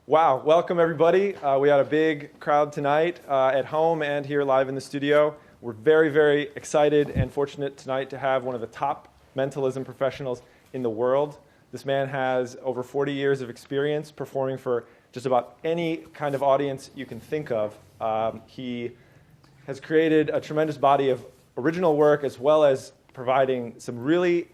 Wow, welcome everybody. We had a big crowd tonight at home and here live in the studio. We're very, very excited and fortunate tonight to have one of the top mentalism professionals in the world. This man has over 40 years of experience performing for just about any kind of audience you can think of. He has created a tremendous body of original work as well as providing some really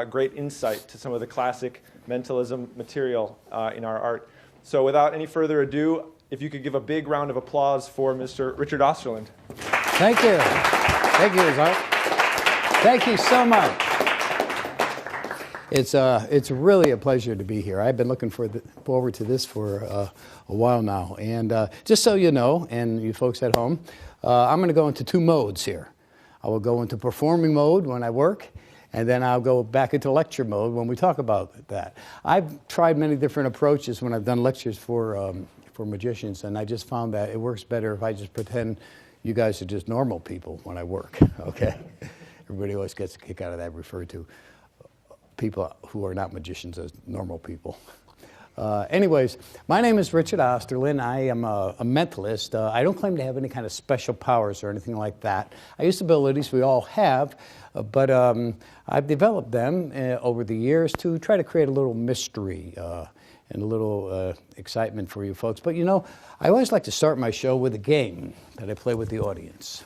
great insight to some of the classic mentalism material in our art. So without any further ado, if you could give a big round of applause for Mr. Richard Osterland. Thank you. Thank you, Art. Thank you so much. It's really a pleasure to be here. I've been looking forward to this for a while now. And just so you know, and you folks at home, I'm going to go into two modes here. I will go into performing mode when I work, and then I'll go back into lecture mode when we talk about that. I've tried many different approaches when I've done lectures for magicians, and I just found that it works better if I just pretend you guys are just normal people when I work, okay? Everybody always gets a kick out of that, referred to people who are not magicians as normal people. Anyways, my name is Richard Osterland. I am a mentalist. I don't claim to have any kind of special powers or anything like that. I use abilities we all have, but I've developed them over the years to try to create a little mystery and a little excitement for you folks. But you know, I always like to start my show with a game that I play with the audience.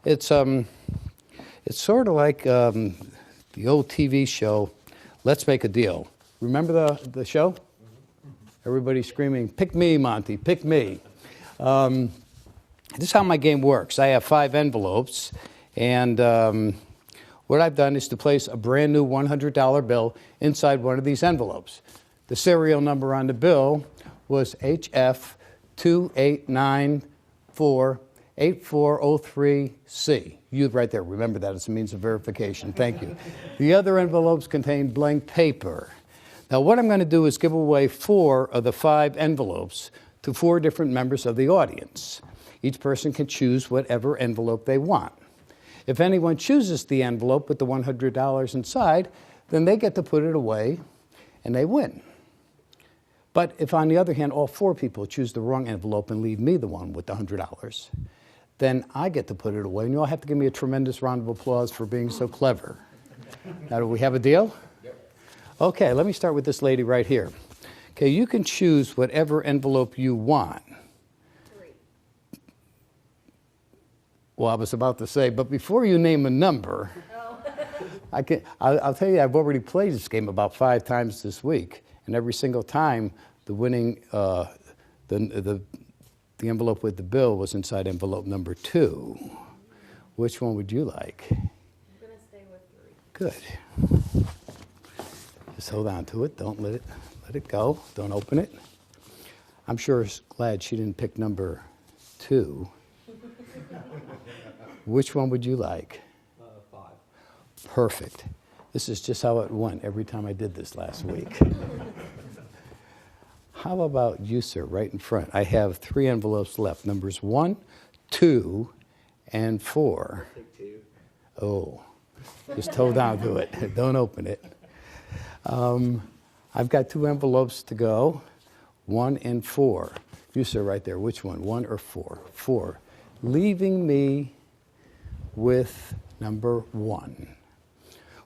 It's sort of like the old TV show, Let's Make a Deal. Remember the show? Everybody screaming, "Pick me, Monty, pick me." This is how my game works. I have 5 envelopes, and what I've done is to place a brand new $100 bill inside one of these envelopes. The serial number on the bill was HF28948403C. You right there, remember that as a means of verification. Thank you. The other envelopes contain blank paper. Now, what I'm going to do is give away 4 of the 5 envelopes to 4 different members of the audience. Each person can choose whatever envelope they want. If anyone chooses the envelope with the $100 inside, then they get to put it away and they win. But if, on the other hand, all 4 people choose the wrong envelope and leave me the one with the $100, then I get to put it away. And you all have to give me a tremendous round of applause for being so clever. Now, do we have a deal? Okay, let me start with this lady right here. Okay, you can choose whatever envelope you want. 3. Well, I was about to say, but before you name a number, I'll tell you, I've already played this game about 5 times this week, and every single time the winning, the envelope with the bill was inside envelope number 2. Which one would you like? I'm going to stay with 3. Good. Just hold on to it. Don't let it go. Don't open it. I'm sure glad she didn't pick number 2. Which one would you like? 5. Perfect. This is just how it went every time I did this last week. How about you, sir, right in front? I have 3 envelopes left. Numbers 1, 2, and 4. I'll take 2. Oh, just hold on to it. Don't open it. I've got 2 envelopes to go, 1 and 4. You, sir, right there. Which one, 1 or 4? 4. Leaving me with number 1.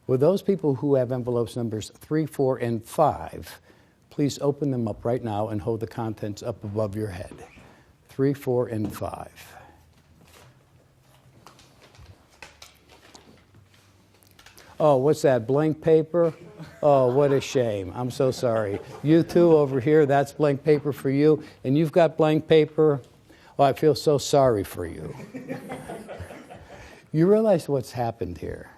Will those people who have envelopes numbers 3, 4, and 5, please open them up right now and hold the contents up above your head. 3, 4, and 5. Oh, what's that, blank paper? Oh, what a shame. I'm so sorry. You two over here, that's blank paper for you. And you've got blank paper. Oh, I feel so sorry for you. You realize what's happened here.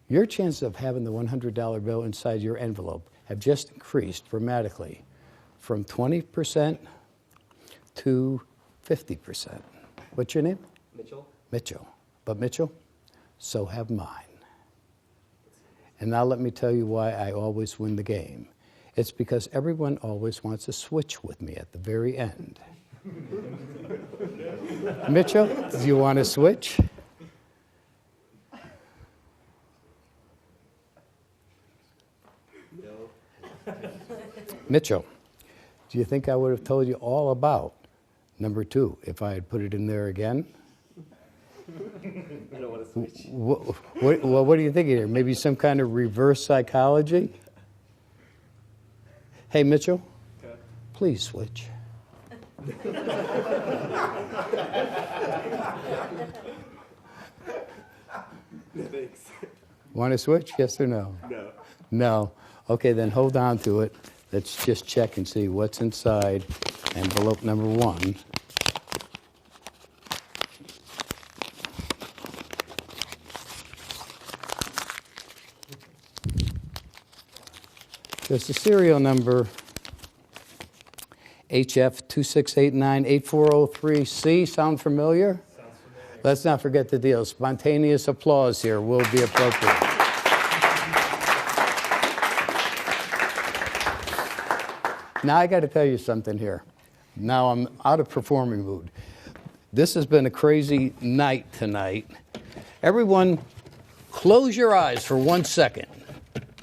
Your chances of having the $100 bill inside your envelope have just increased dramatically from 20% to 50%. What's your name? Mitchell. Mitchell. But Mitchell, so have mine. And now let me tell you why I always win the game. It's because everyone always wants to switch with me at the very end. Mitchell, do you want to switch? No. Mitchell, do you think I would have told you all about number 2 if I had put it in there again? I don't want to switch. What are you thinking here? Maybe some kind of reverse psychology? Hey, Mitchell, Okay. please switch. Thanks. Want to switch? Yes or no? No. No. Okay, then hold on to it. Let's just check and see what's inside envelope number 1. There's the serial number HF26898403C. Sound familiar? Sounds familiar. Let's not forget the deal. Spontaneous applause here will be appropriate. Now I got to tell you something here. Now I'm out of performing mood. This has been a crazy night tonight. Everyone, close your eyes for 1 second.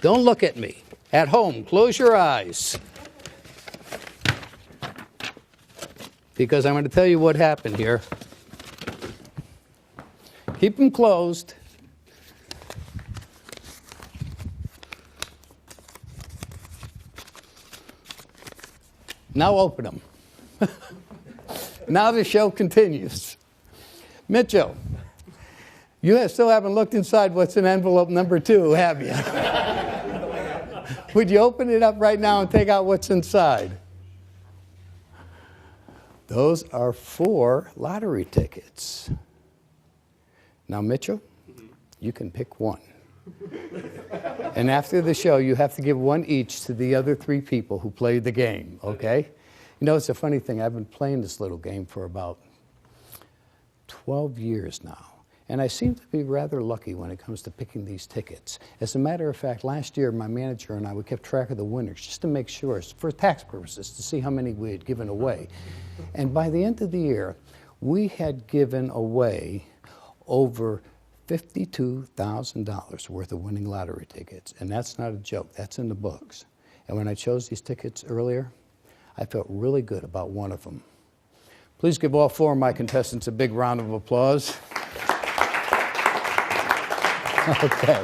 Don't look at me. At home, close your eyes. Because I'm going to tell you what happened here. Keep them closed. Now open them. Now the show continues. Mitchell, you still haven't looked inside what's in envelope number 2, have you? Would you open it up right now and take out what's inside? Those are 4 lottery tickets. Now, Mitchell, you can pick one. And after the show, you have to give one each to the other 3 people who played the game, okay? You know, it's a funny thing. I've been playing this little game for about 12 years now. And I seem to be rather lucky when it comes to picking these tickets. As a matter of fact, last year, my manager and I, we kept track of the winners just to make sure, for tax purposes, to see how many we had given away. And by the end of the year, we had given away over $52,000 worth of winning lottery tickets. And that's not a joke. That's in the books. And when I chose these tickets earlier, I felt really good about one of them. Please give all 4 of my contestants a big round of applause. Okay.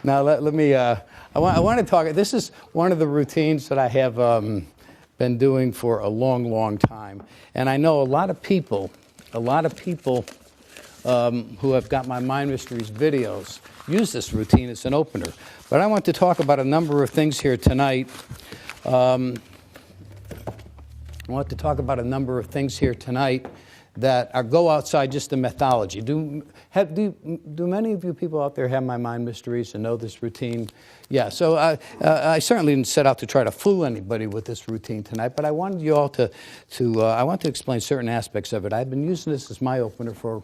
Now let me. I want to talk. This is one of the routines that I have been doing for a long, long time, and I know a lot of people who have got my Mind Mysteries videos use this routine as an opener. But I want to talk about a number of things here tonight. That go outside just the methodology. Do many of you people out there have my Mind Mysteries and know this routine? Yeah, so I certainly didn't set out to try to fool anybody with this routine tonight, but I wanted you all I want to explain certain aspects of it. I've been using this as my opener for,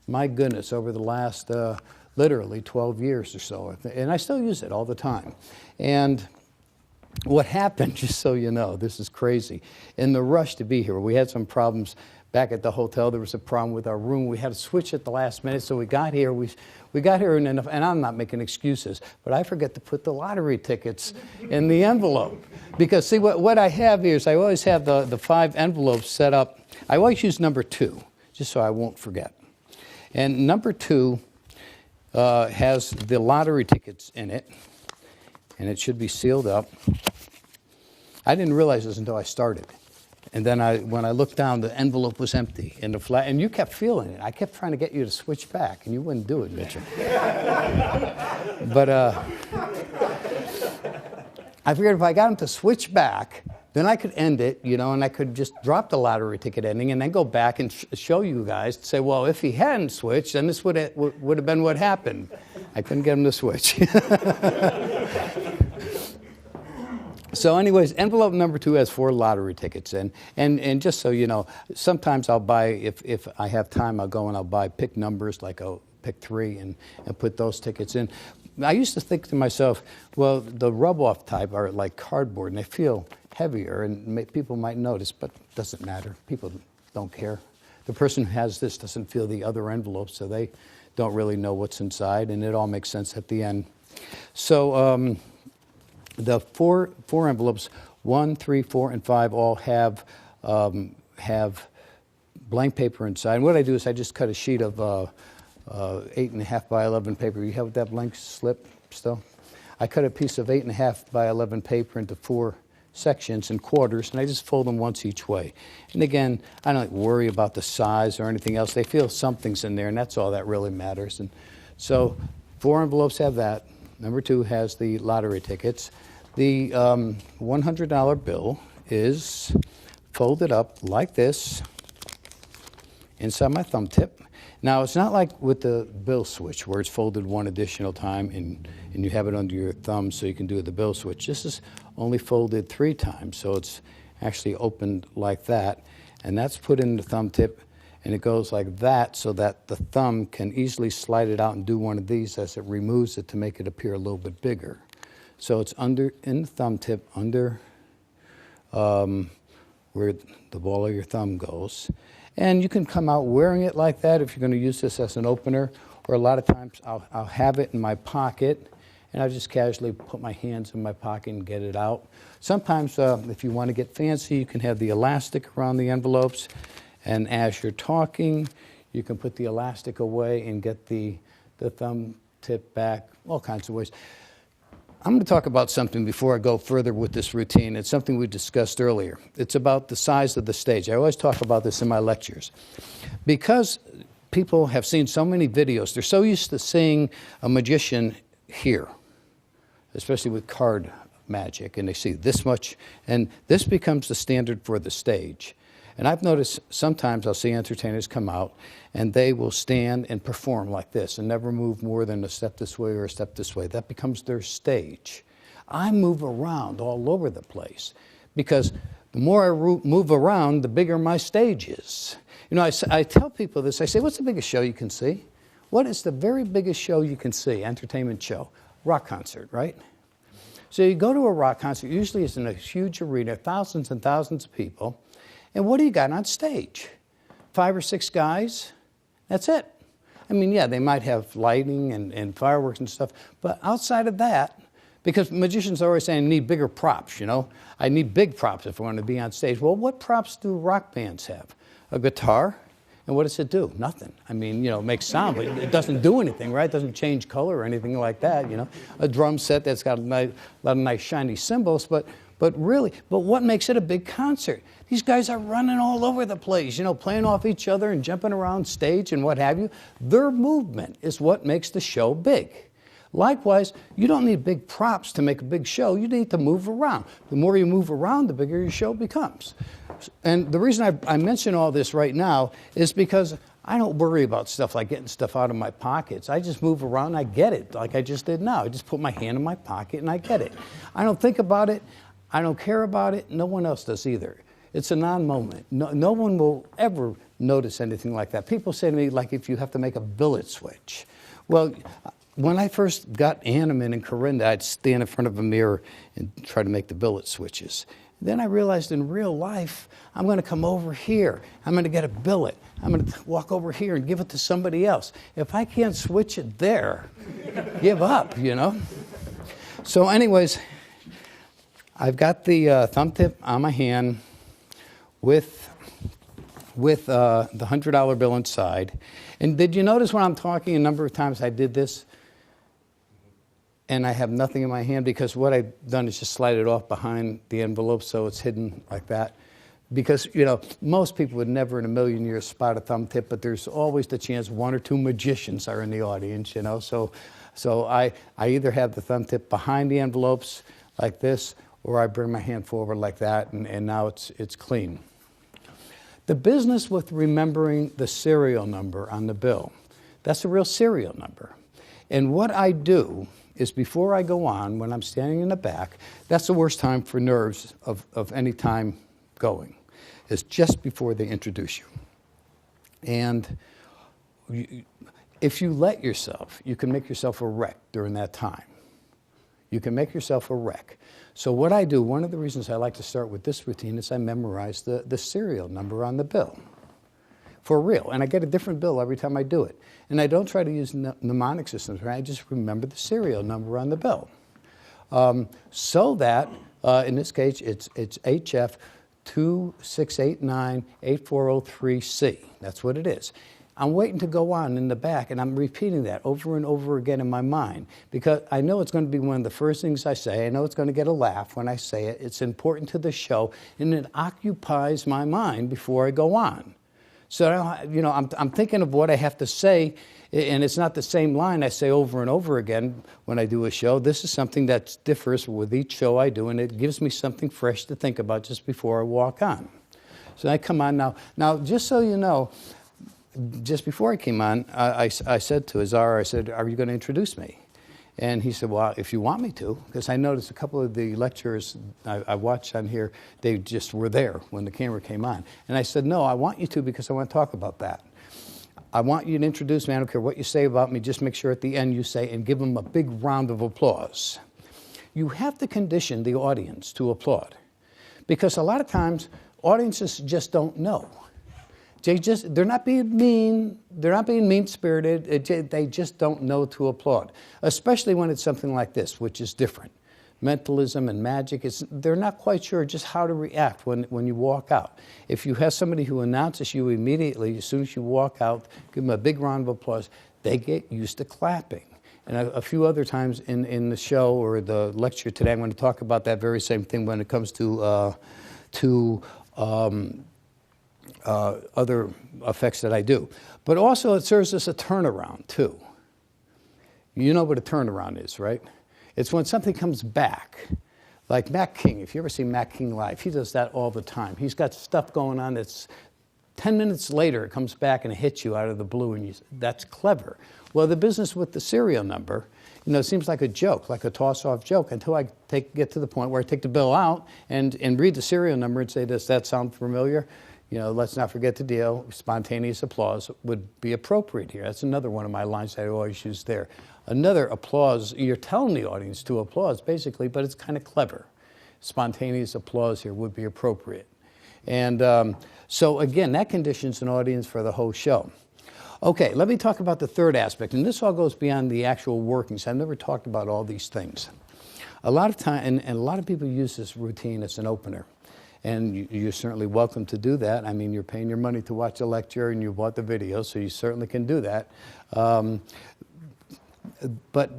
my goodness, over the last literally 12 years or so, and I still use it all the time. And what happened, just so you know, this is crazy, in the rush to be here, we had some problems. Back at the hotel, there was a problem with our room. We had to switch at the last minute, so we got here. We got here, and I'm not making excuses, but I forget to put the lottery tickets in the envelope. Because, see, what I have here is I always have the 5 envelopes set up. I always use number 2, just so I won't forget. And number 2 has the lottery tickets in it, and it should be sealed up. I didn't realize this until I started. And then when I looked down, the envelope was empty in the flat, and you kept feeling it. I kept trying to get you to switch back, and you wouldn't do it, Mitchell. But I figured if I got him to switch back, then I could end it, you know, and I could just drop the lottery ticket ending and then go back and show you guys to say, well, if he hadn't switched, then this would have been what happened. I couldn't get him to switch. So anyways, envelope number 2 has 4 lottery tickets. And just so you know, sometimes I'll buy, if I have time, I'll go and I'll buy pick numbers like a pick 3 and put those tickets in. I used to think to myself, well, the rub-off type are like cardboard, and they feel heavier, and people might notice, but it doesn't matter. People don't care. The person who has this doesn't feel the other envelope, so they don't really know what's inside, and it all makes sense at the end. So the four envelopes, 1, 3, 4, and 5, all have blank paper inside. And what I do is I just cut a sheet of 8.5 by 11 paper. You have that blank slip still? I cut a piece of 8.5 by 11 paper into 4 sections and quarters, and I just fold them once each way. And again, I don't worry about the size or anything else. They feel something's in there, and that's all that really matters. And so 4 envelopes have that. Number 2 has the lottery tickets. The $100 bill is folded up like this inside my thumb tip. Now, it's not like with the bill switch where it's folded one additional time and you have it under your thumb so you can do the bill switch. This is only folded 3 times, so it's actually opened like that. And that's put in the thumb tip, and it goes like that so that the thumb can easily slide it out and do one of these as it removes it to make it appear a little bit bigger. So it's in the thumb tip, under where the ball of your thumb goes. And you can come out wearing it like that if you're going to use this as an opener, or a lot of times I'll have it in my pocket, and I'll just casually put my hands in my pocket and get it out. Sometimes if you want to get fancy, you can have the elastic around the envelopes, and as you're talking, you can put the elastic away and get the thumb tip back, all kinds of ways. I'm going to talk about something before I go further with this routine. It's something we discussed earlier. It's about the size of the stage. I always talk about this in my lectures. Because people have seen so many videos, they're so used to seeing a magician here, especially with card magic, and they see this much, and this becomes the standard for the stage. And I've noticed sometimes I'll see entertainers come out and they will stand and perform like this and never move more than a step this way or a step this way. That becomes their stage. I move around all over the place because the more I move around, the bigger my stage is. You know, I tell people this. I say, what's the biggest show you can see? What is the very biggest show you can see, entertainment show? Rock concert, right? So you go to a rock concert, usually it's in a huge arena, thousands and thousands of people. And what do you got on stage? 5 or 6 guys? That's it. I mean, yeah, they might have lighting and fireworks and stuff, but outside of that, because magicians are always saying, I need bigger props, you know? I need big props if I want to be on stage. Well, what props do rock bands have? A guitar? And what does it do? Nothing. I mean, you know, it makes sound, but it doesn't do anything, right? It doesn't change color or anything like that, you know? A drum set that's got a lot of nice shiny cymbals, but what makes it a big concert? These guys are running all over the place, you know, playing off each other and jumping around stage and what have you. Their movement is what makes the show big. Likewise, you don't need big props to make a big show. You need to move around. The more you move around, the bigger your show becomes. And the reason I mention all this right now is because I don't worry about stuff like getting stuff out of my pockets. I just move around and I get it, like I just did now. I just put my hand in my pocket and I get it. I don't think about it. I don't care about it. No one else does either. It's a non-moment. No one will ever notice anything like that. People say to me, like, if you have to make a billet switch. Well, when I first got Animan and Corinda, I'd stand in front of a mirror and try to make the billet switches. Then I realized in real life, I'm going to come over here. I'm going to get a billet. I'm going to walk over here and give it to somebody else. If I can't switch it there, give up, you know? So anyways, I've got the thumb tip on my hand with the $100 bill inside. And did you notice when I'm talking a number of times I did this? And I have nothing in my hand because what I've done is just slide it off behind the envelope so it's hidden like that. Because, you know, most people would never in a million years spot a thumb tip, but there's always the chance 1 or 2 magicians are in the audience, you know. So I either have the thumb tip behind the envelopes like this, or I bring my hand forward like that, and now it's clean. The business with remembering the serial number on the bill, that's a real serial number. And what I do is before I go on, when I'm standing in the back, that's the worst time for nerves of any time going, is just before they introduce you. And if you let yourself, you can make yourself a wreck during that time. You can make yourself a wreck. So what I do, one of the reasons I like to start with this routine is I memorize the serial number on the bill. For real. And I get a different bill every time I do it. And I don't try to use mnemonic systems, right? I just remember the serial number on the bill. So that, in this case, it's HF 2689-8403C. That's what it is. I'm waiting to go on in the back, and I'm repeating that over and over again in my mind because I know it's going to be one of the first things I say. I know it's going to get a laugh when I say it. It's important to the show, and it occupies my mind before I go on. So, I'm thinking of what I have to say, and it's not the same line I say over and over again when I do a show. This is something that differs with each show I do, and it gives me something fresh to think about just before I walk on. So I come on now. Now, just so you know, just before I came on, I said to Azar, I said, are you going to introduce me? And he said, well, if you want me to, because I noticed a couple of the lecturers I watched on here, they just were there when the camera came on. And I said, no, I want you to because I want to talk about that. I want you to introduce me. I don't care what you say about me. Just make sure at the end you say, and give them a big round of applause. You have to condition the audience to applaud. Because a lot of times, audiences just don't know. They're not being mean. They're not being mean-spirited. They just don't know to applaud, especially when it's something like this, which is different. Mentalism and magic, they're not quite sure just how to react when you walk out. If you have somebody who announces you immediately, as soon as you walk out, give them a big round of applause, they get used to clapping. And a few other times in the show or the lecture today, I'm going to talk about that very same thing when it comes to other effects that I do. But also it serves as a turnaround too. You know what a turnaround is, right? It's when something comes back. Like Mac King, if you ever see Mac King live, he does that all the time. He's got stuff going on that's 10 minutes later, it comes back and it hits you out of the blue, and that's clever. Well, the business with the serial number, it seems like a joke, like a toss-off joke, until I get to the point where I take the bill out and read the serial number and say, does that sound familiar? Let's not forget the deal. Spontaneous applause would be appropriate here. That's another one of my lines that I always use there. Another applause, you're telling the audience to applause, basically, but it's kind of clever. Spontaneous applause here would be appropriate. And so, again, that conditions an audience for the whole show. Okay, let me talk about the third aspect, and this all goes beyond the actual workings. I've never talked about all these things. A lot of time, and a lot of people use this routine as an opener. And you're certainly welcome to do that. I mean, you're paying your money to watch a lecture and you bought the video, so you certainly can do that. But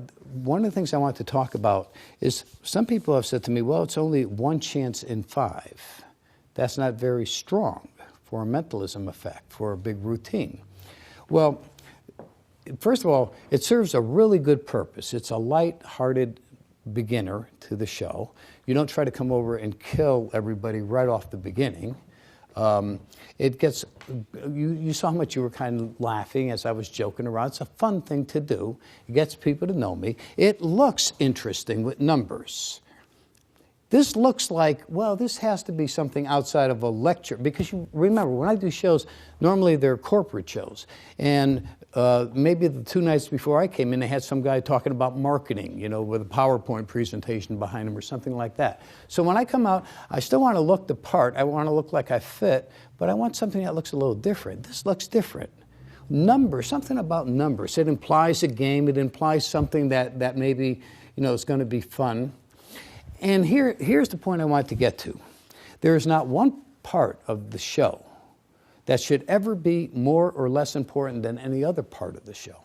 one of the things I want to talk about is some people have said to me, well, it's only one chance in 5. That's not very strong for a mentalism effect, for a big routine. Well, first of all, it serves a really good purpose. It's a light-hearted beginner to the show. You don't try to come over and kill everybody right off the beginning. It gets, you saw how much you were kind of laughing as I was joking around. It's a fun thing to do. It gets people to know me. It looks interesting with numbers. This looks like, well, this has to be something outside of a lecture. Because you remember, when I do shows, normally they're corporate shows. And maybe the 2 nights before I came in, they had some guy talking about marketing, with a PowerPoint presentation behind him or something like that. So when I come out, I still want to look the part. I want to look like I fit, but I want something that looks a little different. This looks different. Numbers, something about numbers. It implies a game. It implies something that maybe, is going to be fun. And here's the point I want to get to. There is not one part of the show that should ever be more or less important than any other part of the show.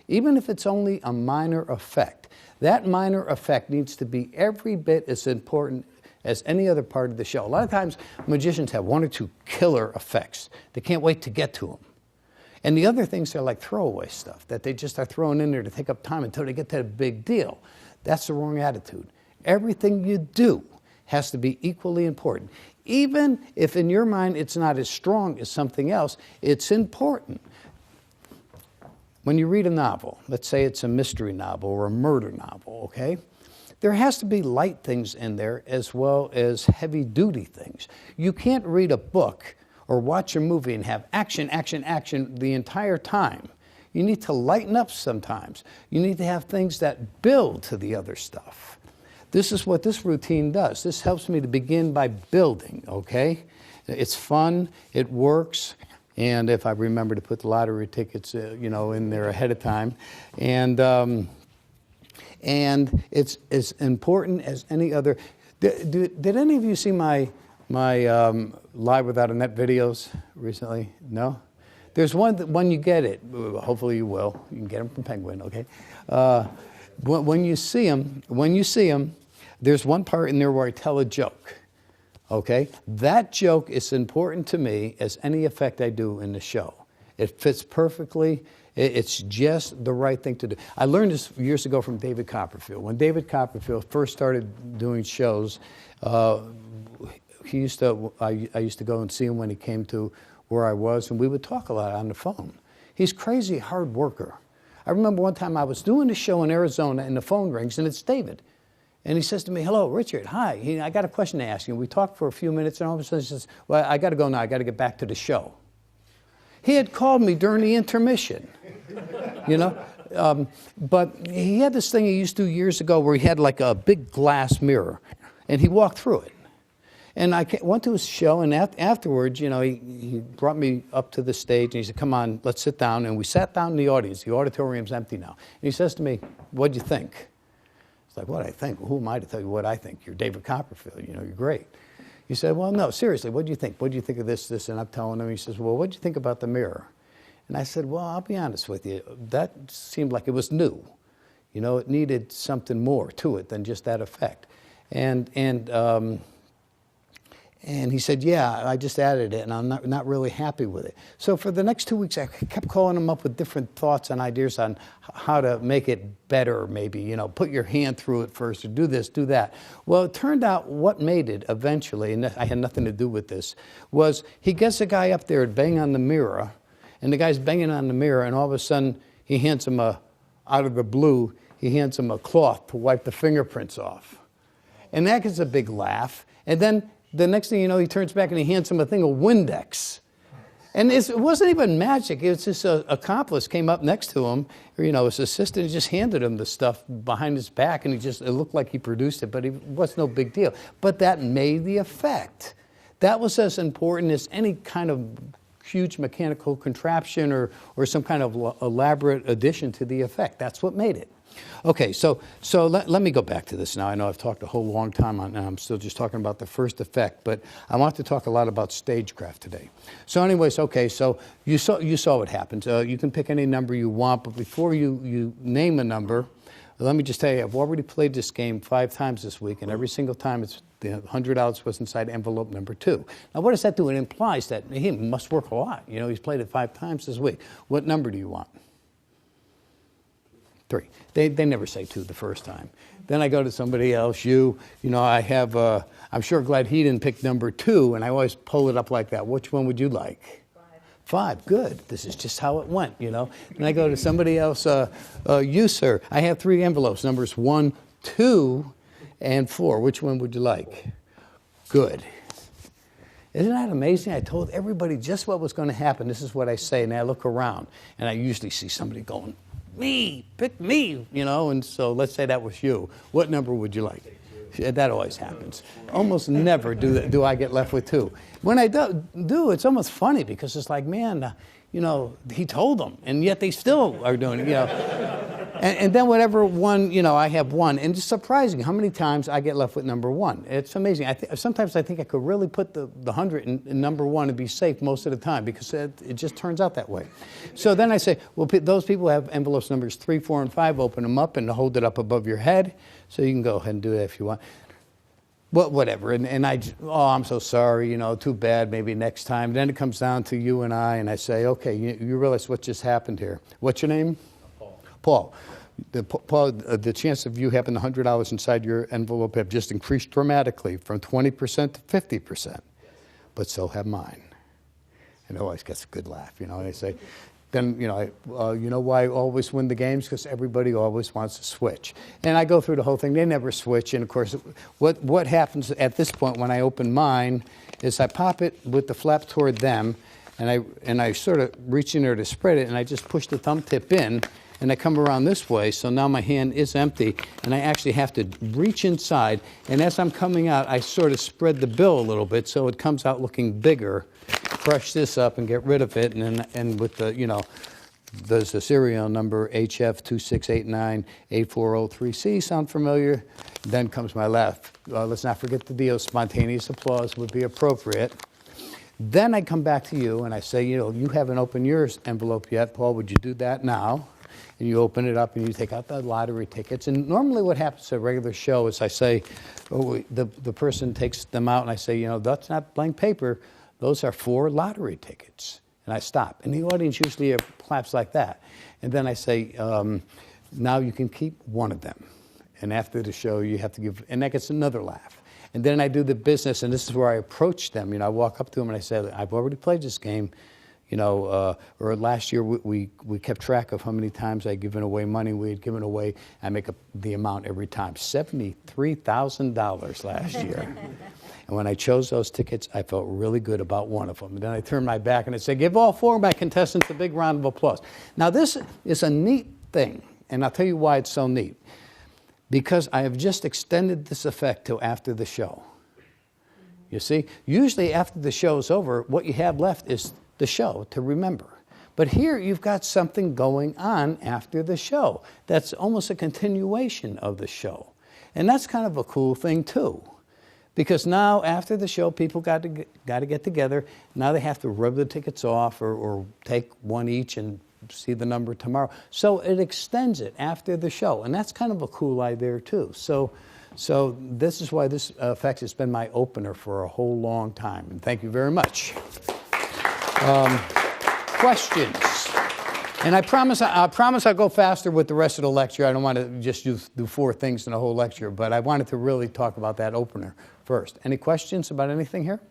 Even if it's only a minor effect, that minor effect needs to be every bit as important as any other part of the show. A lot of times, magicians have 1 or 2 killer effects. They can't wait to get to them. And the other things are like throwaway stuff that they just are throwing in there to take up time until they get to the big deal. That's the wrong attitude. Everything you do has to be equally important. Even if in your mind it's not as strong as something else, it's important. When you read a novel, let's say it's a mystery novel or a murder novel, okay? There has to be light things in there as well as heavy-duty things. You can't read a book or watch a movie and have action, action, action the entire time. You need to lighten up sometimes. You need to have things that build to the other stuff. This is what this routine does. This helps me to begin by building, okay? It's fun, it works, and if I remember to put the lottery tickets, in there ahead of time, and it's as important as any other. Did any of you see my Live Without a Net videos recently? No? There's when you get it, hopefully you will. You can get them from Penguin, okay? When you see them, there's one part in there where I tell a joke, okay? That joke is important to me as any effect I do in the show. It fits perfectly. It's just the right thing to do. I learned this years ago from David Copperfield. When David Copperfield first started doing shows, I used to go and see him when he came to where I was, and we would talk a lot on the phone. He's crazy hard worker. I remember one time I was doing a show in Arizona, and the phone rings, and it's David. And he says to me, "Hello, Richard, hi. I got a question to ask you." And we talked for a few minutes, and all of a sudden he says, "Well, I got to go now. I got to get back to the show." He had called me during the intermission, but he had this thing he used to do years ago where he had like a big glass mirror, and he walked through it. And I went to his show, and afterwards, he brought me up to the stage, and he said, "Come on, let's sit down." And we sat down in the audience. The auditorium's empty now. And he says to me, "What'd you think?" It's like, "What I think? Well, who am I to tell you what I think? You're David Copperfield. You're great." He said, "Well, no, seriously, what do you think? What do you think of this?" And I'm telling him. He says, "Well, what do you think about the mirror?" And I said, "Well, I'll be honest with you. That seemed like it was new. It needed something more to it than just that effect." And he said, "Yeah, I just added it, and I'm not really happy with it." So for the next 2 weeks, I kept calling him up with different thoughts and ideas on how to make it better, maybe, put your hand through it first, or do this, do that. Well, it turned out what made it eventually, and I had nothing to do with this, was he gets a guy up there to bang on the mirror, and the guy's banging on the mirror, and all of a sudden, he hands him out of the blue, he hands him a cloth to wipe the fingerprints off. And that gets a big laugh. And then the next thing you know, he turns back and he hands him a thing of Windex. And it wasn't even magic. It was just an accomplice came up next to him, or, his assistant, and just handed him the stuff behind his back, and it looked like he produced it, but it was no big deal. But that made the effect. That was as important as any kind of huge mechanical contraption or some kind of elaborate addition to the effect. That's what made it. Okay, so let me go back to this now. I know I've talked a whole long time on, and I'm still just talking about the first effect, but I want to talk a lot about stagecraft today. So anyways, okay, so you saw what happened. You can pick any number you want, but before you name a number, let me just tell you, I've already played this game 5 times this week, and every single time the $100 was inside envelope number 2. Now, what does that do? It implies that he must work a lot. He's played it 5 times this week. What number do you want? 3. They never say 2 the first time. Then I go to somebody else. I have, I'm sure glad he didn't pick number 2, and I always pull it up like that. Which one would you like? 5. Good. This is just how it went, And I go to somebody else. You, sir, I have 3 envelopes, numbers 1, 2, and 4. Which one would you like? Good. Isn't that amazing? I told everybody just what was going to happen. This is what I say, and I look around, and I usually see somebody going, "Me, pick me," and so let's say that was you. What number would you like? That always happens. Almost never do I get left with 2. When I do, it's almost funny because it's like, man, he told them, and yet they still are doing it, And then whatever one, I have 1. And it's surprising how many times I get left with number 1. It's amazing. Sometimes I think I could really put the 100 in number 1 and be safe most of the time because it just turns out that way. So then I say, well, those people have envelopes numbers 3, 4, and 5. Open them up and hold it up above your head. So you can go ahead and do that if you want. Well, whatever. And I'm so sorry, too bad, maybe next time. Then it comes down to you and I say, okay, you realize what just happened here. What's your name? Paul. Paul, the chance of you having $100 inside your envelope have just increased dramatically from 20% to 50%. But so have mine. And it always gets a good laugh, And I say, then, you know why I always win the games? Because everybody always wants to switch. And I go through the whole thing. They never switch. And, of course, what happens at this point when I open mine is I pop it with the flap toward them, and I sort of reach in there to spread it, and I just push the thumb tip in, and I come around this way, so now my hand is empty, and I actually have to reach inside, and as I'm coming out, I sort of spread the bill a little bit so it comes out looking bigger. Crush this up and get rid of it, and with the, there's a serial number, HF26898403C, sound familiar? Then comes my laugh. Let's not forget the deal, spontaneous applause would be appropriate. Then I come back to you and I say, you haven't opened your envelope yet. Paul, would you do that now? And you open it up and you take out the lottery tickets. And normally what happens at a regular show is I say, the person takes them out and I say, that's not blank paper. Those are 4 lottery tickets. And I stop. And the audience usually claps like that. And then I say, now you can keep one of them. And after the show, you have to give, and that gets another laugh. And then I do the business, and this is where I approach them. I walk up to them and I say, I've already played this game. Or last year we kept track of how many times I'd given away money we had given away. I make up the amount every time, $73,000 last year. And when I chose those tickets, I felt really good about one of them. And then I turned my back and I said, give all 4 of my contestants a big round of applause. Now this is a neat thing, and I'll tell you why it's so neat. Because I have just extended this effect till after the show. You see, usually after the show's over, what you have left is the show to remember. But here you've got something going on after the show. That's almost a continuation of the show. And that's kind of a cool thing too. Because now after the show, people got to get together. Now they have to rub the tickets off or take one each and see the number tomorrow. So it extends it after the show. And that's kind of a cool idea too. So this is why this effect has been my opener for a whole long time. And thank you very much. Questions? And I promise I'll go faster with the rest of the lecture. I don't want to just do 4 things in a whole lecture, but I wanted to really talk about that opener first. Any questions about anything here?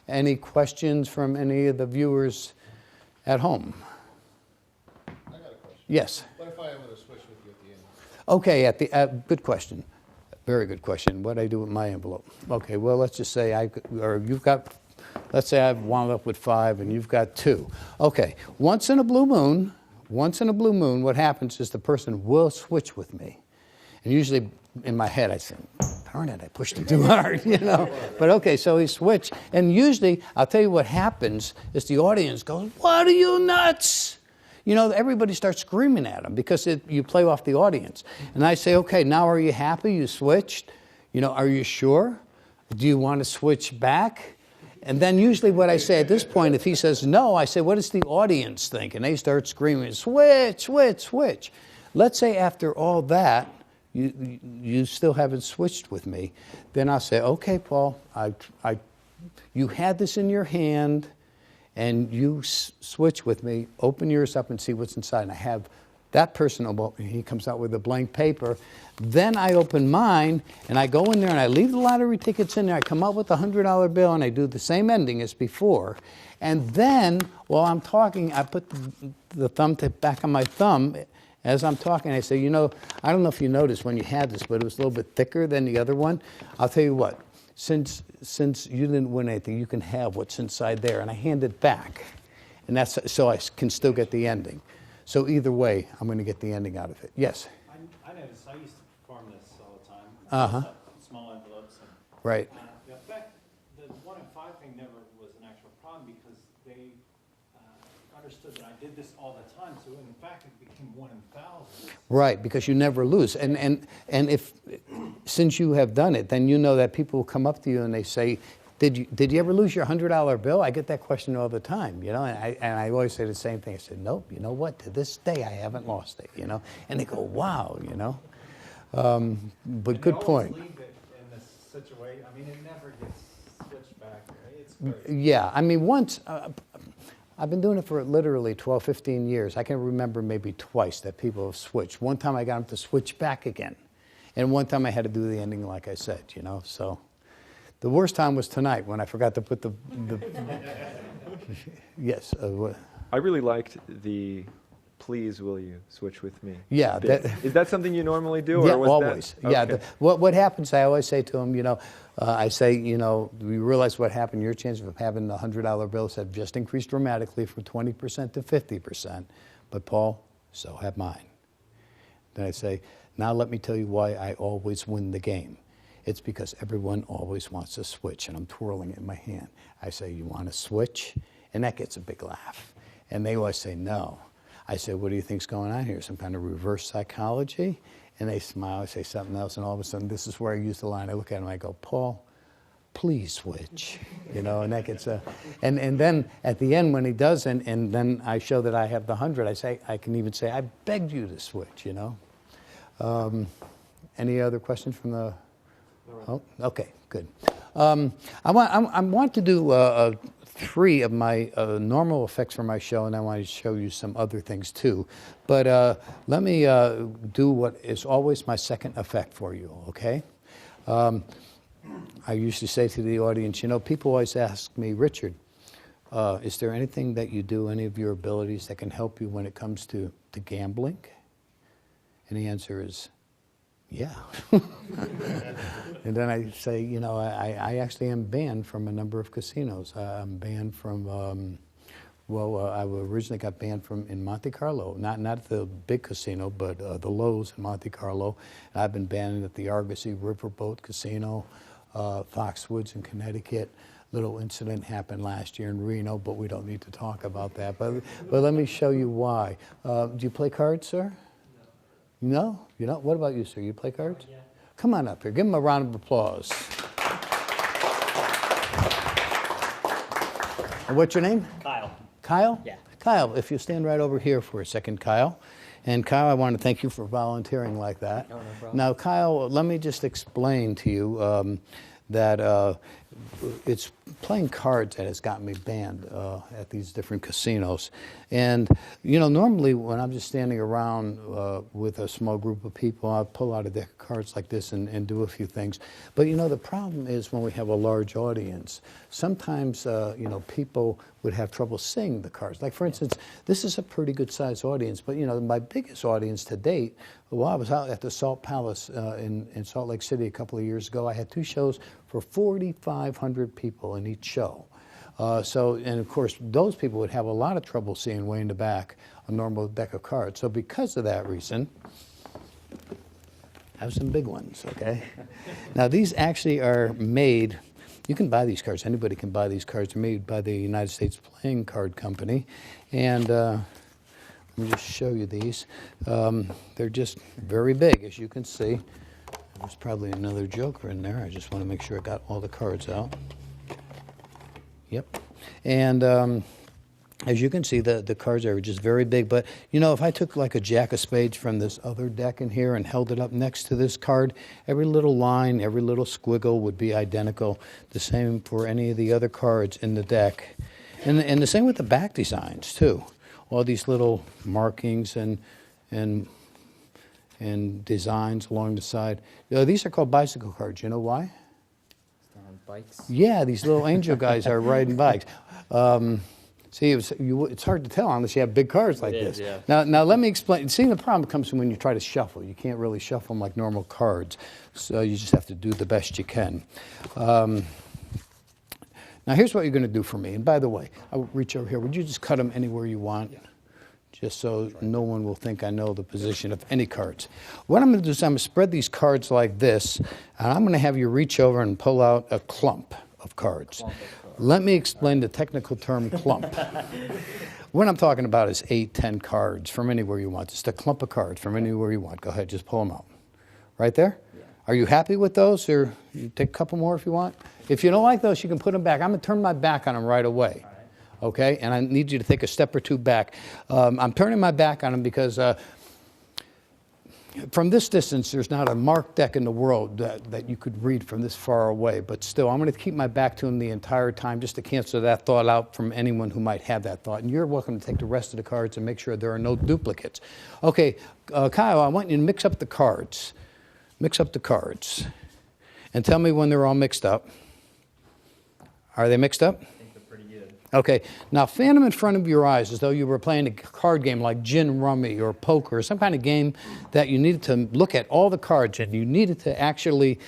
Any questions from any of the viewers at home? I got a question. Yes. What if I want to switch with you at the end? Okay, good question. Very good question. What do I do with my envelope? Okay, well, let's just say let's say I've wound up with 5 and you've got 2. Okay, once in a blue moon, what happens is the person will switch with me. And usually in my head I say, darn it, I pushed him too hard, But okay, so he switched. And usually, I'll tell you what happens is the audience goes, what are you nuts? Everybody starts screaming at him because you play off the audience. And I say, okay, now are you happy you switched? Are you sure? Do you want to switch back? And then usually what I say at this point, if he says no, I say, what does the audience think? And they start screaming, switch, switch, switch. Let's say after all that, you still haven't switched with me. Then I'll say, okay, Paul, you had this in your hand, and you switch with me. Open yours up and see what's inside. And I have that person, he comes out with a blank paper. Then I open mine, and I go in there, and I leave the lottery tickets in there. I come out with a $100 bill, and I do the same ending as before. And then, while I'm talking, I put the thumb tip back on my thumb. As I'm talking, I say, I don't know if you noticed when you had this, but it was a little bit thicker than the other one. I'll tell you what, since you didn't win anything, you can have what's inside there. And I hand it back. And that's so I can still get the ending. So either way, I'm going to get the ending out of it. Yes? I noticed, I used to perform this all the time. Uh-huh. Small envelopes. And, Right. the effect, the 1 in 5 thing never was an actual problem because they understood that I did this all the time. So in fact, it became 1 in 1,000. Right, because you never lose. And if since you have done it, then you know that people will come up to you and they say, did you ever lose your $100 bill? I get that question all the time, and I always say the same thing. I said, nope, you know what? To this day, I haven't lost it, And they go, wow, But good point. Leave it in this situation. I mean, it never gets switched back. Right? It's crazy. Yeah, I mean, once, I've been doing it for literally 12, 15 years. I can remember maybe twice that people have switched. One time I got them to switch back again. And one time I had to do the ending like I said, so. The worst time was tonight when I forgot to put the yes. I really liked the please will you switch with me? Yeah, bit. Is that something you normally do? Yeah, or was always. That? Yeah. Okay. What happens, I always say to them, I say, do you realize what happened? Your chance of having the $100 bills have just increased dramatically from 20% to 50%. But Paul, so have mine. Then I say, now let me tell you why I always win the game. It's because everyone always wants to switch, and I'm twirling it in my hand. I say, you want to switch? And that gets a big laugh. And they always say, no. I say, what do you think's going on here? Some kind of reverse psychology? And they smile, I say something else, and all of a sudden, this is where I use the line. I look at them, I go, Paul, please switch. And that gets and then at the end when he does, and then I show that I have the 100, I can even say, I begged you to switch, Any other questions from the... Oh, okay, good. I want to do 3 of my normal effects for my show, and I want to show you some other things too. But let me do what is always my second effect for you, okay? I usually say to the audience, people always ask me, Richard, is there anything that you do, any of your abilities that can help you when it comes to gambling? And the answer is, yeah. And then I say, I actually am banned from a number of casinos. I'm banned from, I originally got banned from in Monte Carlo, not the big casino, but the Lowe's in Monte Carlo. I've been banned at the Argosy Riverboat Casino, Foxwoods in Connecticut. Little incident happened last year in Reno, but we don't need to talk about that. But let me show you why. Do you play cards, sir? No? You don't? What about you, sir? You play cards? Yeah. Come on up here. Give him a round of applause. And what's your name? Kyle. Kyle? Yeah. Kyle, if you stand right over here for a second, Kyle. And Kyle, I want to thank you for volunteering like that. No problem. Now, Kyle, let me just explain to you that it's playing cards that has gotten me banned at these different casinos. And, normally when I'm just standing around with a small group of people, I'll pull out a deck of cards like this and do a few things. But, the problem is when we have a large audience, sometimes, people would have trouble seeing the cards. Like, for instance, this is a pretty good-sized audience, but, my biggest audience to date, I was out at the Salt Palace in Salt Lake City a couple of years ago. I had 2 shows for 4,500 people in each show. And of course, those people would have a lot of trouble seeing way in the back a normal deck of cards. So because of that reason, I have some big ones, okay? Now, these actually are made, you can buy these cards. Anybody can buy these cards. They're made by the United States Playing Card Company. And let me just show you these. They're just very big, as you can see. There's probably another joker in there. I just want to make sure I got all the cards out. Yep. And as you can see, the cards are just very big. But, if I took like a jack of spades from this other deck in here and held it up next to this card, every little line, every little squiggle would be identical. The same for any of the other cards in the deck. And the same with the back designs, too. All these little markings and designs along the side. These are called bicycle cards. You know why? On bikes. Yeah, these little angel guys are riding bikes. See, it's hard to tell unless you have big cards like this. Yeah. Now let me explain. See, the problem comes when you try to shuffle. You can't really shuffle them like normal cards, so you just have to do the best you can. Now, here's what you're going to do for me. And by the way, I'll reach over here. Would you just cut them anywhere you want? Yeah. Just so no one will think I know the position of any cards. What I'm going to do is I'm going to spread these cards like this, and I'm going to have you reach over and pull out a clump of cards. Let me explain the technical term clump. What I'm talking about is 8, 10 cards from anywhere you want. Just a clump of cards from anywhere you want. Go ahead, just pull them out. Right there? Yeah. Are you happy with those, or you take a couple more if you want? If you don't like those, you can put them back. I'm going to turn my back on them right away. Okay, and I need you to take a step or 2 back. I'm turning my back on them because from this distance, there's not a marked deck in the world that you could read from this far away. But still, I'm going to keep my back to them the entire time just to cancel that thought out from anyone who might have that thought. And you're welcome to take the rest of the cards and make sure there are no duplicates. Okay, Kyle, I want you to mix up the cards. Mix up the cards. And tell me when they're all mixed up. Are they mixed up? I think they're pretty good. Okay, now fan them in front of your eyes as though you were playing a card game like gin rummy or poker or some kind of game that you needed to look at all the cards and you needed to actually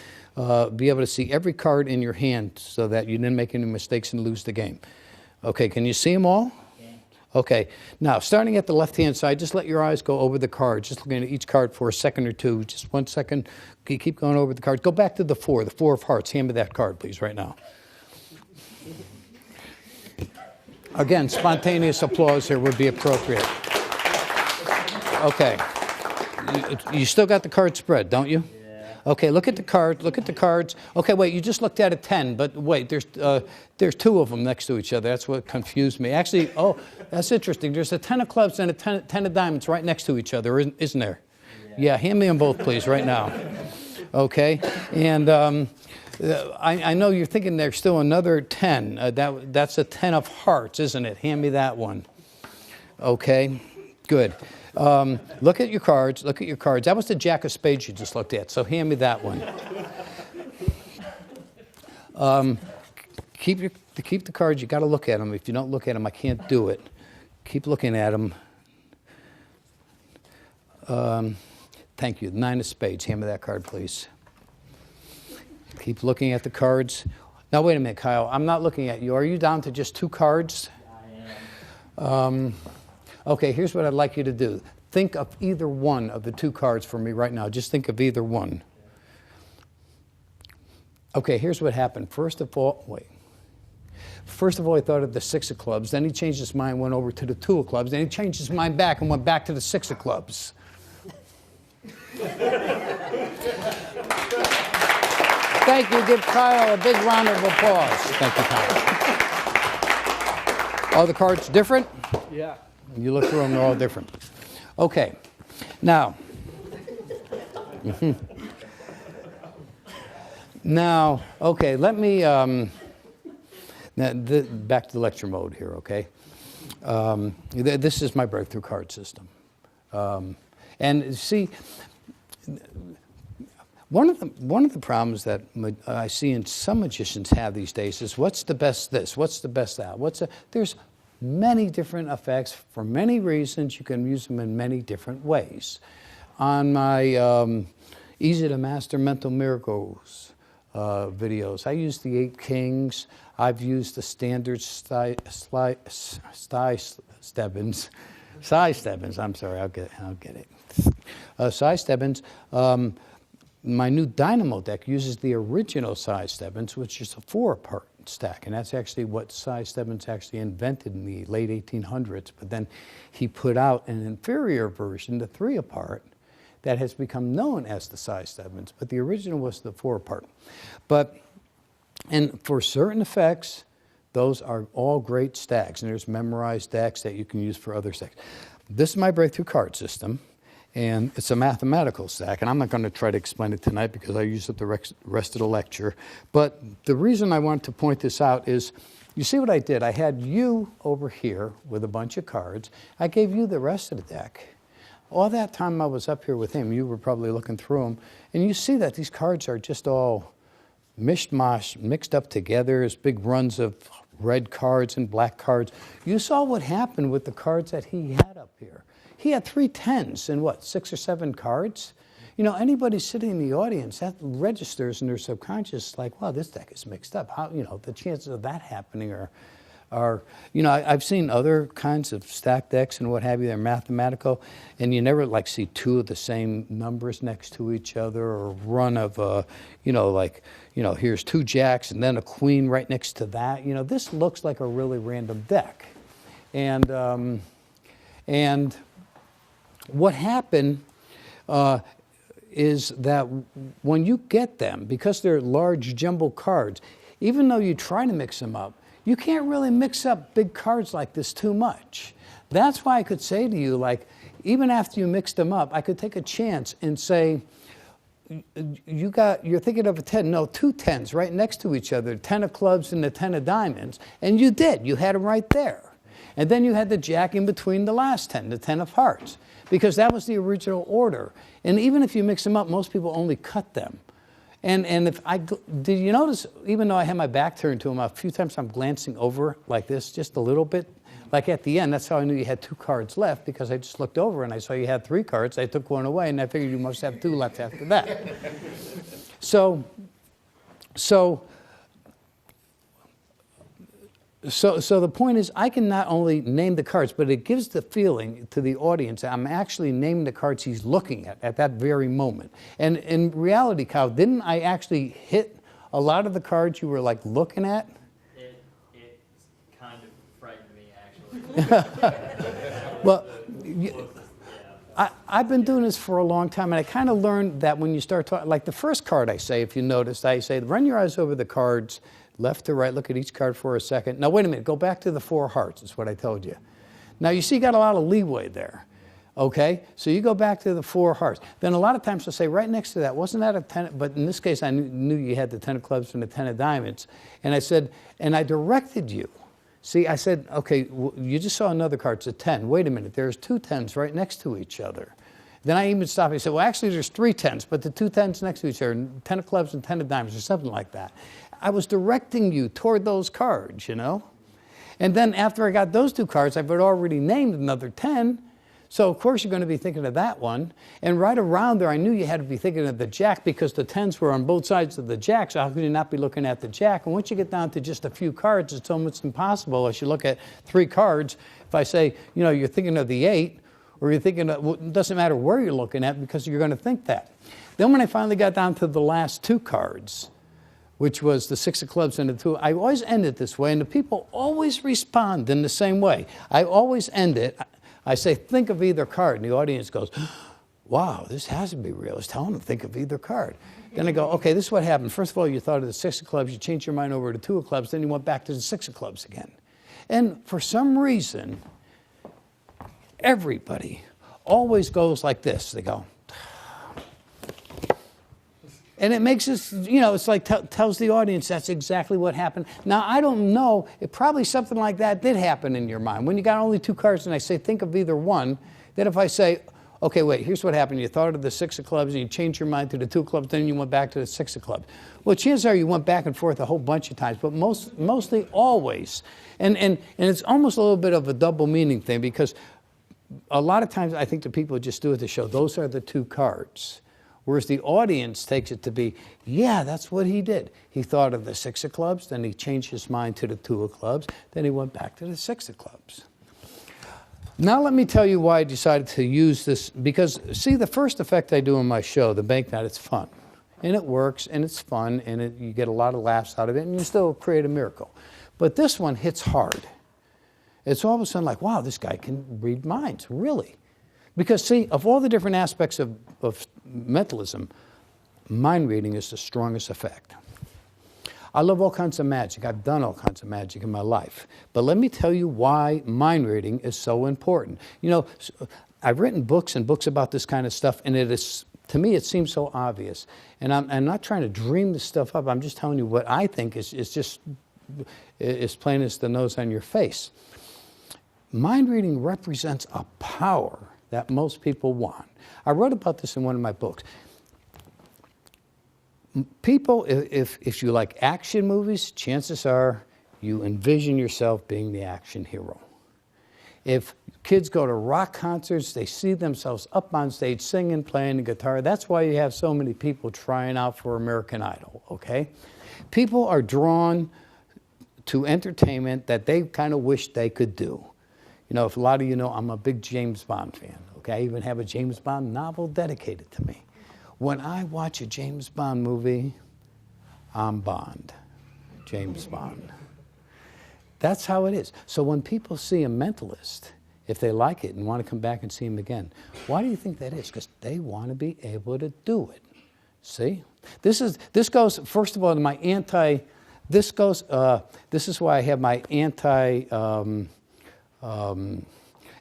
be able to see every card in your hand so that you didn't make any mistakes and lose the game. Okay, can you see them all? Yeah. Okay, now starting at the left-hand side, just let your eyes go over the cards, just looking at each card for a second or two, just 1 second. Keep going over the cards. Go back to the four of hearts. Hand me that card, please, right now. Again, spontaneous applause here would be appropriate. Okay. You still got the card spread, don't you? Yeah. Okay, look at the card. Look at the cards. Okay, wait, you just looked at a 10, but wait, there's two of them next to each other. That's what confused me. Actually, oh, that's interesting. There's a 10 of clubs and a 10 of diamonds right next to each other, isn't there? Yeah, hand me them both, please, right now. Okay, and I know you're thinking there's still another 10. That's a 10 of hearts, isn't it? Hand me that one. Okay, good. Look at your cards. Look at your cards. That was the Jack of Spades you just looked at, so hand me that one. Keep the cards. You got to look at them. If you don't look at them, I can't do it. Keep looking at them. Thank you. 9 of Spades. Hand me that card, please. Keep looking at the cards. Now, wait a minute, Kyle. I'm not looking at you. Are you down to just 2 cards? I am. Okay, here's what I'd like you to do. Think of either one of the 2 cards for me right now. Just think of either one. Okay, here's what happened. First of all, he thought of the 6 of clubs. Then he changed his mind, went over to the 2 of clubs. Then he changed his mind back and went back to the 6 of clubs. Thank you. Give Kyle a big round of applause. Thank you, Kyle. Are the cards different? Yeah. You look through them, they're all different. Okay. Now. Now, okay, let me, back to the lecture mode here, okay? This is my breakthrough card system. And see, one of the problems that I see in some magicians have these days is what's the best this? What's the best that? There's many different effects for many reasons. You can use them in many different ways. On my Easy to Master Mental Miracles videos, I use the 8 Kings. I've used the standard size Stebbins. I'm sorry, I'll get it. Size Stebbins. My new Dynamo deck uses the original size Stebbins, which is a 4-part stack, and that's actually what size Stebbins actually invented in the late 1800s. But then he put out an inferior version, the 3-part, that has become known as the size Stebbins. But the original was the 4-part. And for certain effects, those are all great stacks, and there's memorized decks that you can use for other stacks. This is my breakthrough card system. And it's a mathematical stack, and I'm not going to try to explain it tonight because I used up the rest of the lecture. But the reason I want to point this out is, you see what I did? I had you over here with a bunch of cards. I gave you the rest of the deck. All that time I was up here with him, you were probably looking through them, and you see that these cards are just all mishmash, mixed up together. There's big runs of red cards and black cards. You saw what happened with the cards that he had up here. He had 3 10s and 6 or 7 cards. You know, anybody sitting in the audience, that registers in their subconscious like, wow, this deck is mixed up. How, the chances of that happening are I've seen other kinds of stacked decks and what have you. They're mathematical, and you never see 2 of the same numbers next to each other, or a run of, here's 2 jacks and then a queen right next to that. This looks like a really random deck, and what happened is that when you get them, because they're large jumbo cards, even though you try to mix them up, you can't really mix up big cards like this too much. That's why I could say to you, even after you mix them up, I could take a chance and say, you're thinking of a 10. No, 2 10s right next to each other, 10 of clubs and the 10 of diamonds. And you did. You had them right there. And then you had the jack in between the last 10, the 10 of hearts, because that was the original order. And even if you mix them up, most people only cut them. And if did you notice, even though I had my back turned to him, a few times I'm glancing over like this, just a little bit. Like at the end, that's how I knew you had 2 cards left, because I just looked over and I saw you had 3 cards. I took one away, and I figured you must have 2 left after that. So the point is, I can not only name the cards, but it gives the feeling to the audience that I'm actually naming the cards he's looking at that very moment. And in reality, Kyle, didn't I actually hit a lot of the cards you were like looking at? It kind of frightened me, actually. Well, I've been doing this for a long time, and I kind of learned that when you start talking, like the first card I say, if you noticed, I say, run your eyes over the cards, left to right, look at each card for a second. Now, wait a minute, go back to the 4 hearts, is what I told you. Now, you see, you got a lot of leeway there, okay? So you go back to the 4 hearts. Then a lot of times I'll say, right next to that, wasn't that a 10, but in this case, I knew you had the 10 of clubs and the 10 of diamonds. And I said, and I directed you. See, I said, okay, you just saw another card, it's a 10. Wait a minute, there's 2 10s right next to each other. Then I even stopped and said, well, actually, there's 3 10s, but the 2 10s next to each other, 10 of clubs and 10 of diamonds, or something like that. I was directing you toward those cards, you know? And then after I got those 2 cards, I've already named another 10. So, of course, you're going to be thinking of that one. And right around there, I knew you had to be thinking of the jack, because the 10s were on both sides of the jack, so how could you not be looking at the jack? And once you get down to just a few cards, it's almost impossible. As you look at 3 cards, if I say, you know, you're thinking of the 8, or you're thinking of, well, it doesn't matter where you're looking at, because you're going to think that. Then when I finally got down to the last 2 cards, which was the 6 of clubs and the 2, I always end it this way, and the people always respond in the same way. I always end it. I say, think of either card, and the audience goes, wow, this has to be real. It's telling them to think of either card. Then I go, okay, this is what happened. First of all, you thought of the 6 of clubs, you changed your mind over to 2 of clubs, then you went back to the 6 of clubs again. And for some reason, everybody always goes like this. They go, and it makes us, you know, it's like tells the audience that's exactly what happened. Now, I don't know. It probably something like that did happen in your mind. When you got only 2 cards and I say, think of either one, then if I say, okay, wait, here's what happened. You thought of the 6 of clubs and you changed your mind to the 2 of clubs, then you went back to the 6 of clubs. Well, chances are you went back and forth a whole bunch of times, but mostly always. And it's almost a little bit of a double meaning thing, because a lot of times I think the people just do it to show those are the 2 cards. Whereas the audience takes it to be, yeah, that's what he did. He thought of the 6 of clubs, then he changed his mind to the 2 of clubs, then he went back to the 6 of clubs. Now let me tell you why I decided to use this, because, see, the first effect I do in my show, the banknote, it's fun. And it works, and it's fun, and you get a lot of laughs out of it, and you still create a miracle. But this one hits hard. It's all of a sudden like, wow, this guy can read minds, really. Because, see, of all the different aspects of mentalism, mind reading is the strongest effect. I love all kinds of magic. I've done all kinds of magic in my life. But let me tell you why mind reading is so important. You know, I've written books and books about this kind of stuff, and it is, to me, it seems so obvious. And I'm not trying to dream this stuff up. I'm just telling you what I think is just as plain as the nose on your face. Mind reading represents a power that most people want. I wrote about this in one of my books. People, if you like action movies, chances are you envision yourself being the action hero. If kids go to rock concerts, they see themselves up on stage singing, playing the guitar. That's why you have so many people trying out for American Idol, okay? People are drawn to entertainment that they kind of wish they could do. You know, if a lot of you know, I'm a big James Bond fan, okay? I even have a James Bond novel dedicated to me. When I watch a James Bond movie, I'm Bond, James Bond. That's how it is. So when people see a mentalist, if they like it and want to come back and see him again, why do you think that is? Because they want to be able to do it. See? This goes, first of all, to my this is why I have my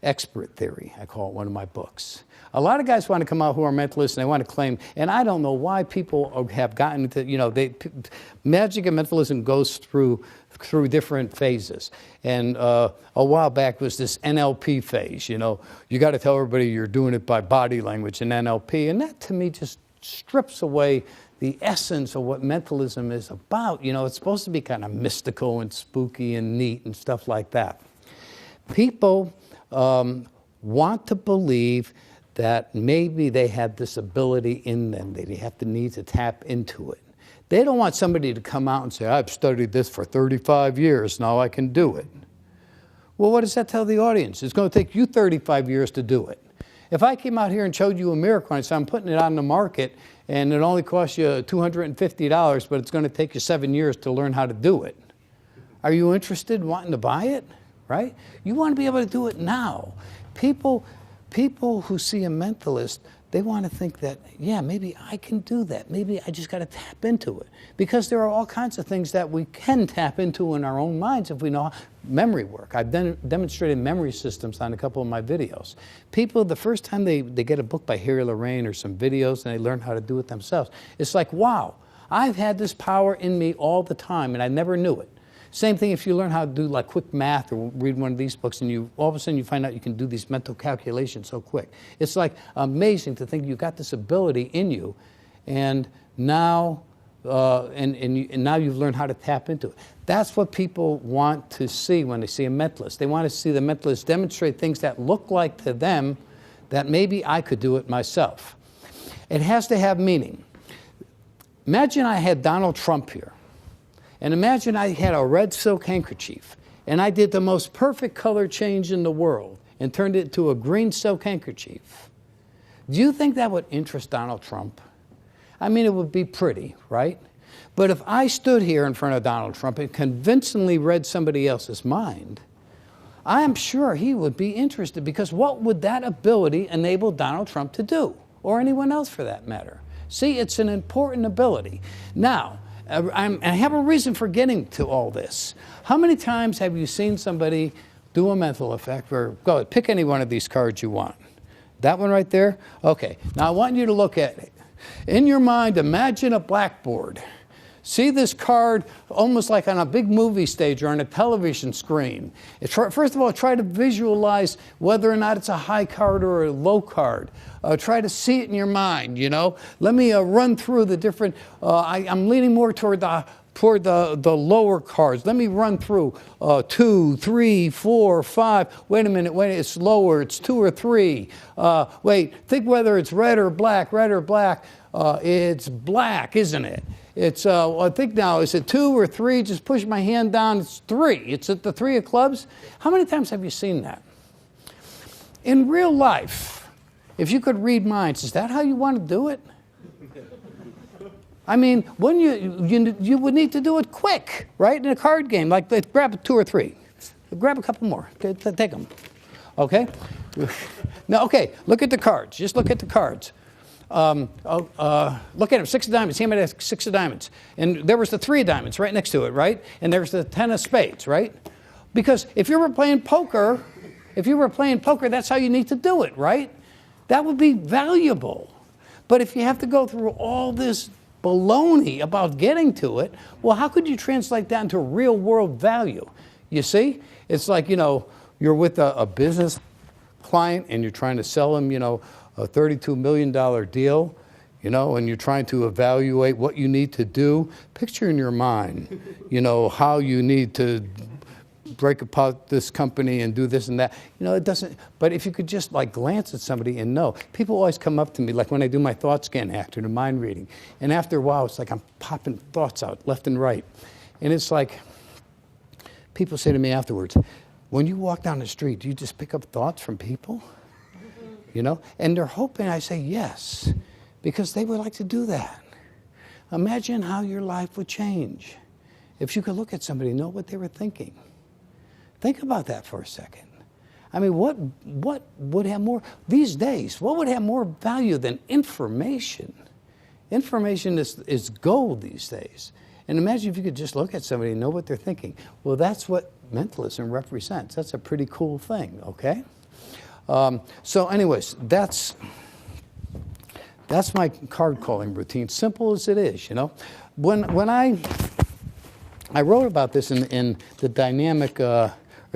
expert theory, I call it one of my books. A lot of guys want to come out who are mentalists and they want to claim, and I don't know why people have gotten to, you know, magic and mentalism goes through different phases. And a while back was this NLP phase, you know. You got to tell everybody you're doing it by body language and NLP, and that to me just strips away the essence of what mentalism is about. You know, it's supposed to be kind of mystical and spooky and neat and stuff like that. People want to believe that maybe they have this ability in them. They have the need to tap into it. They don't want somebody to come out and say, I've studied this for 35 years, now I can do it. Well, what does that tell the audience? It's going to take you 35 years to do it. If I came out here and showed you a miracle and I said, I'm putting it on the market and it only costs you $250, but it's going to take you 7 years to learn how to do it. Are you interested in wanting to buy it? Right? You want to be able to do it now. People who see a mentalist, they want to think that, yeah, maybe I can do that. Maybe I just got to tap into it. Because there are all kinds of things that we can tap into in our own minds if we know memory work. I've demonstrated memory systems on a couple of my videos. People, the first time they get a book by Harry Lorraine or some videos and they learn how to do it themselves, it's like, wow, I've had this power in me all the time and I never knew it. Same thing if you learn how to do like quick math or read one of these books and all of a sudden you find out you can do these mental calculations so quick. It's like amazing to think you've got this ability in you and now, now you've learned how to tap into it. That's what people want to see when they see a mentalist. They want to see the mentalist demonstrate things that look like to them that maybe I could do it myself. It has to have meaning. Imagine I had Donald Trump here. And imagine I had a red silk handkerchief and I did the most perfect color change in the world and turned it to a green silk handkerchief. Do you think that would interest Donald Trump? I mean, it would be pretty, right? But if I stood here in front of Donald Trump and convincingly read somebody else's mind, I am sure he would be interested, because what would that ability enable Donald Trump to do? Or anyone else for that matter? See, it's an important ability. Now, I have a reason for getting to all this. How many times have you seen somebody do a mental effect? Or go ahead, pick any one of these cards you want. That one right there? Okay. Now I want you to look at it. In your mind, imagine a blackboard. See this card almost like on a big movie stage or on a television screen. First of all, try to visualize whether or not it's a high card or a low card. Try to see it in your mind, you know. Let me run through the different, I'm leaning more toward the lower cards. Let me run through 2, 3, 4, 5. Wait a minute, it's lower, it's 2 or 3. Wait, think whether it's red or black. It's black, isn't it? It's, I think now, is it 2 or 3? Just push my hand down, it's 3. It's at the 3 of clubs. How many times have you seen that? In real life, if you could read minds, is that how you want to do it? I mean, when you would need to do it quick, right? In a card game, like grab 2 or 3. Grab a couple more, okay, take them, okay? Now, okay, look at the cards, just look at the cards. Look at him, 6 of diamonds. He had 6 of diamonds. And there was the 3 of diamonds right next to it, right? And there's the 10 of spades, right? Because if you were playing poker, that's how you need to do it, right? That would be valuable. But if you have to go through all this baloney about getting to it, well, how could you translate that into real world value? You see? It's like, you know, you're with a business client and you're trying to sell them, you know, a $32 million deal, you know, and you're trying to evaluate what you need to do. Picture in your mind, you know, how you need to break apart this company and do this and that. You know, it doesn't, but if you could just like glance at somebody and know. People always come up to me, like when I do my thought scan after the mind reading. And after a while, it's like I'm popping thoughts out left and right. And it's like, people say to me afterwards, when you walk down the street, do you just pick up thoughts from people? You know, and they're hoping I say yes, because they would like to do that. Imagine how your life would change if you could look at somebody and know what they were thinking. Think about that for a second. I mean, what would have more, these days, what would have more value than information? Information is gold these days. And imagine if you could just look at somebody and know what they're thinking. Well, that's what mentalism represents. That's a pretty cool thing, okay? So anyways, that's my card calling routine, simple as it is, you know. When I wrote about this in the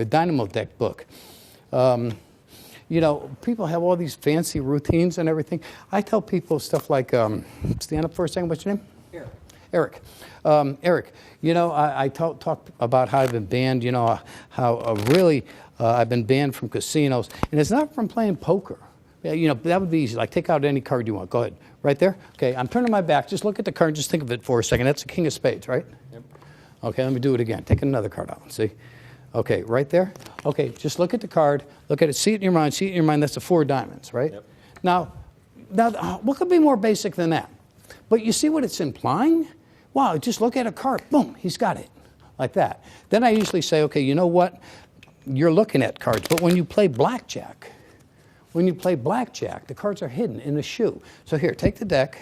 Dynamo Deck book, you know, people have all these fancy routines and everything. I tell people stuff like, stand up for a second, what's your name? Eric. Eric, you know, I talk about how I've been banned, you know, how really I've been banned from casinos. And it's not from playing poker. Yeah, you know, that would be easy. Like, take out any card you want. Go ahead. Right there? Okay, I'm turning my back. Just look at the card. Just think of it for a second. That's the king of spades, right? Yep. Okay, let me do it again. Take another card out. See? Okay, right there? Okay, just look at the card. Look at it. See it in your mind. See it in your mind. That's the 4 of diamonds, right? Yep. Now, what could be more basic than that? But you see what it's implying? Wow, just look at a card. Boom, he's got it. Like that. Then I usually say, okay, you know what? You're looking at cards. But when you play blackjack, the cards are hidden in the shoe. So here, take the deck.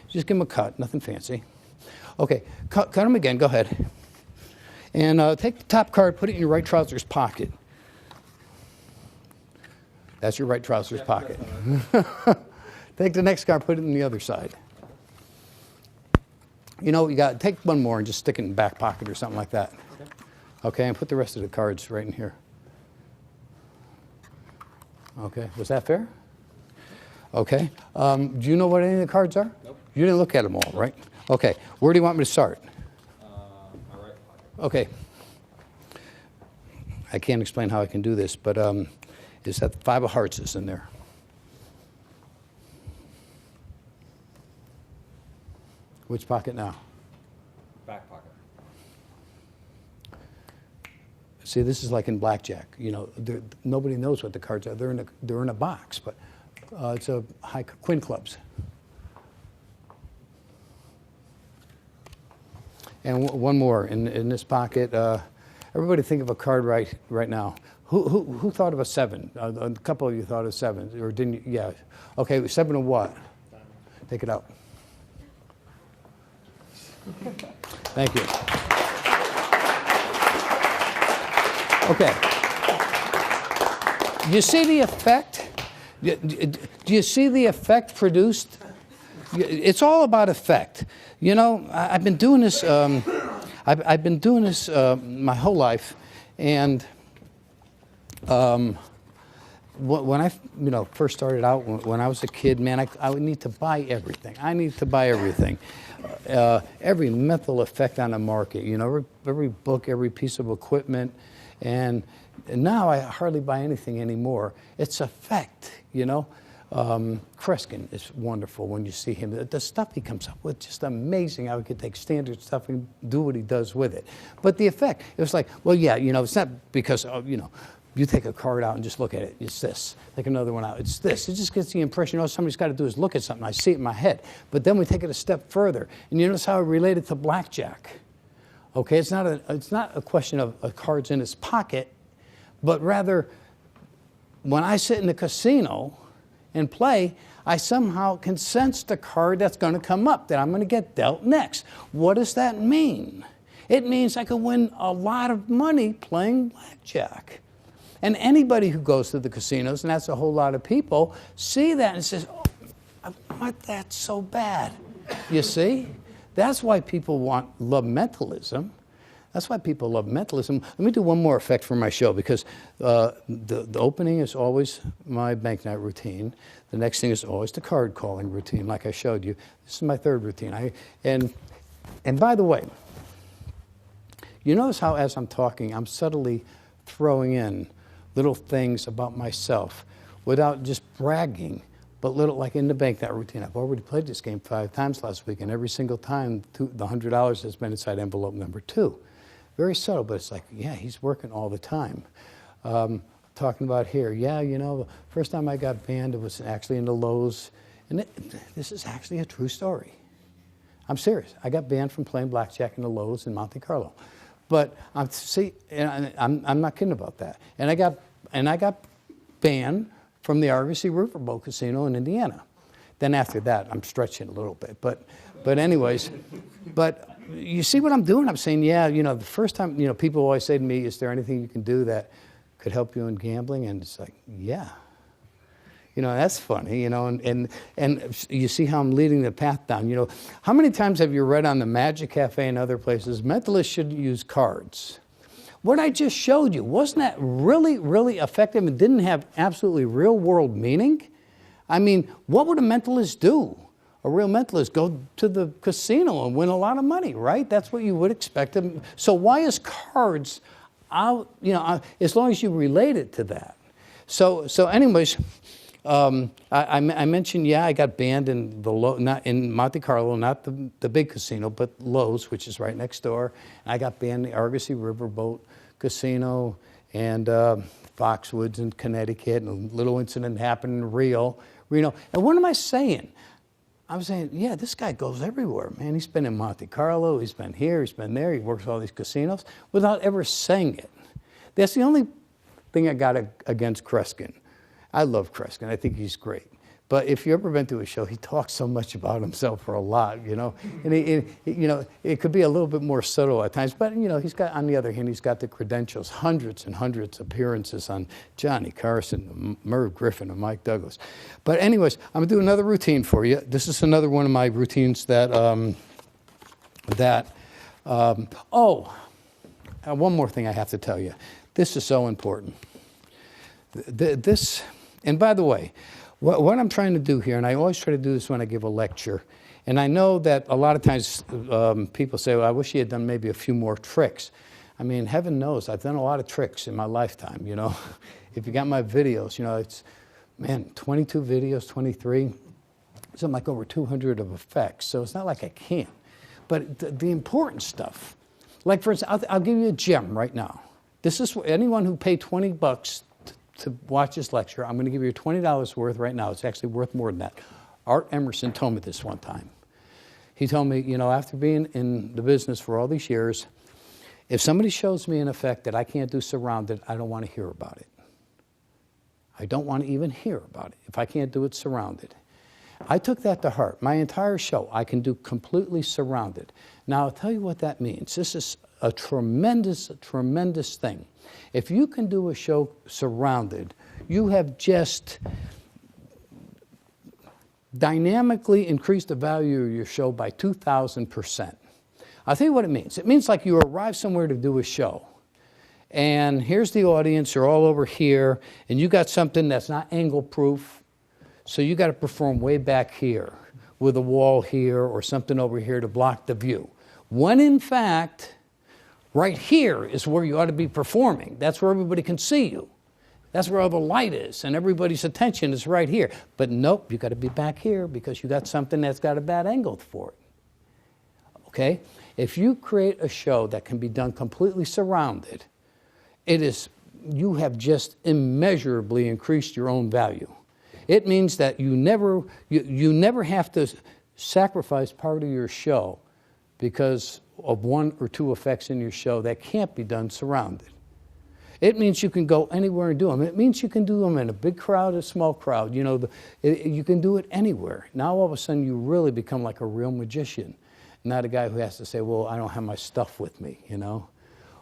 Just give them a cut. Nothing fancy. Okay, cut them again. Go ahead. And take the top card, put it in your right trouser's pocket. That's your right trouser's pocket. Take the next card, put it in the other side. You know, you got to take one more and just stick it in the back pocket or something like that. Okay, and put the rest of the cards right in here. Okay, was that fair? Okay. Do you know what any of the cards are? Nope. You didn't look at them all, right? Okay. Where do you want me to start? My right pocket. Okay. I can't explain how I can do this, but it's that 5 of hearts is in there. Which pocket now? Back pocket. See, this is like in blackjack. You know, nobody knows what the cards are. They're in a box, but it's a high queen clubs. And one more in this pocket. Everybody think of a card right now. Who thought of a 7? A couple of you thought of 7, or didn't you? Yeah. Okay, 7 of what? Take it out. Thank you. Okay. You see the effect? Do you see the effect produced? It's all about effect. You know, I've been doing this. I've been doing this my whole life, and when I first started out, when I was a kid, man, I would need to buy everything. I need to buy everything. Every mental effect on the market, you know, every book, every piece of equipment. And now I hardly buy anything anymore. It's effect, you know. Kreskin is wonderful when you see him. The stuff he comes up with, just amazing how he can take standard stuff and do what he does with it. But the effect, it was like, well, yeah, you know, it's not because, you take a card out and just look at it. It's this. Take another one out. It's this. It just gets the impression, all somebody's got to do is look at something. I see it in my head. But then we take it a step further. And you notice how I relate it to blackjack. Okay, it's not a question of cards in his pocket, but rather when I sit in the casino and play, I somehow can sense the card that's going to come up, that I'm going to get dealt next. What does that mean? It means I could win a lot of money playing blackjack. And anybody who goes to the casinos, and that's a whole lot of people, see that and says, oh, what, that's so bad. You see? That's why people love mentalism. That's why people love mentalism. Let me do one more effect for my show, because the opening is always my bank night routine. The next thing is always the card calling routine, like I showed you. This is my 3rd routine. And by the way, you notice how as I'm talking, I'm subtly throwing in little things about myself without just bragging, but little, like in the bank night routine. I've already played this game 5 times last week, and every single time the $100 has been inside envelope number 2. Very subtle, but it's like, yeah, he's working all the time. Talking about here, yeah, you know, the first time I got banned, it was actually in the Lowe's. And this is actually a true story. I'm serious. I got banned from playing blackjack in the Lowe's in Monte Carlo. But I'm not kidding about that. And I got banned from the Argosy Riverboat Casino in Indiana. Then after that, I'm stretching a little bit. But anyways, but you see what I'm doing? I'm saying, yeah, you know, the first time, you know, people always say to me, is there anything you can do that could help you in gambling? And it's like, yeah. You know, that's funny, you know, and you see how I'm leading the path down. You know, how many times have you read on the Magic Cafe and other places, mentalists should use cards? What I just showed you, wasn't that really, really effective and didn't have absolutely real-world meaning? I mean, what would a mentalist do? A real mentalist go to the casino and win a lot of money, right? That's what you would expect them. So why is cards out, as long as you relate it to that? So anyways, I mentioned, I got banned in not in Monte Carlo, not the big casino, but Lowe's, which is right next door. And I got banned in the Argosy Riverboat Casino and Foxwoods in Connecticut, and a little incident happened in Reno. And what am I saying? I'm saying, yeah, this guy goes everywhere, man. He's been in Monte Carlo, he's been here, he's been there, he works all these casinos without ever saying it. That's the only thing I got against Kreskin. I love Kreskin. I think he's great. But if you ever been to a show, he talks so much about himself for a lot, And it could be a little bit more subtle at times. But he's got, on the other hand, he's got the credentials, hundreds and hundreds of appearances on Johnny Carson, Merv Griffin, and Mike Douglas. But anyways, I'm gonna do another routine for you. This is another one of my routines that one more thing I have to tell you. This is so important. And by the way, what I'm trying to do here, and I always try to do this when I give a lecture, and I know that a lot of times people say, well, I wish you had done maybe a few more tricks. I mean, heaven knows, I've done a lot of tricks in my lifetime, If you got my videos, it's, 22 videos, 23, something like over 200 of effects. So it's not like I can't. But the important stuff, like for instance, I'll give you a gem right now. This is anyone who paid $20 to watch this lecture, I'm going to give you $20 worth right now. It's actually worth more than that. Art Emerson told me this one time. He told me, after being in the business for all these years, if somebody shows me an effect that I can't do surrounded, I don't want to hear about it. I don't want to even hear about it if I can't do it surrounded. I took that to heart. My entire show, I can do completely surrounded. Now, I'll tell you what that means. This is a tremendous, tremendous thing. If you can do a show surrounded, you have just dynamically increased the value of your show by 2,000%. I'll tell you what it means. It means like you arrive somewhere to do a show, and here's the audience, you're all over here, and you got something that's not angle proof, so you got to perform way back here with a wall here or something over here to block the view. When in fact, right here is where you ought to be performing. That's where everybody can see you. That's where all the light is, and everybody's attention is right here. But nope, you got to be back here because you got something that's got a bad angle for it. Okay? If you create a show that can be done completely surrounded, you have just immeasurably increased your own value. It means that you never have to sacrifice part of your show because of one or two effects in your show that can't be done surrounded. It means you can go anywhere and do them. It means you can do them in a big crowd, a small crowd. You can do it anywhere. Now all of a sudden you really become like a real magician, not a guy who has to say, well, I don't have my stuff with me,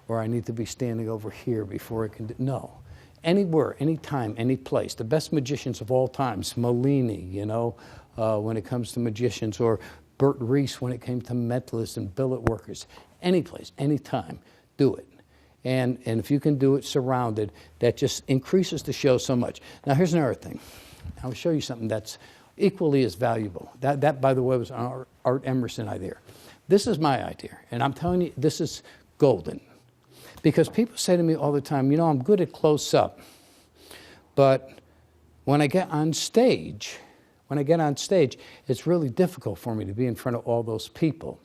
or I need to be standing over here before I can do. No. Anywhere, anytime, any place. The best magicians of all times, Malini, when it comes to magicians, or Bert Reese when it came to mentalists and billet workers. Any place, any time, do it. And if you can do it surrounded, that just increases the show so much. Now here's another thing. I'll show you something that's equally as valuable. That by the way, was an Art Emerson idea. This is my idea, and I'm telling you, this is golden. Because people say to me all the time, I'm good at close-up, but when I get on stage, it's really difficult for me to be in front of all those people.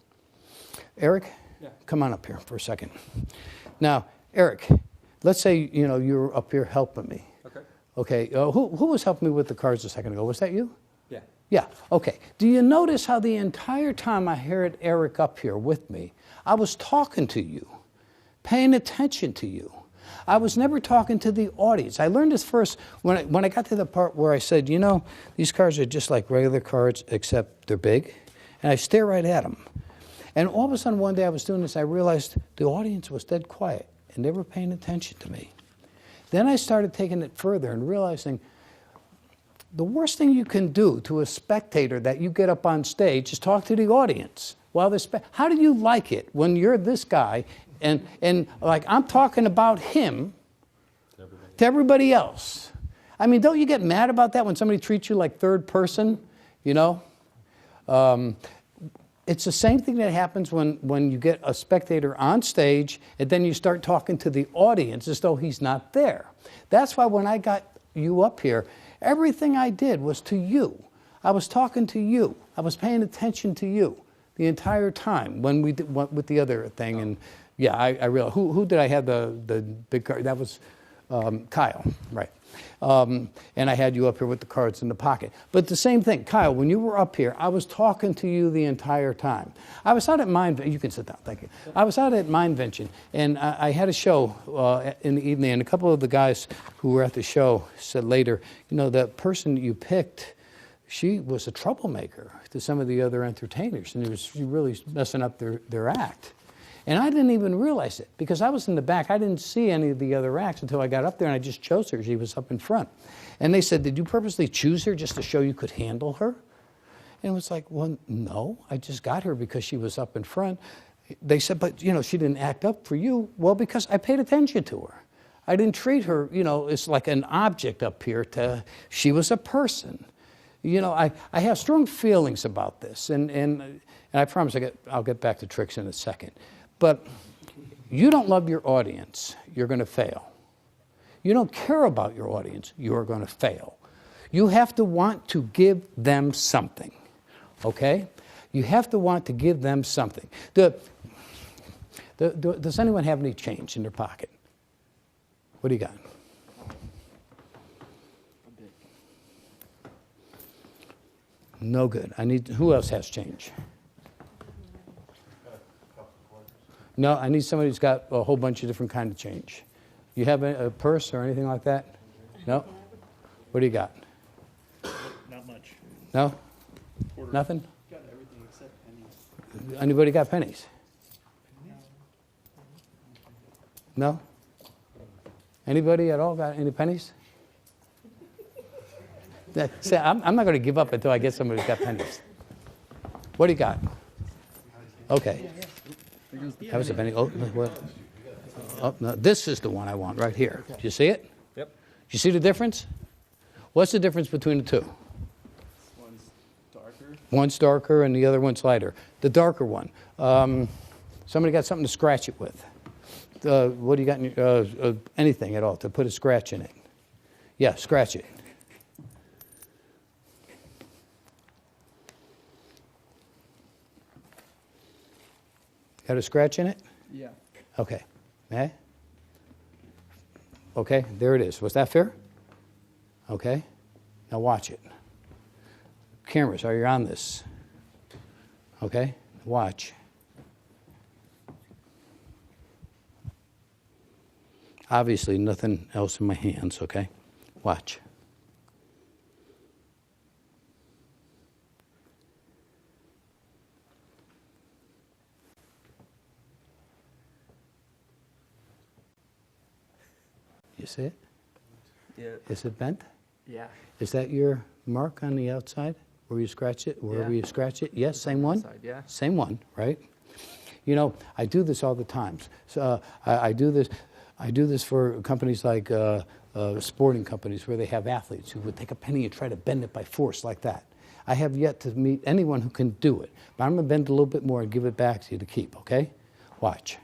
Eric, come on up here for a second. Now, Eric, let's say, you're up here helping me. Okay. Who was helping me with the cards a second ago? Was that you? Yeah. Yeah, okay. Do you notice how the entire time I heard Eric up here with me, I was talking to you, paying attention to you. I was never talking to the audience. I learned this first when I got to the part where I said, these cards are just like regular cards, except they're big. And I stare right at them. And all of a sudden, one day I was doing this, I realized the audience was dead quiet, and they were paying attention to me. Then I started taking it further and realizing the worst thing you can do to a spectator that you get up on stage is talk to the audience. while they're how do you like it when you're this guy and like I'm talking about him to everybody else? I mean, don't you get mad about that when somebody treats you like third person, you know? It's the same thing that happens when you get a spectator on stage and then you start talking to the audience as though he's not there. That's why when I got you up here, everything I did was to you. I was talking to you. I was paying attention to you the entire time when we did with the other thing. And yeah, I realized, who did I have the big card? That was Kyle, right. And I had you up here with the cards in the pocket. But the same thing, Kyle, when you were up here, I was talking to you the entire time. I was out at you can sit down, thank you. I was out at Mindvention, and I had a show in the evening, and a couple of the guys who were at the show said later, you know, the person you picked, she was a troublemaker to some of the other entertainers, and it was really messing up their act. And I didn't even realize it because I was in the back. I didn't see any of the other acts until I got up there and I just chose her. She was up in front. And they said, did you purposely choose her just to show you could handle her? And it was like, well, no, I just got her because she was up in front. They said, but, you know, she didn't act up for you. Well, because I paid attention to her. I didn't treat her, you know, as like an object up here. She was a person. You know, I have strong feelings about this. And I promise I'll get back to tricks in a second. But you don't love your audience, you're going to fail. You don't care about your audience, you're going to fail. You have to want to give them something, okay? You have to want to give them something. Does anyone have any change in their pocket? What do you got? No good. Who else has change? No, I need somebody who's got a whole bunch of different kind of change. You have a purse or anything like that? No? What do you got? Not much. No? Nothing? Got everything except pennies. Anybody got pennies? No? Anybody at all got any pennies? See, I'm not going to give up until I get somebody who's got pennies. What do you got? Okay. That was a penny. Oh, what? Oh, no, this is the one I want right here. Do you see it? Yep. Do you see the difference? What's the difference between the two? One's darker. One's darker and the other one's lighter. The darker one. Somebody got something to scratch it with. What do you got in your, anything at all to put a scratch in it? Yeah, scratch it. Got a scratch in it? Yeah. Okay. Eh? Okay, there it is. Was that fair? Okay. Now watch it. Cameras, are you on this? Okay, watch. Obviously, nothing else in my hands, okay? Watch. You see it? Yeah. Is it bent? Yeah. Is that your mark on the outside where you scratch it? Wherever you scratch it? Yes, same one? Outside, yeah. Same one, right? You know, I do this all the time. So I do this for companies like sporting companies where they have athletes who would take a penny and try to bend it by force like that. I have yet to meet anyone who can do it. But I'm going to bend a little bit more and give it back to you to keep, okay? Watch.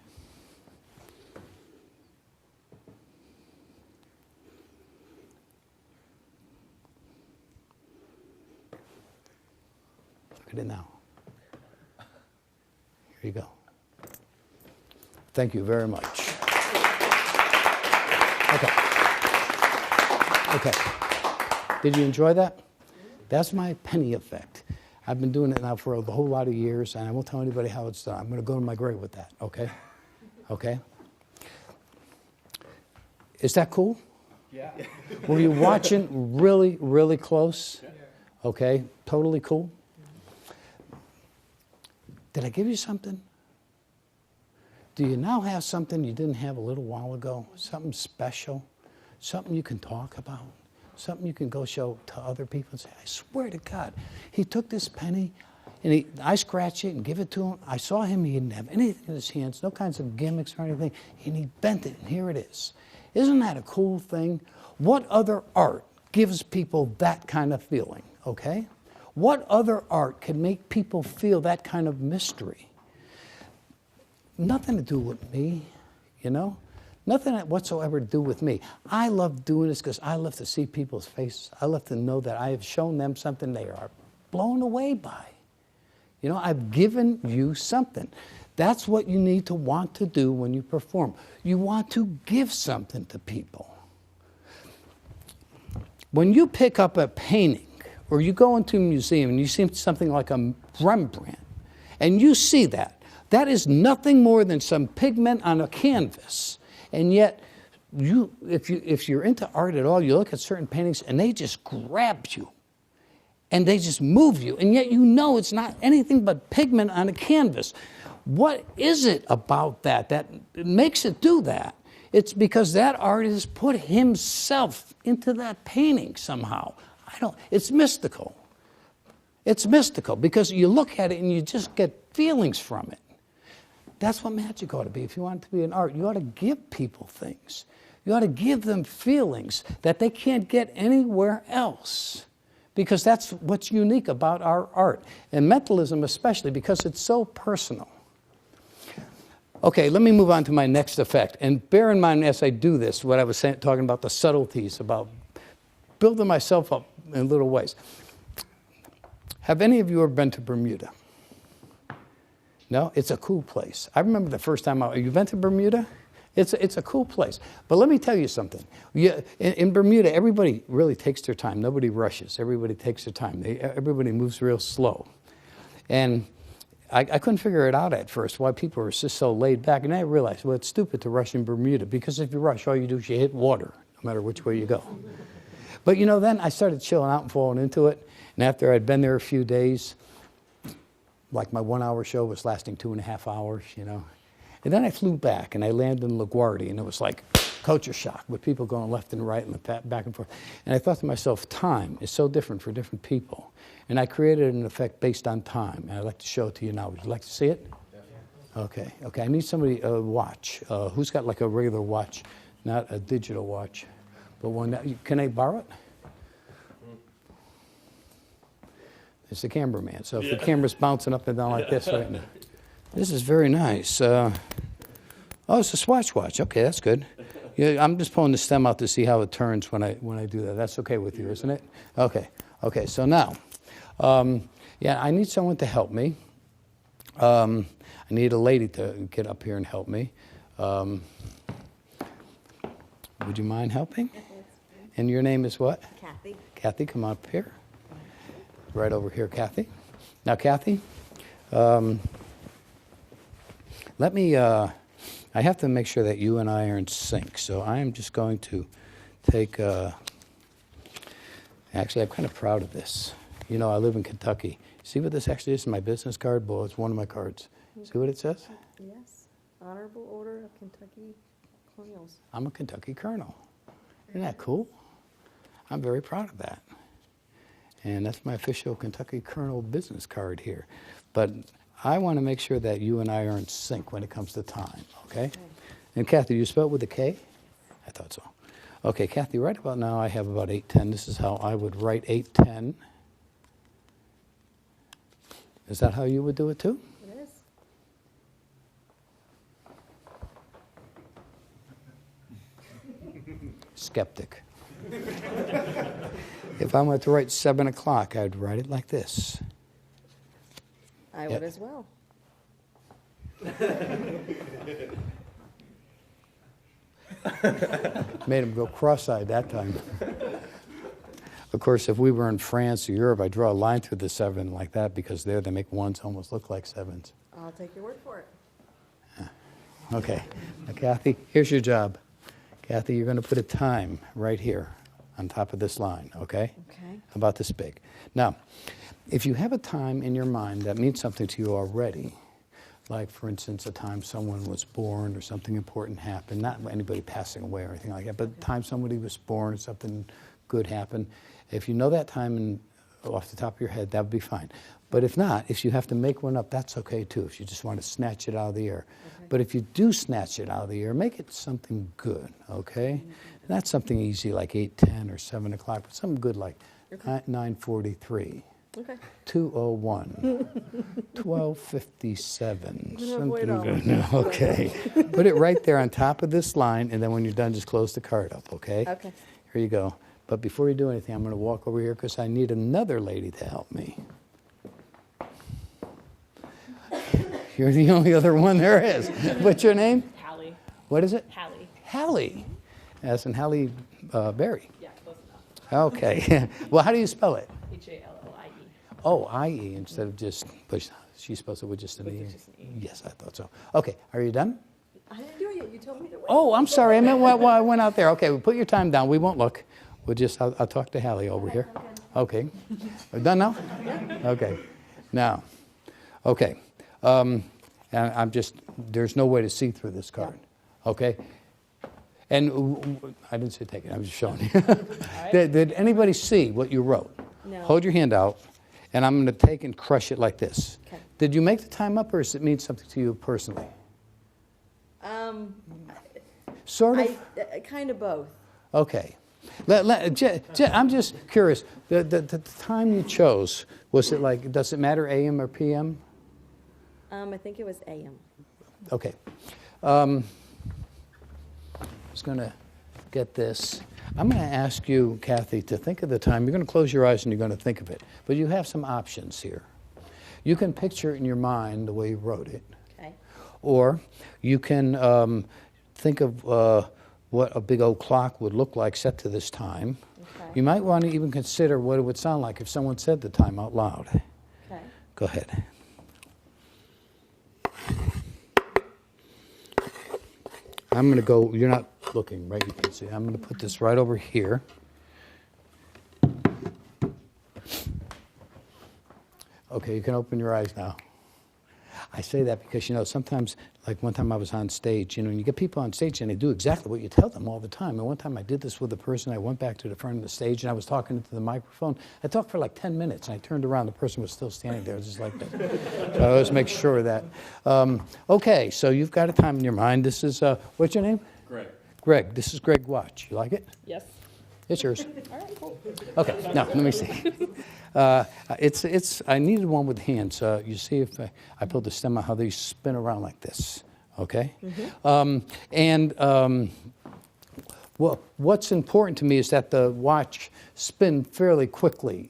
Look at it now. Here you go. Thank you very much. Okay. Okay. Did you enjoy that? That's my penny effect. I've been doing it now for a whole lot of years, and I won't tell anybody how it's done. I'm going to go to my grave with that, okay? Okay? Is that cool? Yeah. Were you watching really, really close? Okay, totally cool. Did I give you something? Do you now have something you didn't have a little while ago? Something special? Something you can talk about? Something you can go show to other people and say, I swear to God, he took this penny And I scratch it and give it to him. I saw him, he didn't have anything in his hands, no kinds of gimmicks or anything, and he bent it, and here it is. Isn't that a cool thing? What other art gives people that kind of feeling, okay? What other art can make people feel that kind of mystery? Nothing to do with me, you know? Nothing whatsoever to do with me. I love doing this because I love to see people's faces. I love to know that I have shown them something they are blown away by. You know, I've given you something. That's what you need to want to do when you perform. You want to give something to people. When you pick up a painting, or you go into a museum and you see something like a Rembrandt, and you see that, that is nothing more than some pigment on a canvas. And yet, if you're into art at all, you look at certain paintings and they just grab you. And they just move you. And yet you know it's not anything but pigment on a canvas. What is it about that makes it do that? It's because that artist put himself into that painting somehow. It's mystical. It's mystical because you look at it and you just get feelings from it. That's what magic ought to be. If you want it to be an art, you ought to give people things. You ought to give them feelings that they can't get anywhere else. Because that's what's unique about our art. And mentalism especially, because it's so personal. Okay, let me move on to my next effect. And bear in mind as I do this, what I was talking about, the subtleties, about building myself up in little ways. Have any of you ever been to Bermuda? No? It's a cool place. I remember the first time you've been to Bermuda? It's a cool place. But let me tell you something. In Bermuda, everybody really takes their time. Nobody rushes. Everybody takes their time. Everybody moves real slow. And I couldn't figure it out at first, why people were just so laid back. And I realized, well, it's stupid to rush in Bermuda, because if you rush, all you do is you hit water, no matter which way you go. But, you know, then I started chilling out and falling into it. And after I'd been there a few days, like my 1 hour show was lasting 2.5 hours, you know. And then I flew back, and I landed in LaGuardia, and it was like culture shock with people going left and right and back and forth. And I thought to myself, time is so different for different people. And I created an effect based on time, and I'd like to show it to you now. Would you like to see it? Okay. I need somebody, a watch. Who's got like a regular watch, not a digital watch, but one that, can I borrow it? It's the cameraman. So if the camera's bouncing up and down like this right now. This is very nice. Oh, it's a Swatch watch. Okay, that's good. Yeah, I'm just pulling the stem out to see how it turns when I do that. That's okay with you, isn't it? Okay. So now, I need someone to help me. I need a lady to get up here and help me. Would you mind helping? And your name is what? Kathy. Kathy, come up here. Right over here, Kathy. Now, Kathy, let me, I have to make sure that you and I are in sync. So I am just going to take, actually, I'm kind of proud of this. You know, I live in Kentucky. See what this actually is? My business card? Well, it's one of my cards. See what it says? Yes. Honorable Order of Kentucky Colonels. I'm a Kentucky colonel. Isn't that cool? I'm very proud of that. And that's my official Kentucky Colonel business card here. But I want to make sure that you and I are in sync when it comes to time, okay? And Kathy, you spell it with a K? I thought so. Okay, Kathy, right about now I have about 8:10. This is how I would write 8:10. Is that how you would do it too? It is. Skeptic. If I wanted to write 7 o'clock, I'd write it like this. I would as well. Made him go cross-eyed that time. Of course, if we were in France or Europe, I'd draw a line through the 7 like that, because there they make 1s almost look like 7s. I'll take your word for it. Okay. Now, Kathy, here's your job. Kathy, you're going to put a time right here on top of this line, okay? Okay. About this big. Now, if you have a time in your mind that means something to you already, like, for instance, a time someone was born or something important happened, not anybody passing away or anything like that, but the time somebody was born or something good happened, if you know that time off the top of your head, that would be fine. But if not, if you have to make one up, that's okay too, if you just want to snatch it out of the air. Okay. But if you do snatch it out of the air, make it something good, okay? Not something easy like 8:10 or 7 o'clock, but something good like 9:43. Okay. 2:01, 12:57. I'm gonna avoid all Something good. Okay. Put it right there on top of this line, and then when you're done, just close the card up, okay? Okay. Here you go. But before you do anything, I'm going to walk over here because I need another lady to help me. You're the only other one there is. What's your name? Hallie. What is it? Hallie. Hallie. As in Halle Berry. Yeah, close enough. Okay. Well, how do you spell it? Hallie. Oh, I-E instead of just, but she spells it with just an E. With just an E. Yes, I thought so. Okay, are you done? I didn't do it yet. You told me to wait. Oh, I'm sorry. I meant while I went out there. Okay, well, put your time down. We won't look. We'll just, I'll talk to Hallie over here. Okay. We're done now? Okay. Now, okay. And I'm just, there's no way to see through this card. Okay? And I didn't say take it. I'm just showing you. Did anybody see what you wrote? No. Hold your hand out, and I'm going to take and crush it like this. Okay. Did you make the time up, or does it mean something to you personally? Sort of? Kind of both. Okay. I'm just curious. The time you chose, was it like, does it matter AM or PM? I think it was AM. Okay. I was going to get this. I'm going to ask you, Kathy, to think of the time. You're going to close your eyes and you're going to think of it. But you have some options here. You can picture it in your mind the way you wrote it. Okay. Or you can think of what a big old clock would look like set to this time. Okay. You might want to even consider what it would sound like if someone said the time out loud. Okay. Go ahead. I'm going to go, you're not looking, right? You can see. I'm going to put this right over here. Okay, you can open your eyes now. I say that because, sometimes, like one time I was on stage, and you get people on stage and they do exactly what you tell them all the time. And one time I did this with a person. I went back to the front of the stage and I was talking into the microphone. I talked for like 10 minutes and I turned around. The person was still standing there just like that. So I always make sure of that. Okay, so you've got a time in your mind. This is, what's your name? Greg. Greg. This is Greg Watch. You like it? Yes. It's yours. All right, cool. Okay, now let me see. I needed one with hands. You see if I pulled the stem out, how they spin around like this. Okay? What's important to me is that the watch spin fairly quickly.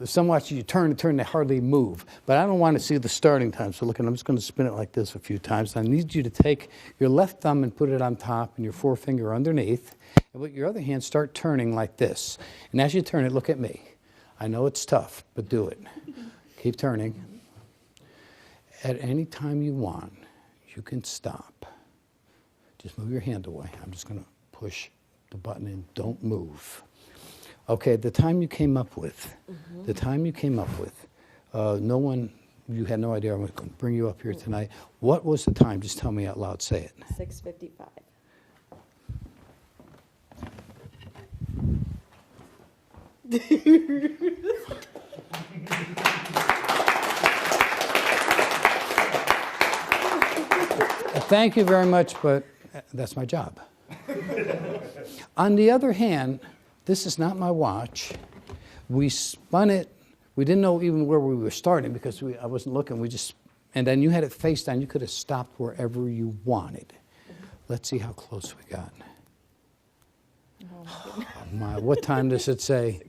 Some watches you turn and turn, they hardly move. But I don't want to see the starting time. So look, I'm just going to spin it like this a few times. I need you to take your left thumb and put it on top and your forefinger underneath. And with your other hand, start turning like this. And as you turn it, look at me. I know it's tough, but do it. Keep turning. At any time you want, you can stop. Just move your hand away. I'm just going to push the button in. Don't move. Okay, the time you came up with, no one, you had no idea I was going to bring you up here tonight. What was the time? Just tell me out loud. Say it. 6:55. Thank you very much, but that's my job. On the other hand, this is not my watch. We spun it. We didn't know even where we were starting because I wasn't looking. And then you had it face down. You could have stopped wherever you wanted. Let's see how close we got. Oh my, what time does it say?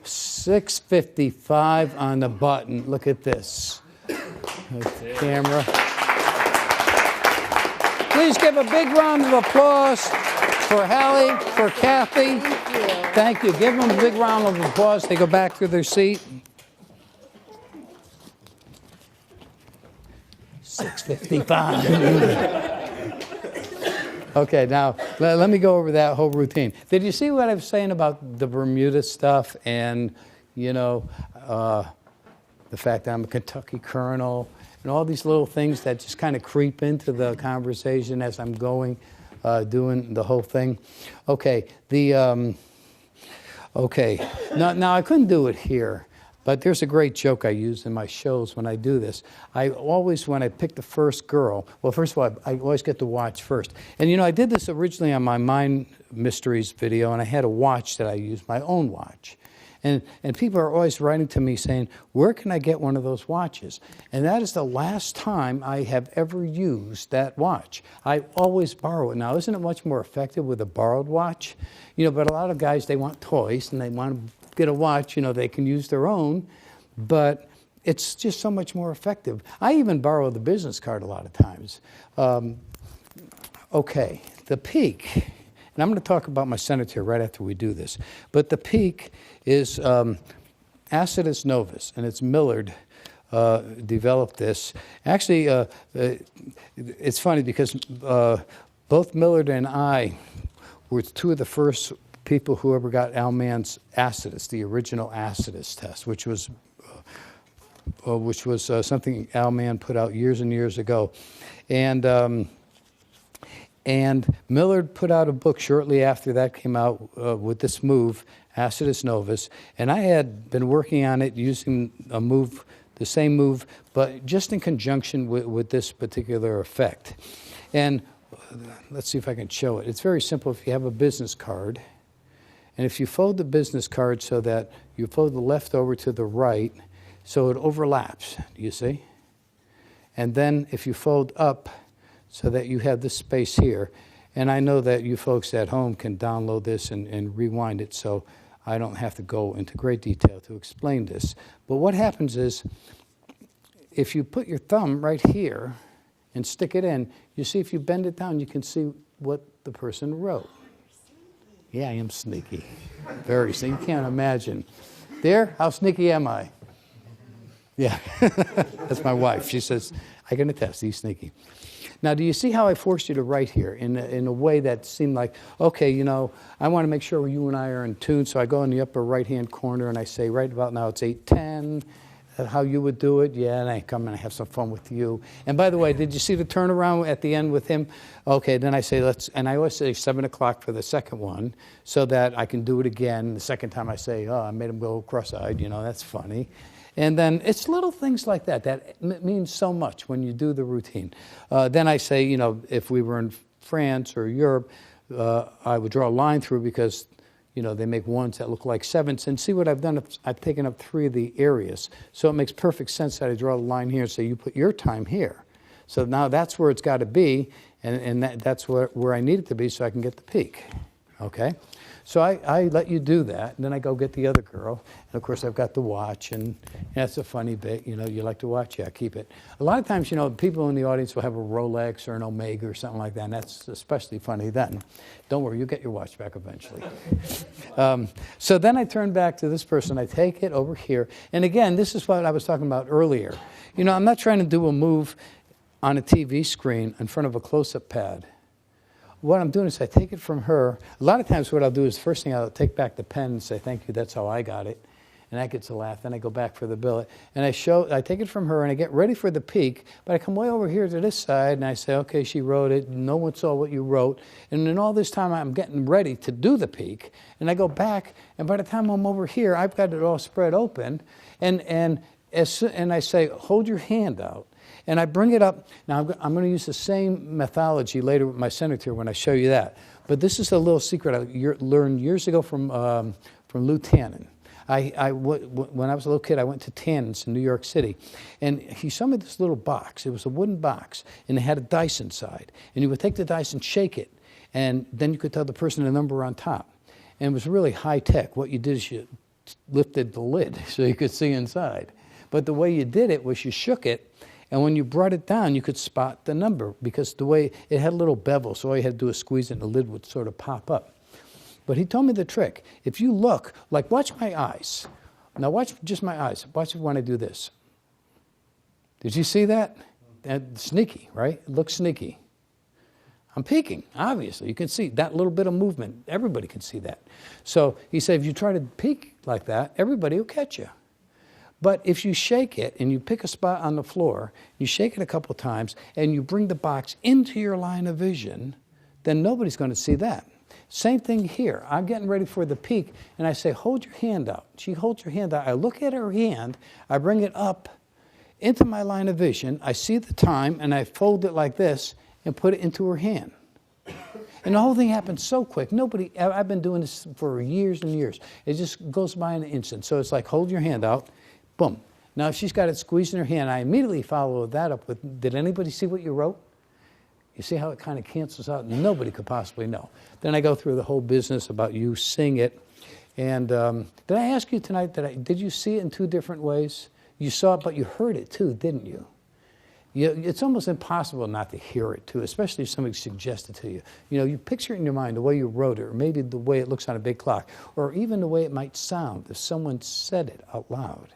6:55. 6:55 on the button. Look at this. The camera. Please give a big round of applause for Hallie, for Kathy. Thank you. Give them a big round of applause. They go back to their seat. 6:55. Okay, now let me go over that whole routine. Did you see what I was saying about the Bermuda stuff and, the fact that I'm a Kentucky colonel and all these little things that just kind of creep into the conversation as I'm going, doing the whole thing? Okay, now I couldn't do it here. But there's a great joke I use in my shows when I do this. I always, when I pick the first girl, well, first of all, I always get the watch first. And you know, I did this originally on my Mind Mysteries video, and I had a watch that I used, my own watch. And people are always writing to me saying, where can I get one of those watches? And that is the last time I have ever used that watch. I always borrow it. Now, isn't it much more effective with a borrowed watch? You know, but a lot of guys, they want toys and they want to get a watch, you know, they can use their own, but it's just so much more effective. I even borrow the business card a lot of times. Okay, the peak. And I'm going to talk about my senator right after we do this. But the peak is Acidus novus, and it's Millard developed this. Actually, it's funny because both Millard and I were two of the first people who ever got Allman's acidus, the original acidus test, which was something Allman put out years and years ago. And Millard put out a book shortly after that came out with this move, Acidus novus, and I had been working on it using a move, the same move, but just in conjunction with this particular effect. And let's see if I can show it. It's very simple. If you have a business card, and if you fold the business card so that you fold the left over to the right, so it overlaps, do you see? And then if you fold up so that you have this space here, and I know that you folks at home can download this and rewind it, so I don't have to go into great detail to explain this. But what happens is, if you put your thumb right here and stick it in, you see if you bend it down, you can see what the person wrote. Yeah, I am sneaky. Very sneaky. You can't imagine. There, how sneaky am I? Yeah, that's my wife. She says, I can attest, he's sneaky. Now, do you see how I forced you to write here in a way that seemed like, okay, you know, I want to make sure you and I are in tune, so I go in the upper right-hand corner and I say, right about now it's 8:10. How you would do it? Yeah, and I come and I have some fun with you. And by the way, did you see the turnaround at the end with him? Okay, then I say, and I always say 7 o'clock for the second one so that I can do it again. The second time I say, oh, I made him go cross-eyed, you know, that's funny. And then it's little things like that that means so much when you do the routine. Then I say, you know, if we were in France or Europe, I would draw a line through because, you know, they make ones that look like sevens. And see what I've done? I've taken up 3 of the areas. So it makes perfect sense that I draw the line here and say you put your time here. So now that's where it's got to be, and that's where I need it to be so I can get the peak. Okay? So I let you do that, and then I go get the other girl. And, of course, I've got the watch, and that's a funny bit. You know, you like to watch? Yeah, keep it. A lot of times, you know, people in the audience will have a Rolex or an Omega or something like that, and that's especially funny then. Don't worry, you'll get your watch back eventually. So then I turn back to this person. I take it over here. And, again, this is what I was talking about earlier. You know, I'm not trying to do a move on a TV screen in front of a close-up pad. What I'm doing is I take it from her. A lot of times what I'll do is first thing I'll take back the pen and say, thank you, that's how I got it. And that gets a laugh. Then I go back for the billet. And I take it from her and I get ready for the peak. But I come way over here to this side and I say, okay, she wrote it. No one saw what you wrote. And then all this time I'm getting ready to do the peak. And I go back. And by the time I'm over here, I've got it all spread open. And I say, hold your hand out. And I bring it up. Now, I'm going to use the same methodology later with my senator when I show you that. But this is a little secret I learned years ago from Lou Tannen. When I was a little kid, I went to Tannen's in New York City. And he showed me this little box. It was a wooden box. And it had a dice inside. And you would take the dice and shake it. And then you could tell the person the number on top. And it was really high tech. What you did is you lifted the lid so you could see inside. But the way you did it was you shook it. And when you brought it down, you could spot the number because the way it had a little bevel, so all you had to do was squeeze it and the lid would sort of pop up. But he told me the trick. If you look, like watch my eyes. Now watch just my eyes. Watch when I do this. Did you see that? That's sneaky, right? It looks sneaky. I'm peeking, obviously. You can see that little bit of movement. Everybody can see that. So he said, if you try to peek like that, everybody will catch you. But if you shake it and you pick a spot on the floor, you shake it a couple times, and you bring the box into your line of vision, then nobody's going to see that. Same thing here. I'm getting ready for the peak, and I say, hold your hand out. She holds her hand out. I look at her hand. I bring it up into my line of vision. I see the time, and I fold it like this and put it into her hand. And the whole thing happened so quick. I've been doing this for years and years. It just goes by in an instant. So it's like, hold your hand out, boom. Now, if she's got it squeezed in her hand, I immediately follow that up with, did anybody see what you wrote? You see how it kind of cancels out? Nobody could possibly know. Then I go through the whole business about you seeing it. And did I ask you tonight, did you see it in two different ways? You saw it, but you heard it too, didn't you? It's almost impossible not to hear it too, especially if somebody suggests it to you. You picture it in your mind, the way you wrote it, or maybe the way it looks on a big clock, or even the way it might sound if someone said it out loud.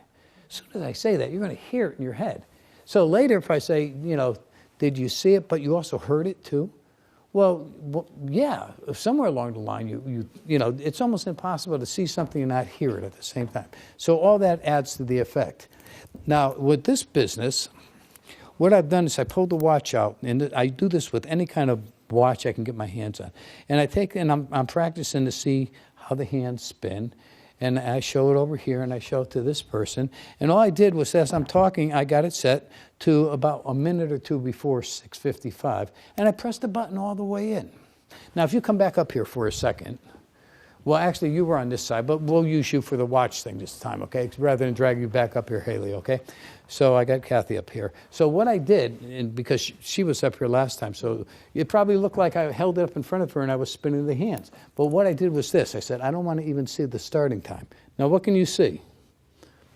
As soon as I say that, you're going to hear it in your head. So later, if I say, did you see it, but you also heard it too? Well, yeah, somewhere along the line, it's almost impossible to see something and not hear it at the same time. So all that adds to the effect. Now, with this business, what I've done is I pulled the watch out, and I do this with any kind of watch I can get my hands on. And I'm practicing to see how the hands spin, and I show it over here, and I show it to this person. And all I did was, as I'm talking, I got it set to about a minute or two before 6:55, and I pressed the button all the way in. Now, if you come back up here for a second, well, actually, you were on this side, but we'll use you for the watch thing this time, okay? Rather than drag you back up here, Haley, okay? So I got Kathy up here. So what I did, and because she was up here last time, so it probably looked like I held it up in front of her and I was spinning the hands. But what I did was this. I said, I don't want to even see the starting time. Now, what can you see?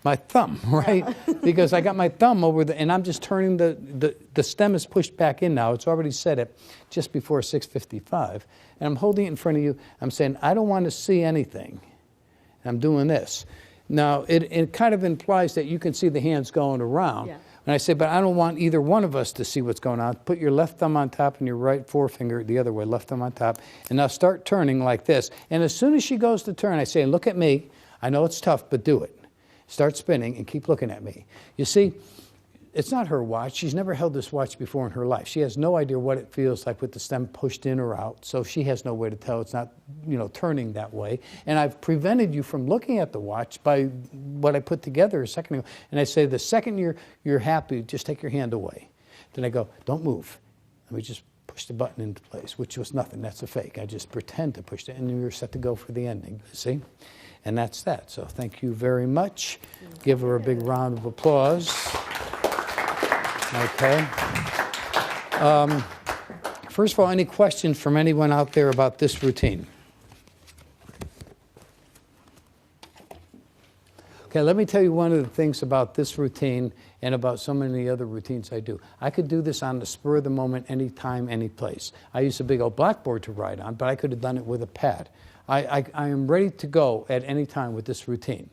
My thumb, right? Because I got my thumb over and I'm just turning the stem is pushed back in now. It's already set at just before 6:55. And I'm holding it in front of you. I'm saying, I don't want to see anything. And I'm doing this. Now, it kind of implies that you can see the hands going around. Yeah. And I say, but I don't want either one of us to see what's going on. Put your left thumb on top and your right forefinger the other way, left thumb on top. And now start turning like this. And as soon as she goes to turn, I say, look at me. I know it's tough, but do it. Start spinning and keep looking at me. You see, it's not her watch. She's never held this watch before in her life. She has no idea what it feels like with the stem pushed in or out. So she has no way to tell it's not, turning that way. And I've prevented you from looking at the watch by what I put together a second ago. And I say, the second you're happy, just take your hand away. Then I go, don't move. Let me just push the button into place, which was nothing. That's a fake. I just pretend to push it, and you're set to go for the ending. See? And that's that. So thank you very much. Give her a big round of applause. Okay. First of all, any questions from anyone out there about this routine? Okay, let me tell you one of the things about this routine and about so many other routines I do. I could do this on the spur of the moment, anytime, any place. I use a big old blackboard to write on, but I could have done it with a pad. I am ready to go at any time with this routine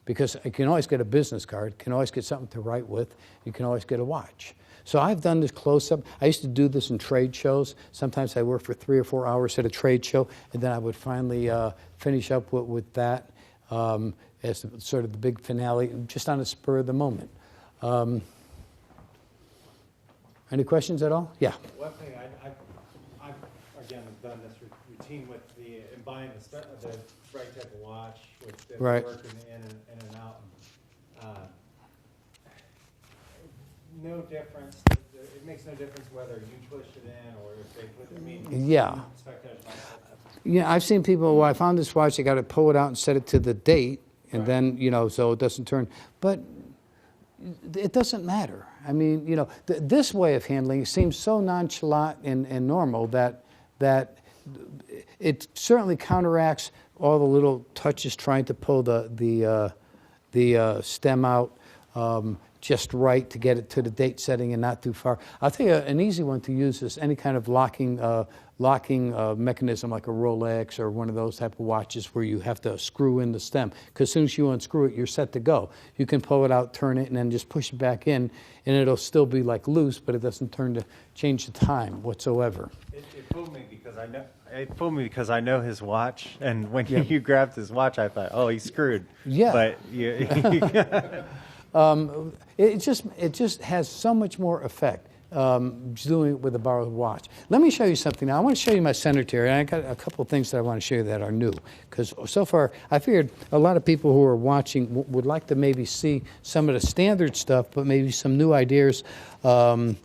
because I can always get a business card, can always get something to write with, you can always get a watch. So I've done this close-up. I used to do this in trade shows. Sometimes I work for 3 or 4 hours at a trade show, and then I would finally finish up with that as sort of the big finale, just on the spur of the moment. Any questions at all? Yeah. One thing, I've again done this routine with buying the right type of watch, which they right. work in and out. No difference. It makes no difference whether you push it in or if they put it in. Yeah. Yeah, I've seen people, well, I found this watch, they got to pull it out and set it to the date, and right. Then, so it doesn't turn. But it doesn't matter. I mean, this way of handling seems so nonchalant and normal that it certainly counteracts all the little touches trying to pull the stem out just right to get it to the date setting and not too far. I'll tell you an easy one to use is any kind of locking mechanism like a Rolex or one of those type of watches where you have to screw in the stem. Because as soon as you unscrew it, you're set to go. You can pull it out, turn it, and then just push it back in, and it'll still be like loose, but it doesn't change the time whatsoever. It fooled me because I know. It fooled me because I know his watch, and when you grabbed his watch, I thought, "Oh, he's screwed." Yeah. But it just has so much more effect doing it with a borrowed watch. Let me show you something now. I want to show you my cemetery, and I got a couple of things that I want to show you that are new. Because so far, I figured a lot of people who are watching would like to maybe see some of the standard stuff, but maybe some new ideas and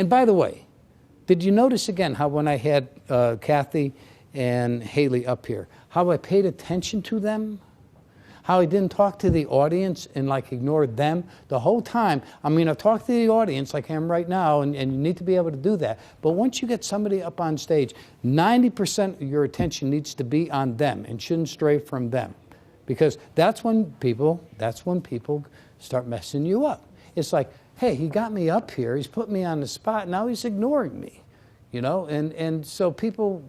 by the way, did you notice again how when I had Kathy and Haley up here, how I paid attention to them? How I didn't talk to the audience and like ignored them the whole time. I mean, I talk to the audience like I am right now, and you need to be able to do that. But once you get somebody up on stage, 90% of your attention needs to be on them and shouldn't stray from them. Because that's when people start messing you up. It's like, hey, he got me up here, he's put me on the spot, now he's ignoring me. You know, and so people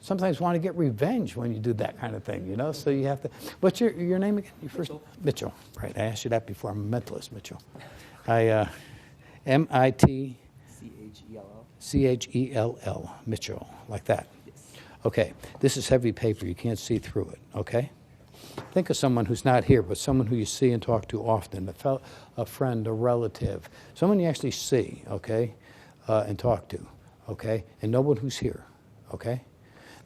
sometimes want to get revenge when you do that kind of thing, you know, so you have to. What's your name again? Your first? Mitchell. Right, I asked you that before. I'm a mentalist, Mitchell. M-I-T. C-H-E-L-L. C-H-E-L-L, Mitchell, like that. Yes. Okay, this is heavy paper. You can't see through it, okay? Think of someone who's not here, but someone who you see and talk to often, a friend, a relative, someone you actually see, okay, and talk to, okay, and no one who's here, okay?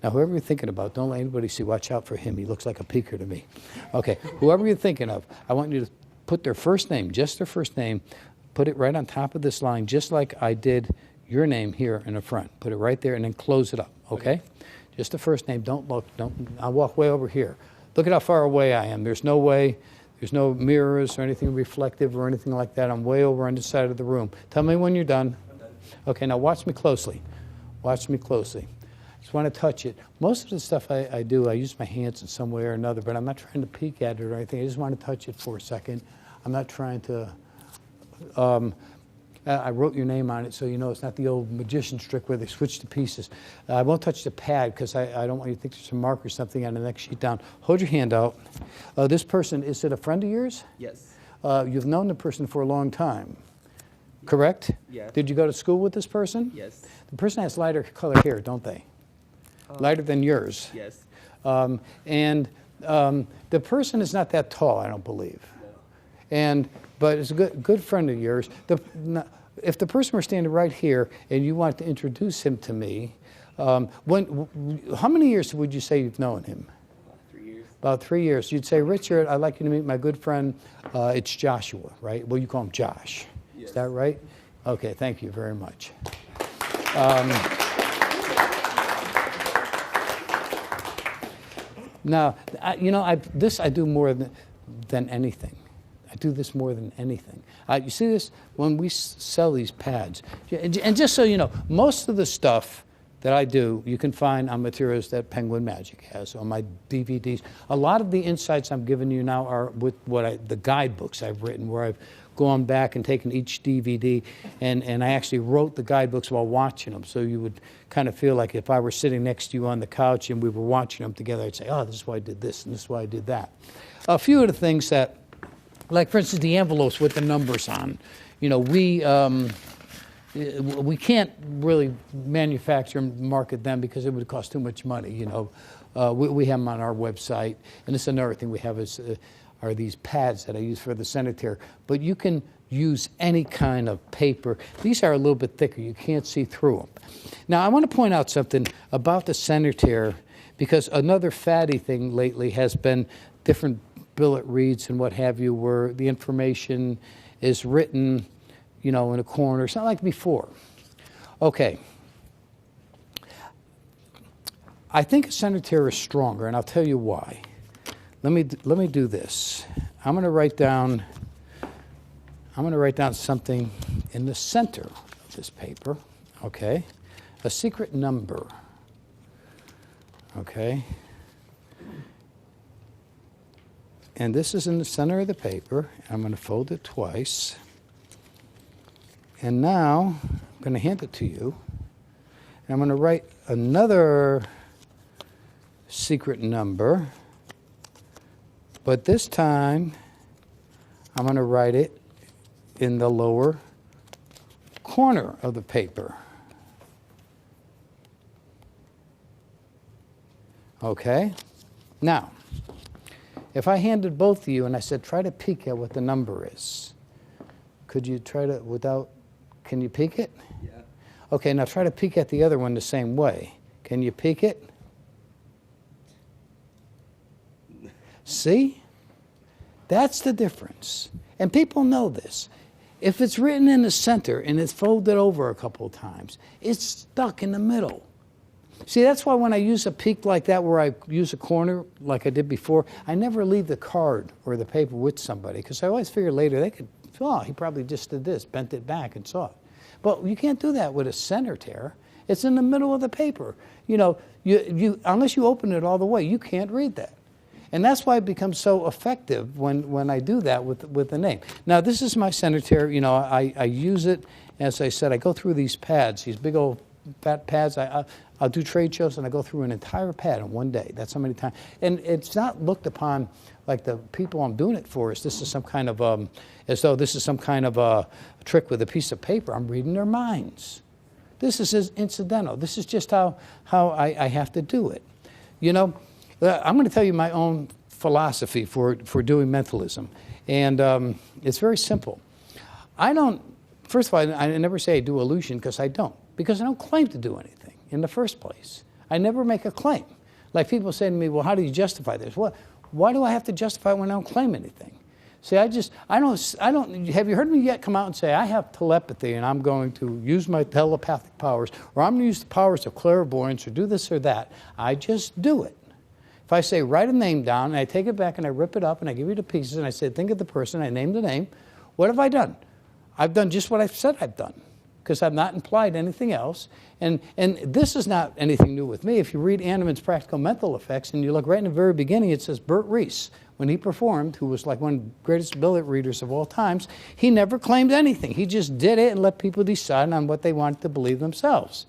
Now, whoever you're thinking about, don't let anybody see. Watch out for him. He looks like a peeker to me. Okay, whoever you're thinking of, I want you to put their first name, just their first name, put it right on top of this line, just like I did your name here in the front. Put it right there and then close it up, okay? Just the first name. Don't look. I'll walk way over here. Look at how far away I am. There's no way, there's no mirrors or anything reflective or anything like that. I'm way over on this side of the room. Tell me when you're done. I'm done. Okay, now watch me closely. Watch me closely. Just want to touch it. Most of the stuff I do, I use my hands in some way or another, but I'm not trying to peek at it or anything. I just want to touch it for a second. I'm not trying to, I wrote your name on it so you know it's not the old magician's trick where they switch the pieces. I won't touch the pad because I don't want you to think there's a mark or something on the next sheet down. Hold your hand out. This person, is it a friend of yours? Yes. You've known the person for a long time, correct? Yes. Did you go to school with this person? Yes. The person has lighter color hair, don't they? Lighter than yours. Yes. The person is not that tall, I don't believe. No. But it's a good friend of yours. If the person were standing right here and you want to introduce him to me, how many years would you say you've known him? About 3 years. About 3 years. You'd say, Richard, I'd like you to meet my good friend. It's Joshua, right? Well, you call him Josh. Yes. Is that right? Okay, thank you very much. Now, I do more than anything. I do this more than anything. You see this? When we sell these pads, and just so you know, most of the stuff that I do, you can find on materials that Penguin Magic has, on my DVDs. A lot of the insights I'm giving you now are with the guidebooks I've written, where I've gone back and taken each DVD, and I actually wrote the guidebooks while watching them, so you would kind of feel like if I were sitting next to you on the couch and we were watching them together, I'd say, oh, this is why I did this, and this is why I did that. A few of the things that, like for instance, the envelopes with the numbers on, you know, we can't really manufacture and market them because it would cost too much money, you know. We have them on our website, and this is another thing we have are these pads that I use for the cemetery. But you can use any kind of paper. These are a little bit thicker. You can't see through them. Now, I want to point out something about the cemetery, because another fatty thing lately has been different billet reads and what have you, where the information is written, you know, in a corner. It's not like before. Okay. I think a cemetery is stronger, and I'll tell you why. Let me do this. I'm going to write down something in the center of this paper. Okay, a secret number. Okay, and this is in the center of the paper. I'm going to fold it twice, and now I'm going to hand it to you. And I'm going to write another secret number. But this time, I'm going to write it in the lower corner of the paper. Okay? Now, if I handed both of you and I said, try to peek at what the number is, Could you try to, without, can you peek it? Yeah. Okay, now try to peek at the other one the same way. Can you peek it? See? That's the difference. And people know this. If it's written in the center and it's folded over a couple of times, it's stuck in the middle. See, that's why when I use a peek like that where I use a corner like I did before, I never leave the card or the paper with somebody because I always figure later they could, oh, he probably just did this, bent it back and saw it. But you can't do that with a center tear. It's in the middle of the paper. You know, unless you open it all the way, you can't read that. And that's why it becomes so effective when I do that with the name. Now, this is my center tear. You know, I use it, as I said, I go through these pads, these big old fat pads. I'll do trade shows, and I go through an entire pad in one day. That's how many times. And it's not looked upon like the people I'm doing it for is this is some kind of, as though this is some kind of a trick with a piece of paper. I'm reading their minds. This is incidental. This is just how I have to do it. You know, I'm going to tell you my own philosophy for doing mentalism. And it's very simple. First of all, I never say I do illusion because I don't. Because I don't claim to do anything in the first place. I never make a claim. Like people say to me, well, how do you justify this? Well, why do I have to justify it when I don't claim anything? See, I don't, have you heard me yet come out and say, I have telepathy and I'm going to use my telepathic powers, or I'm going to use the powers of clairvoyance, or do this or that. I just do it. If I say, write a name down, and I take it back and I rip it up and I give you the pieces and I say, think of the person, I name the name, what have I done? I've done just what I've said I've done, because I've not implied anything else. And this is not anything new with me. If you read Anneman's Practical Mental Effects, and you look right in the very beginning, it says Bert Reese, when he performed, who was like one of the greatest billet readers of all times, he never claimed anything. He just did it and let people decide on what they wanted to believe themselves.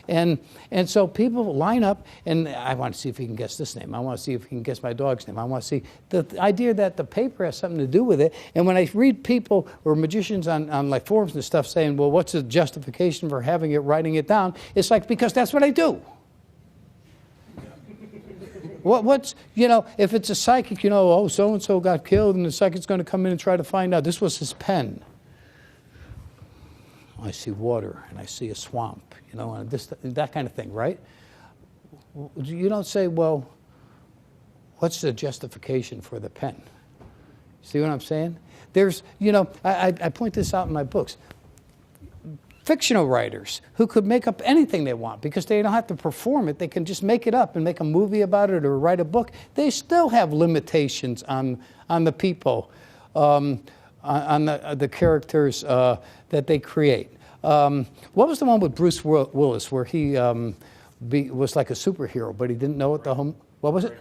And so people line up, and I want to see if he can guess this name. I want to see if he can guess my dog's name. I want to see the idea that the paper has something to do with it. And when I read people or magicians on like forums and stuff saying, well, what's the justification for having it, writing it down? It's like, because that's what I do. What's, you know, if it's a psychic, you know, oh, so-and-so got killed, and the psychic's going to come in and try to find out. This was his pen. I see water, and I see a swamp, you know, and that kind of thing, right? You don't say, well, what's the justification for the pen? See what I'm saying? There's, you know, I point this out in my books. Fictional writers who could make up anything they want because they don't have to perform it. They can just make it up and make a movie about it or write a book. They still have limitations on the people, on the characters that they create. What was the one with Bruce Willis where he was like a superhero, but he didn't know what what was it?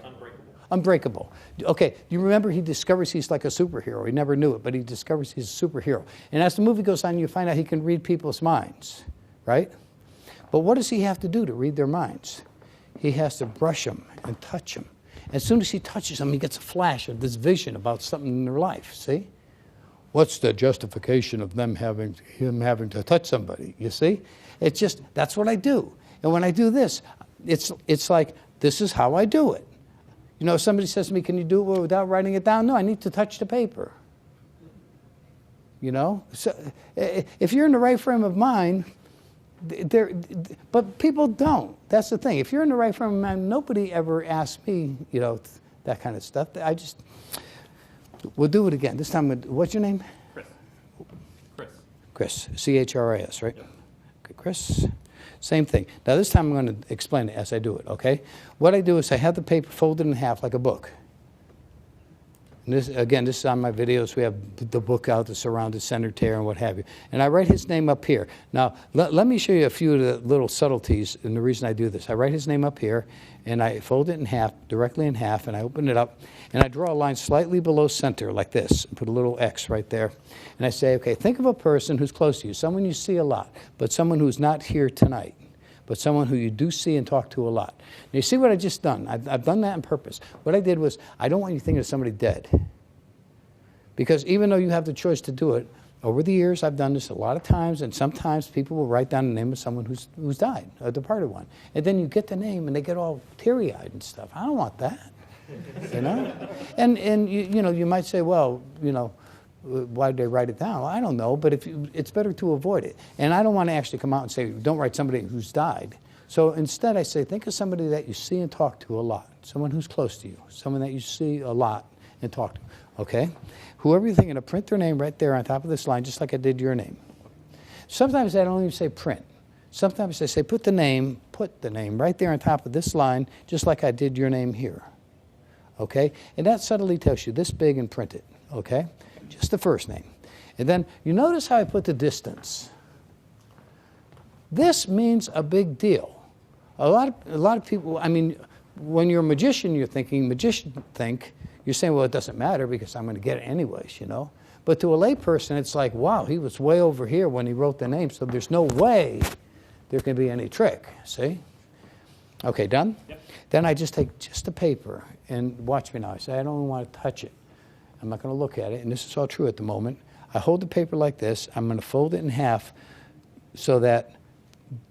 Unbreakable. Okay, you remember he discovers he's like a superhero. He never knew it, but he discovers he's a superhero. And as the movie goes on, you find out he can read people's minds, right? But what does he have to do to read their minds? He has to brush them and touch them. As soon as he touches them, he gets a flash of this vision about something in their life, see? What's the justification of him having to touch somebody, you see? It's just, that's what I do. And when I do this, it's like, this is how I do it. You know, if somebody says to me, can you do it without writing it down? No, I need to touch the paper. You know? So, if you're in the right frame of mind, but people don't. That's the thing. If you're in the right frame of mind, nobody ever asks me, you know, that kind of stuff. We'll do it again. This time, what's your name? Chris. C-H-R-I-S, right? Yep. Okay, Chris. Same thing. Now, this time I'm going to explain it as I do it, okay? What I do is I have the paper folded in half like a book. And this is on my videos. We have the book out, the surrounded center tear, and what have you. And I write his name up here. Now, let me show you a few of the little subtleties and the reason I do this. I write his name up here, and I fold it in half, directly in half, and I open it up, and I draw a line slightly below center like this, and put a little X right there. And I say, okay, think of a person who's close to you, someone you see a lot, but someone who's not here tonight, but someone who you do see and talk to a lot. Now, you see what I just done? I've done that on purpose. What I did was, I don't want you thinking of somebody dead. Because even though you have the choice to do it, over the years I've done this a lot of times, and sometimes people will write down the name of someone who's died, a departed one. And then you get the name, and they get all teary-eyed and stuff. I don't want that, you know? And you know, you might say, well, you know, Why did they write it down? Well, I don't know, but it's better to avoid it. And I don't want to actually come out and say, don't write somebody who's died. So instead I say, think of somebody that you see and talk to a lot, someone who's close to you, someone that you see a lot and talk to, okay? Whoever you're thinking of, print their name right there on top of this line, just like I did your name. Sometimes I don't even say print. Sometimes I say put the name right there on top of this line, just like I did your name here, okay? And that subtly tells you this big and print it, okay? Just the first name. And then you notice how I put the distance. This means a big deal. A lot of people, I mean, when you're a magician, you're saying, well, it doesn't matter because I'm going to get it anyways, you know. But to a lay person, it's like, wow, he was way over here when he wrote the name, so there's no way there can be any trick, see? Okay, done? Yep. Then I just take just the paper, and watch me now. I say, I don't even want to touch it. I'm not going to look at it, and this is all true at the moment. I hold the paper like this. I'm going to fold it in half so that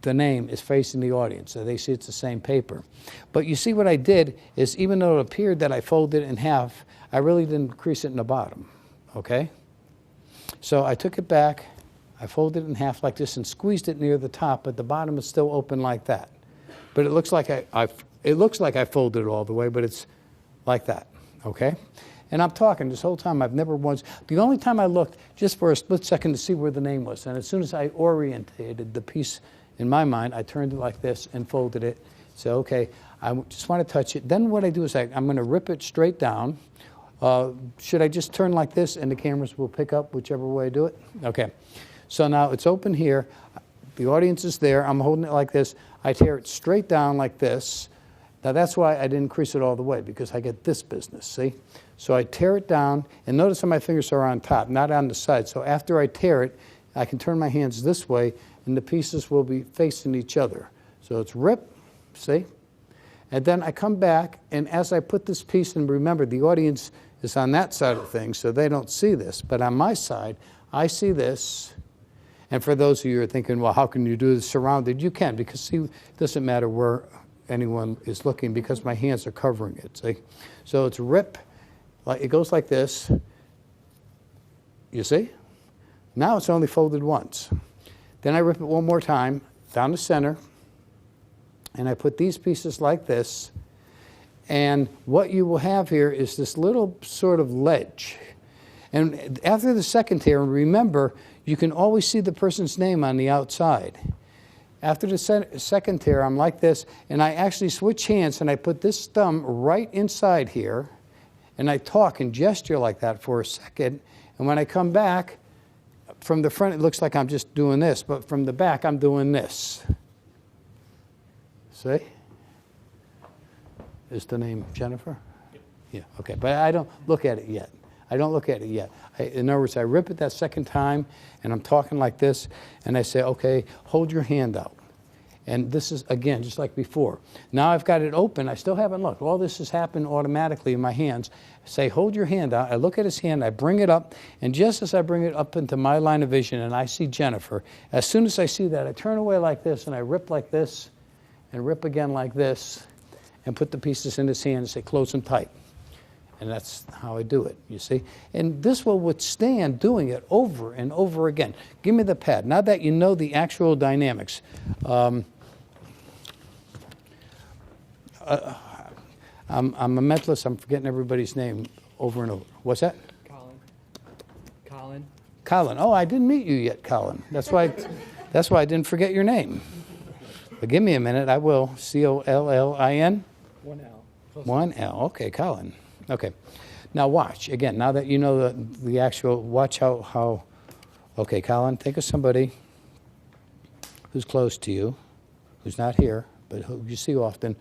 the name is facing the audience, so they see it's the same paper. But you see what I did is, even though it appeared that I folded it in half, I really didn't crease it in the bottom, okay? So I took it back, I folded it in half like this and squeezed it near the top, but the bottom is still open like that. But it looks like I folded it all the way, but it's like that, okay? And I'm talking this whole time, I've never once, the only time I looked just for a split second to see where the name was, and as soon as I orientated the piece in my mind, I turned it like this and folded it. So, okay, I just want to touch it. Then what I do is I'm going to rip it straight down. Should I just turn like this and the cameras will pick up whichever way I do it? Okay. So now it's open here. The audience is there. I'm holding it like this. I tear it straight down like this. Now that's why I didn't crease it all the way, because I get this business, see? So I tear it down, and notice how my fingers are on top, not on the side. So after I tear it, I can turn my hands this way, and the pieces will be facing each other. So it's rip, see? And then I come back, and as I put this piece, and remember, the audience is on that side of things, so they don't see this. But on my side, I see this. And for those of you who are thinking, well, how can you do this surrounded? You can, because see, it doesn't matter where anyone is looking because my hands are covering it, see? So it's rip, like it goes like this. You see? Now it's only folded once. Then I rip it one more time down the center, and I put these pieces like this. And what you will have here is this little sort of ledge. And after the second tear, remember, you can always see the person's name on the outside. After the second tear, I'm like this, and I actually switch hands, and I put this thumb right inside here, and I talk and gesture like that for a second. And when I come back, from the front, it looks like I'm just doing this, but from the back, I'm doing this. See? Is the name Jennifer? Yep. Yeah, okay, but I don't look at it yet. I don't look at it yet. In other words, I rip it that second time, and I'm talking like this, and I say, okay, hold your hand out. And this is, again, just like before. Now I've got it open. I still haven't looked. All this has happened automatically in my hands. I say, hold your hand out. I look at his hand. I bring it up. And just as I bring it up into my line of vision and I see Jennifer, as soon as I see that, I turn away like this, and I rip like this, and rip again like this, and put the pieces in his hand and say, close them tight. And that's how I do it, you see. And this will withstand doing it over and over again. Give me the pad. Now that you know the actual dynamics. I'm a mentalist. I'm forgetting everybody's name over and over. What's that? Colin. Oh, I didn't meet you yet, Colin. That's why I didn't forget your name. But give me a minute. I will. C-O-L-L-I-N? One L. One L. Okay, Colin. Okay. Now watch. Again, now that you know the actual, watch how, okay, Colin, think of somebody who's close to you, who's not here, but who you see often.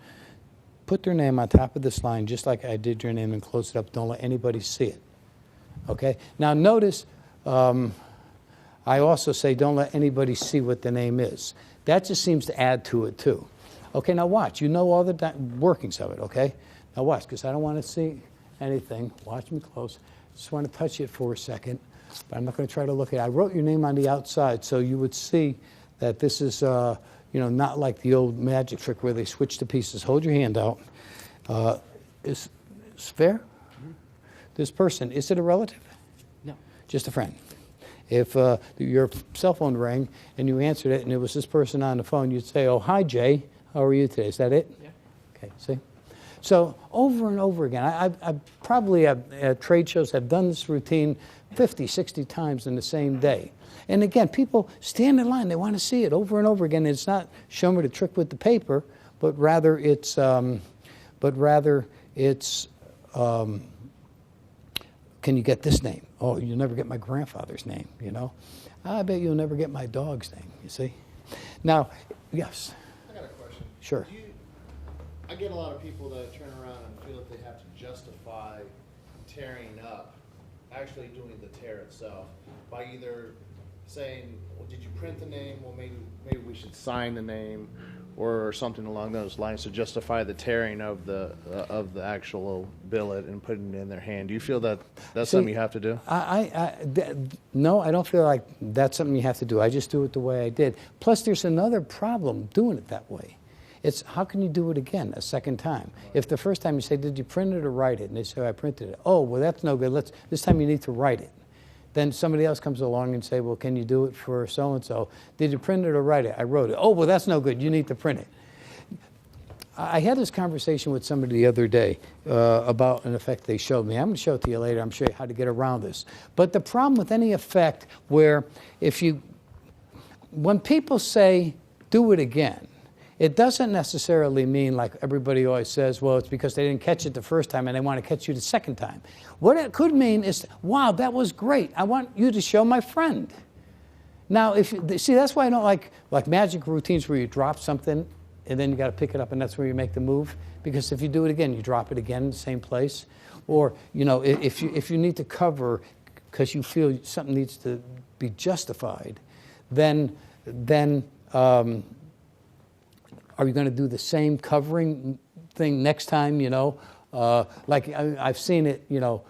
Put their name on top of this line, just like I did your name, and close it up. Don't let anybody see it. Okay? Now notice, I also say don't let anybody see what the name is. That just seems to add to it, too. Okay, now watch. You know all the workings of it, okay? Now watch, because I don't want to see anything. Watch me close. Just want to touch it for a second, but I'm not going to try to look at it. I wrote your name on the outside, so you would see that this is, not like the old magic trick where they switch the pieces. Hold your hand out. Is fair? Mm-hmm. This person, is it a relative? No. just a friend. If your cell phone rang and you answered it and it was this person on the phone, you'd say, "Oh, hi, Jay. How are you today?" Is that it? Yeah. Okay, see? So over and over again, I probably at trade shows have done this routine 50, 60 times in the same day. And again, people stand in line. They want to see it over and over again. It's not show me the trick with the paper, but rather it's can you get this name? Oh, you'll never get my grandfather's name, you know. I bet you'll never get my dog's name, you see. Now, yes. I got a question. Sure. I get a lot of people that turn around and feel that they have to justify tearing up, actually doing the tear itself, by either saying, well, did you print the name? Well, maybe we should sign the name, or something along those lines to justify the tearing of the actual billet and putting it in their hand. Do you feel that that's something you have to do? No, I don't feel like that's something you have to do. I just do it the way I did. Plus, there's another problem doing it that way. It's how can you do it again a second time? If the first time you say, did you print it or write it? And they say, I printed it. Oh, well, that's no good. This time you need to write it. Then somebody else comes along and say, well, can you do it for so-and-so? Did you print it or write it? I wrote it. Oh, well, that's no good. You need to print it. I had this conversation with somebody the other day about an effect they showed me. I'm going to show it to you later. I'm sure how to get around this. But the problem with any effect where when people say, do it again, it doesn't necessarily mean, like everybody always says, well, it's because they didn't catch it the first time and they want to catch you the second time. What it could mean is, wow, that was great. I want you to show my friend. Now, see, that's why I don't like magic routines where you drop something and then you got to pick it up and that's where you make the move. Because if you do it again, you drop it again in the same place. Or, you know, if you need to cover because you feel something needs to be justified, then are you going to do the same covering thing next time, you know? Like I've seen it, you know,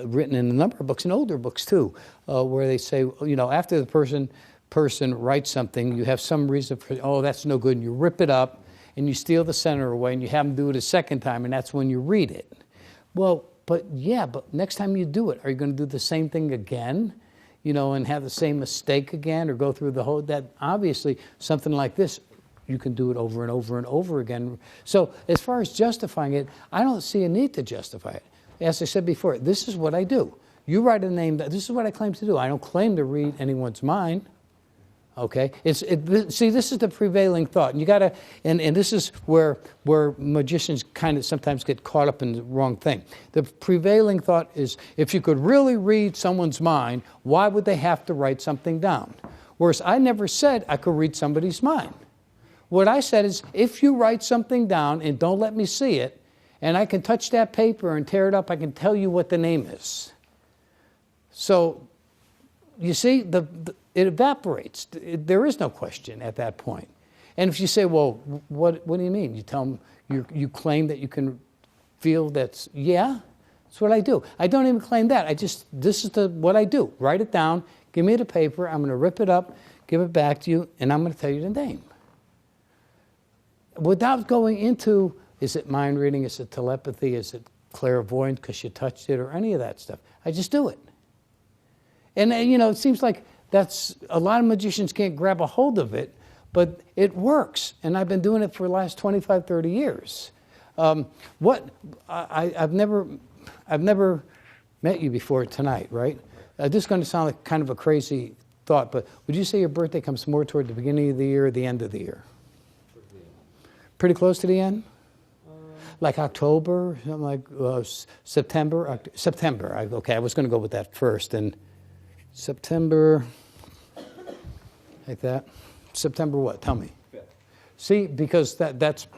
written in a number of books, and older books too, where they say, you know, after the person writes something, you have some reason for, oh, that's no good, and you rip it up, and you steal the center away, and you have them do it a second time, and that's when you read it. Well, but next time you do it, are you going to do the same thing again? You know, and have the same mistake again, or go through the whole, that obviously something like this, you can do it over and over and over again. So as far as justifying it, I don't see a need to justify it. As I said before, this is what I do. You write a name, this is what I claim to do. I don't claim to read anyone's mind. Okay? See, this is the prevailing thought. And you gotta, and this is where magicians kind of sometimes get caught up in the wrong thing. The prevailing thought is, if you could really read someone's mind, why would they have to write something down? Whereas I never said I could read somebody's mind. What I said is, if you write something down and don't let me see it, and I can touch that paper and tear it up, I can tell you what the name is. So, you see, it evaporates. There is no question at that point. And if you say, well, what do you mean? You tell them, you claim that you can feel that's, yeah, that's what I do. I don't even claim that. This is what I do. Write it down, give me the paper, I'm going to rip it up, give it back to you, and I'm going to tell you the name. Without going into, is it mind reading, is it telepathy, is it clairvoyant because you touched it, or any of that stuff. I just do it. And, you know, it seems like a lot of magicians can't grab a hold of it, but it works. And I've been doing it for the last 25, 30 years. I've never met you before tonight, right? This is going to sound like kind of a crazy thought, but would you say your birthday comes more toward the beginning of the year or the end of the year? Pretty close to the end? Like October, something like September? September. Okay, I was going to go with that first. And September, like that. September what? Tell me. 5th. See, because that's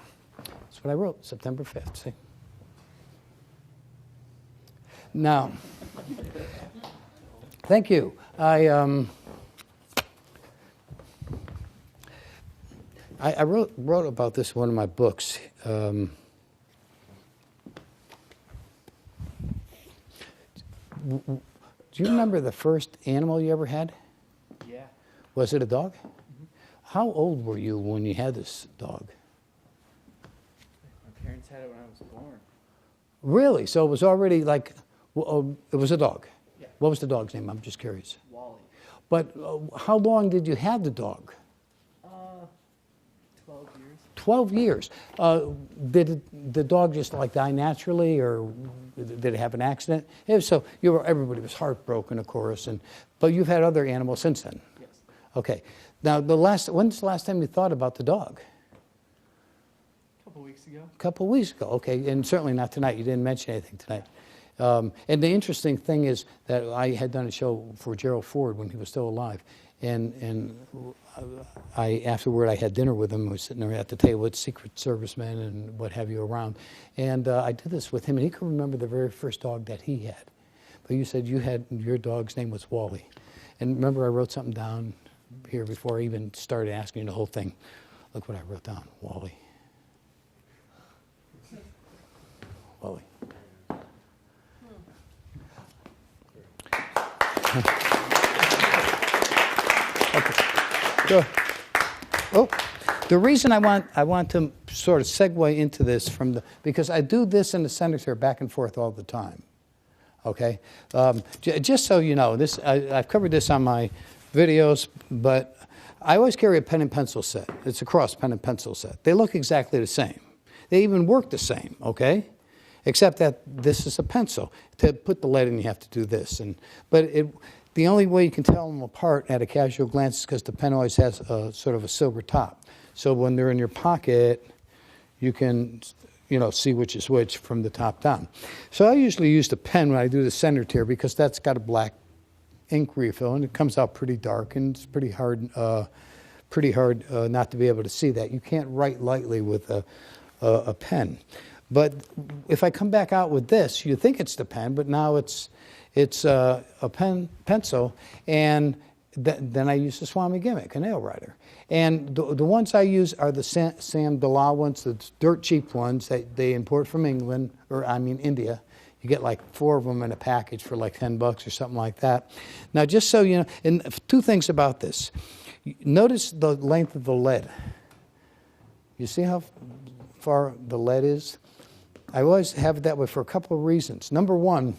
what I wrote, September 5th. See? Now, thank you. I wrote about this in one of my books. Do you remember the first animal you ever had? Yeah. Was it a dog? Mm-hmm. How old were you when you had this dog? My parents had it when I was born. Really? So it was already like, it was a dog? Yeah. What was the dog's name? I'm just curious. Wally. But how long did you have the dog? 12 years. 12 years. Did the dog just like die naturally, or did it have an accident? If so, everybody was heartbroken, of course. But you've had other animals since then. Yes. Okay. Now, when's the last time you thought about the dog? A couple weeks ago. A couple of weeks ago. Okay, and certainly not tonight. You didn't mention anything tonight. And the interesting thing is that I had done a show for Gerald Ford when he was still alive, and afterward I had dinner with him. I was sitting there at the table with Secret Service men and what have you around, and I did this with him, and he could remember the very first dog that he had. But you said your dog's name was Wally, and remember I wrote something down here before I even started asking you the whole thing. Look what I wrote down, Wally. Wally. Okay. Good. Oh, the reason I want to sort of segue into this because I do this in the cemetery back and forth all the time. Okay, just so you know, I've covered this on my videos, but I always carry a pen and pencil set. It's a cross pen and pencil set. They look exactly the same. They even work the same. Okay. Except that this is a pencil. To put the lead in, you have to do this. The only way you can tell them apart at a casual glance is because the pen always has sort of a silver top. So when they're in your pocket, you can, see which is which from the top down. So I usually use the pen when I do the center tier because that's got a black ink refill, and it comes out pretty dark, and it's pretty hard not to be able to see that. You can't write lightly with a pen. But if I come back out with this, you think it's the pen, but now it's a pencil, and then I use the Swami gimmick, a nail writer. And the ones I use are the Sam Dalal ones, the dirt cheap ones that they import from England, India. You get like 4 of them in a package for like $10 or something like that. Now, just so you know, and 2 things about this. Notice the length of the lead. You see how far the lead is? I always have it that way for a couple of reasons. Number one,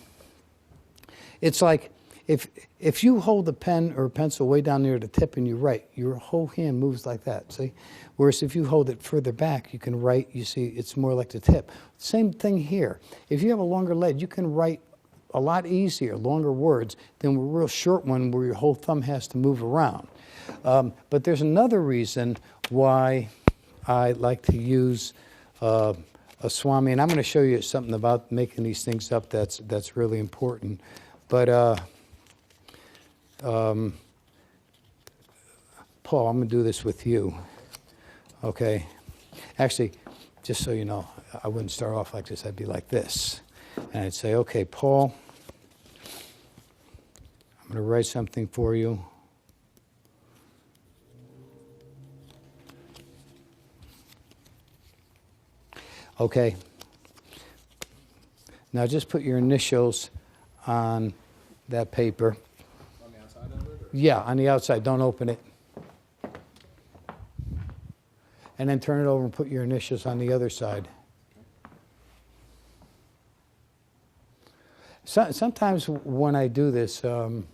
it's like if you hold a pen or a pencil way down near the tip and you write, your whole hand moves like that, see? Whereas if you hold it further back, you can write, you see, it's more like the tip. Same thing here. If you have a longer lead, you can write a lot easier, longer words, than a real short one where your whole thumb has to move around. But there's another reason why I like to use a Swami, and I'm going to show you something about making these things up that's really important. But Paul, I'm going to do this with you, okay? Actually, just so you know, I wouldn't start off like this. I'd be like this. And I'd say, okay, Paul, I'm going to write something for you. Okay. Now just put your initials on that paper. On the outside of it? Or? Yeah, on the outside. Don't open it. And then turn it over and put your initials on the other side. Sometimes when I do this, I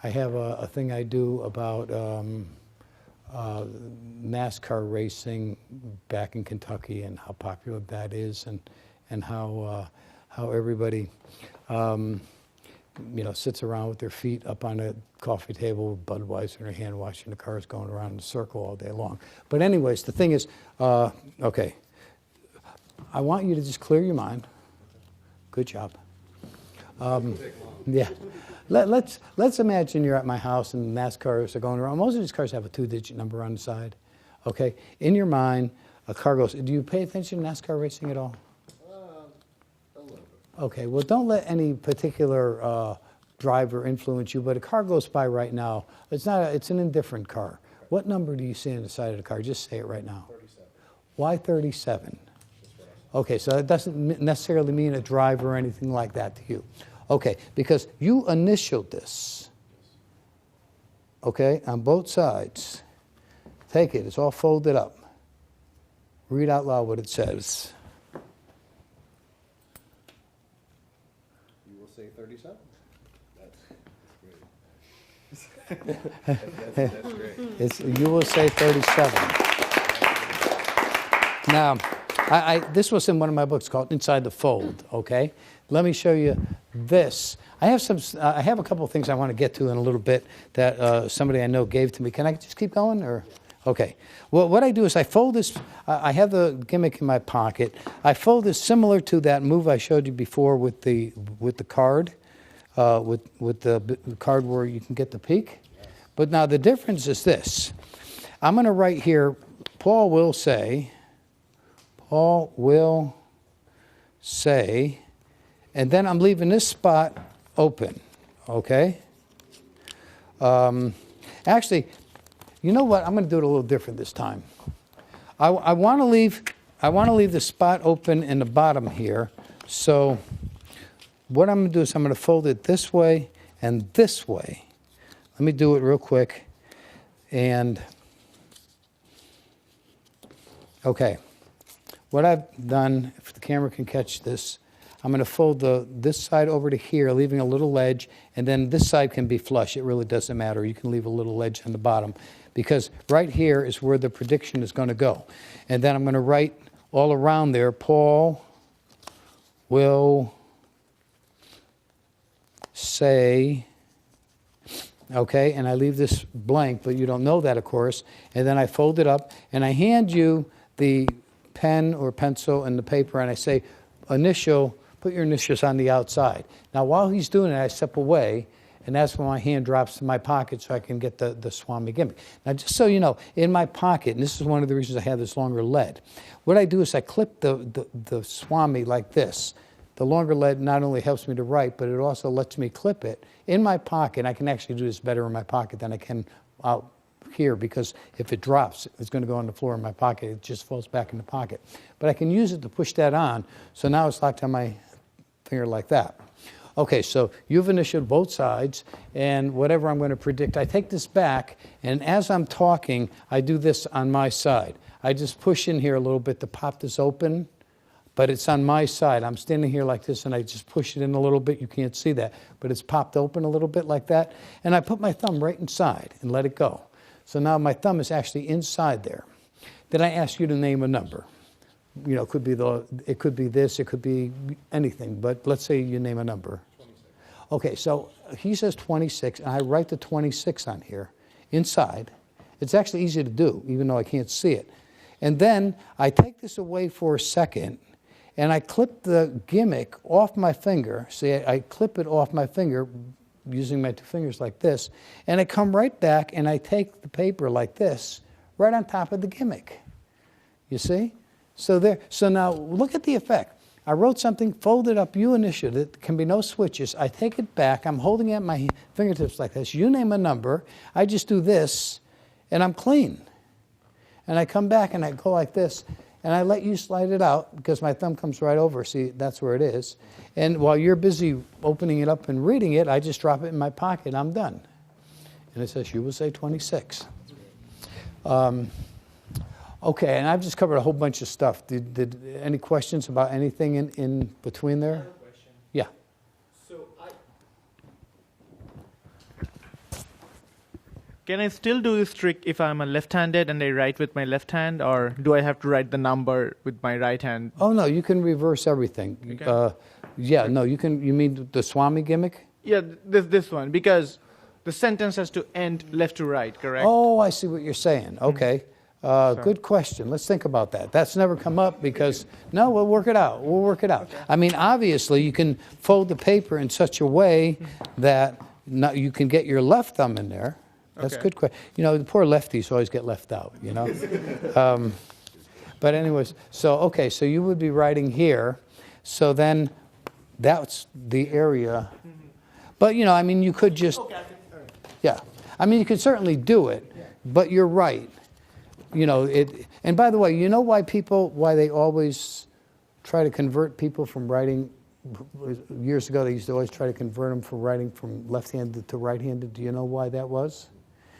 have a thing I do about NASCAR racing back in Kentucky and how popular that is, and how everybody sits around with their feet up on a coffee table with Budweiser in their hand, watching the cars going around in a circle all day long. But anyways, the thing is, okay, I want you to just clear your mind. Good job. Yeah. Let's imagine you're at my house and NASCARs are going around. Most of these cars have a 2-digit number on the side. Okay. In your mind, a car goes. Do you pay attention to NASCAR racing at all? A little bit. Okay. Well, don't let any particular driver influence you. But a car goes by right now. It's an indifferent car. What number do you see on the side of the car? Just say it right now. 37. Why 37? Okay, so that doesn't necessarily mean a driver or anything like that to you. Okay, because you initialed this. Okay, on both sides. Take it, it's all folded up. Read out loud what it says. That's great. You will say 37. Now, this was in one of my books called Inside the Fold, okay? Let me show you this. I have a couple of things I want to get to in a little bit that somebody I know gave to me. Can I just keep going? Or okay. Well, what I do is I fold this. I have the gimmick in my pocket. I fold this similar to that move I showed you before with the card, with the card where you can get the peak. But now the difference is this. I'm going to write here, Paul will say, and then I'm leaving this spot open, okay? Actually, you know what? I'm going to do it a little different this time. I want to leave the spot open in the bottom here. So what I'm going to do is I'm going to fold it this way and this way. Let me do it real quick. And okay. What I've done, if the camera can catch this, I'm going to fold this side over to here, leaving a little ledge, and then this side can be flush. It really doesn't matter. You can leave a little ledge on the bottom, because right here is where the prediction is going to go. And then I'm going to write all around there, Paul will say, okay, and I leave this blank, but you don't know that, of course, and then I fold it up, and I hand you the pen or pencil and the paper, and I say, put your initials on the outside. Now, while he's doing it, I step away, and that's when my hand drops to my pocket so I can get the Swami gimmick. Now, just so you know, in my pocket, and this is one of the reasons I have this longer lead, what I do is I clip the Swami like this. The longer lead not only helps me to write, but it also lets me clip it in my pocket. I can actually do this better in my pocket than I can out here, because if it drops, it's going to go on the floor in my pocket. It just falls back in the pocket. But I can use it to push that on, so now it's locked on my finger like that. Okay, so you've initialed both sides, and whatever I'm going to predict, I take this back, and as I'm talking, I do this on my side. I just push in here a little bit to pop this open, but it's on my side. I'm standing here like this, and I just push it in a little bit. You can't see that, but it's popped open a little bit like that, and I put my thumb right inside and let it go. So now my thumb is actually inside there. Then I ask you to name a number. You know, it could be this, it could be anything, but let's say you name a number. 26. Okay, so he says 26, and I write the 26 on here inside. It's actually easy to do, even though I can't see it. And then I take this away for a second, and I clip the gimmick off my finger. See, I clip it off my finger using my two fingers like this, and I come right back and I take the paper like this right on top of the gimmick. You see? So now look at the effect. I wrote something, folded up, you initialed it. There can be no switches. I take it back. I'm holding it at my fingertips like this. You name a number. I just do this, and I'm clean. And I come back and I go like this, and I let you slide it out because my thumb comes right over. See, that's where it is. And while you're busy opening it up and reading it, I just drop it in my pocket. I'm done. And it says, you will say 26. Okay, and I've just covered a whole bunch of stuff. Did any questions about anything in between there? I have a question. Yeah. So can I still do this trick if I'm a left-handed and I write with my left hand, or do I have to write the number with my right hand? Oh, no, you can reverse everything. Okay. Yeah, no, you can. You mean the Swami gimmick? Yeah, this one, because the sentence has to end left to right, correct? Oh, I see what you're saying. Okay. Good question. Let's think about that. That's never come up because, no, we'll work it out. We'll work it out. Okay. I mean, obviously, you can fold the paper in such a way that you can get your left thumb in there. That's a good question. You know, the poor lefties always get left out, you know. But anyways, so you would be writing here. So then that's the area. But, you know, I mean, you could just, yeah. I mean, you could certainly do it, but you're right. You know, and by the way, you know why they always try to convert people from writing, years ago they used to always try to convert them from writing from left-handed to right-handed. Do you know why that was?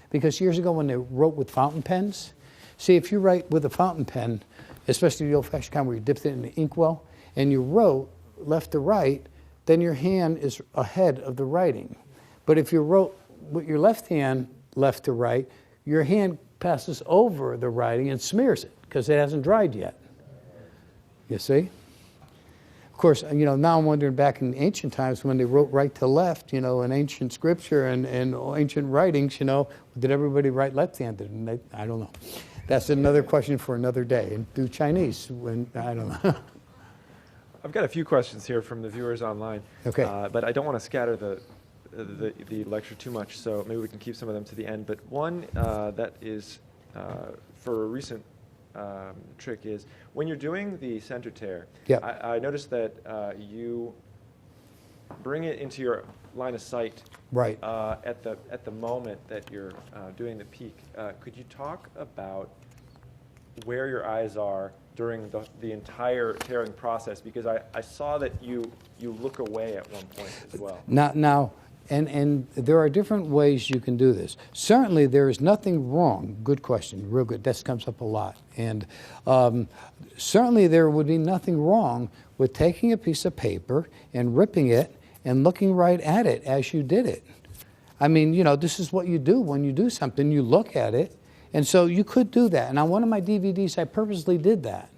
Because years ago when they wrote with fountain pens, see, if you write with a fountain pen, especially the old-fashioned kind where you dipped it in the inkwell, and you wrote left to right, then your hand is ahead of the writing. But if you wrote with your left hand, left to right, your hand passes over the writing and smears it because it hasn't dried yet. You see? Of course, now I'm wondering back in ancient times when they wrote right to left, in ancient scripture and ancient writings, did everybody write left-handed? And I don't know. That's another question for another day. And do Chinese? I don't know. I've got a few questions here from the viewers online. Okay. But I don't want to scatter the lecture too much, so maybe we can keep some of them to the end. But one that is for a recent trick is when you're doing the center tear, yeah. I noticed that you bring it into your line of sight right. At the moment that you're doing the peak. Could you talk about where your eyes are during the entire tearing process? Because I saw that you look away at one point as well. Now, and there are different ways you can do this. Certainly, there is nothing wrong. Good question, real good. This comes up a lot. And certainly, there would be nothing wrong with taking a piece of paper and ripping it and looking right at it as you did it. I mean, this is what you do when you do something. You look at it. And so you could do that. And on one of my DVDs, I purposely did that.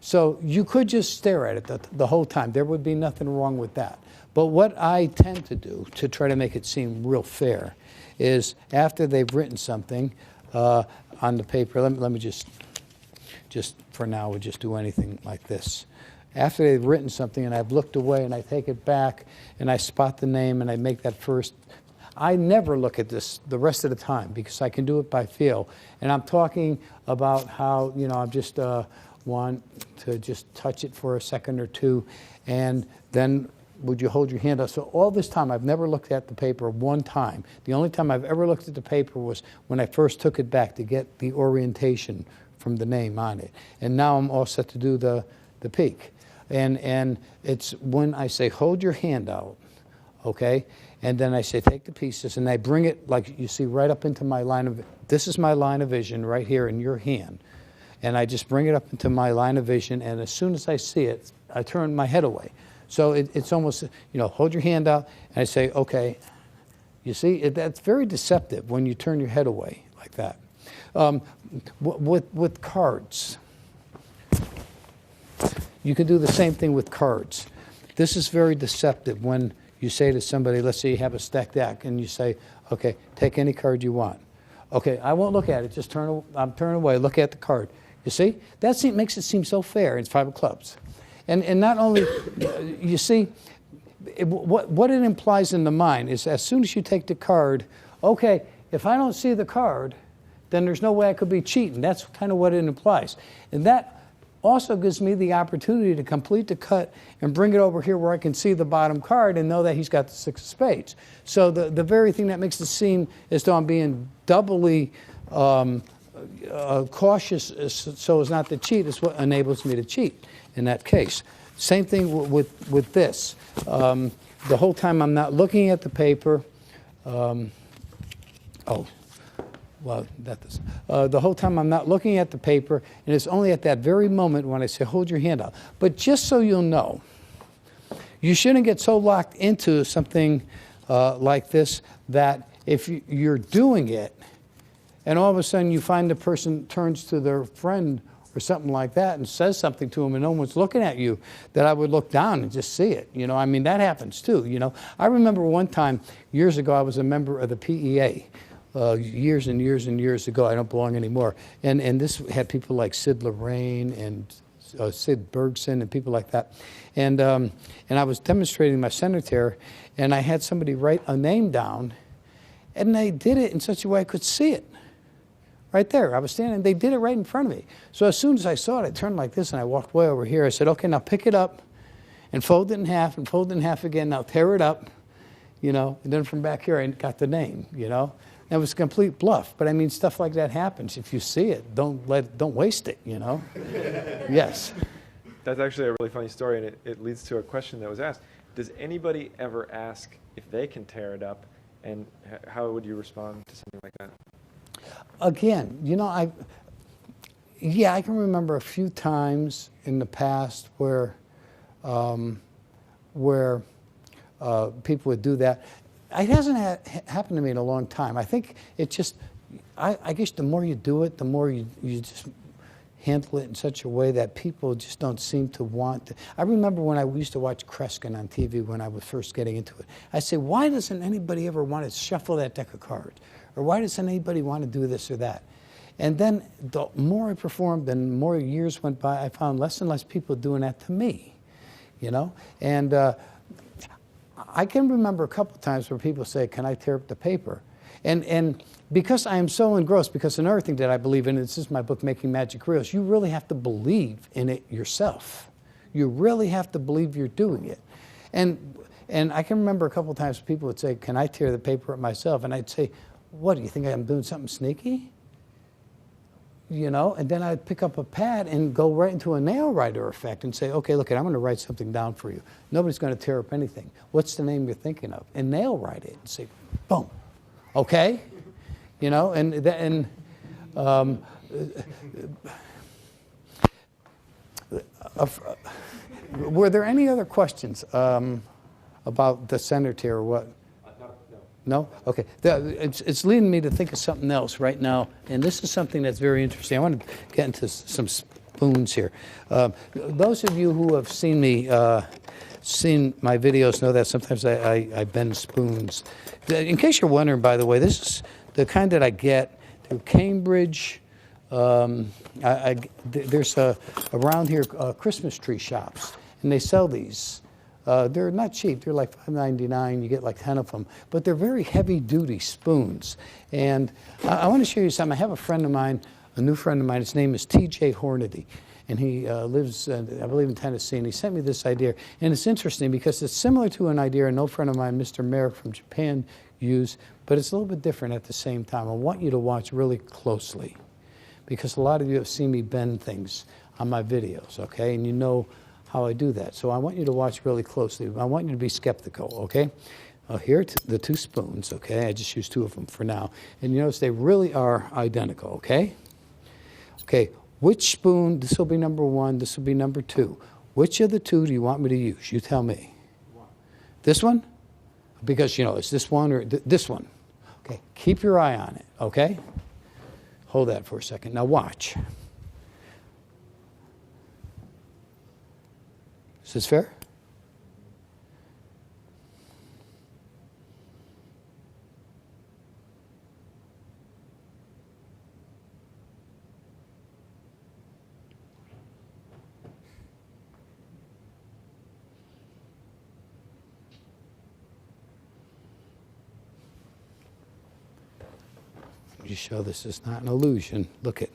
So you could just stare at it the whole time. There would be nothing wrong with that. But what I tend to do to try to make it seem real fair is after they've written something on the paper, let me just for now, we'll just do anything like this. After they've written something and I've looked away and I take it back and I spot the name and I make that first, I never look at this the rest of the time because I can do it by feel. And I'm talking about how, I just want to just touch it for a second or two, and then would you hold your hand up? So all this time, I've never looked at the paper one time. The only time I've ever looked at the paper was when I first took it back to get the orientation from the name on it. And now I'm all set to do the peak. And it's when I say, hold your hand out, okay? And then I say, take the pieces, and I bring it, like you see, right up into my line of, this is my line of vision right here in your hand. And I just bring it up into my line of vision, and as soon as I see it, I turn my head away. So it's almost, hold your hand out, and I say, okay. You see, that's very deceptive when you turn your head away like that. With cards, you can do the same thing with cards. This is very deceptive when you say to somebody, let's say you have a stacked deck, and you say, okay, take any card you want. Okay, I won't look at it, just I'm turning away, look at the card. You see? That makes it seem so fair. It's 5 of clubs. And not only, you see, what it implies in the mind is as soon as you take the card, okay, if I don't see the card, then there's no way I could be cheating. That's kind of what it implies. And that also gives me the opportunity to complete the cut and bring it over here where I can see the bottom card and know that he's got the 6 of spades. So the very thing that makes it seem as though I'm being doubly cautious so as not to cheat is what enables me to cheat in that case. Same thing with this. The whole time I'm not looking at the paper. The whole time I'm not looking at the paper, and it's only at that very moment when I say, hold your hand out. But just so you'll know, you shouldn't get so locked into something like this that if you're doing it, and all of a sudden you find the person turns to their friend or something like that and says something to them and no one's looking at you, that I would look down and just see it. I mean, that happens too. I remember one time, years ago, I was a member of the PEA. Years and years and years ago. I don't belong anymore. And this had people like Sid Lorraine and Sid Bergson and people like that. And I was demonstrating my center tear, and I had somebody write a name down, and they did it in such a way I could see it. Right there. I was standing, they did it right in front of me. So as soon as I saw it, I turned like this, and I walked way over here. I said, okay, now pick it up and fold it in half and fold it in half again. Now tear it up, and then from back here, I got the name, It was a complete bluff, but I mean, stuff like that happens. If you see it, don't waste it, Yes. That's actually a really funny story, and it leads to a question that was asked. Does anybody ever ask if they can tear it up, and how would you respond to something like that? Again, I can remember a few times in the past where people would do that. it hasn't happened to me in a long time. I think it just, I guess the more you do it, the more you just handle it in such a way that people just don't seem to want to. I remember when I used to watch Kreskin on TV when I was first getting into it. I'd say, why doesn't anybody ever want to shuffle that deck of cards? Or why doesn't anybody want to do this or that? And then the more I performed and more years went by, I found less and less people doing that to me, you know? And I can remember a couple times where people say, can I tear up the paper? And because I am so engrossed, because another thing that I believe in, this is my book, Making Magic Real, is you really have to believe in it yourself. You really have to believe you're doing it. And I can remember a couple times people would say, can I tear the paper up myself? And I'd say, what, do you think I'm doing something sneaky? You know, and then I'd pick up a pad and go right into a nail writer effect and say, okay, look, I'm going to write something down for you. Nobody's going to tear up anything. What's the name you're thinking of? And nail write it and say, boom. Okay? You know, were there any other questions about the center tear or what? No? Okay. It's leading me to think of something else right now, and this is something that's very interesting. I want to get into some spoons here. Those of you who have seen me, seen my videos know that sometimes I bend spoons. In case you're wondering, by the way, this is the kind that I get through Cambridge. There's around here Christmas tree shops, and they sell these. They're not cheap. They're like $5.99. You get like 10 of them. But they're very heavy-duty spoons. And I want to show you something. I have a friend of mine, a new friend of mine. His name is T.J. Hornady. And he lives, I believe, in Tennessee. And he sent me this idea. And it's interesting because it's similar to an idea an old friend of mine, Mr. Merrick from Japan, used. But it's a little bit different at the same time. I want you to watch really closely. Because a lot of you have seen me bend things on my videos, okay? And you know how I do that. So I want you to watch really closely. I want you to be skeptical, okay? Here are the two spoons, okay? I just used two of them for now. And you notice they really are identical, okay? Okay, which spoon, this will be number one, this will be number two. Which of the two do you want me to use? You tell me. This one? Because, you know, it's this one or this one. Okay, keep your eye on it, okay? Hold that for a second. Now watch. Is this fair? You show this is not an illusion. Look it.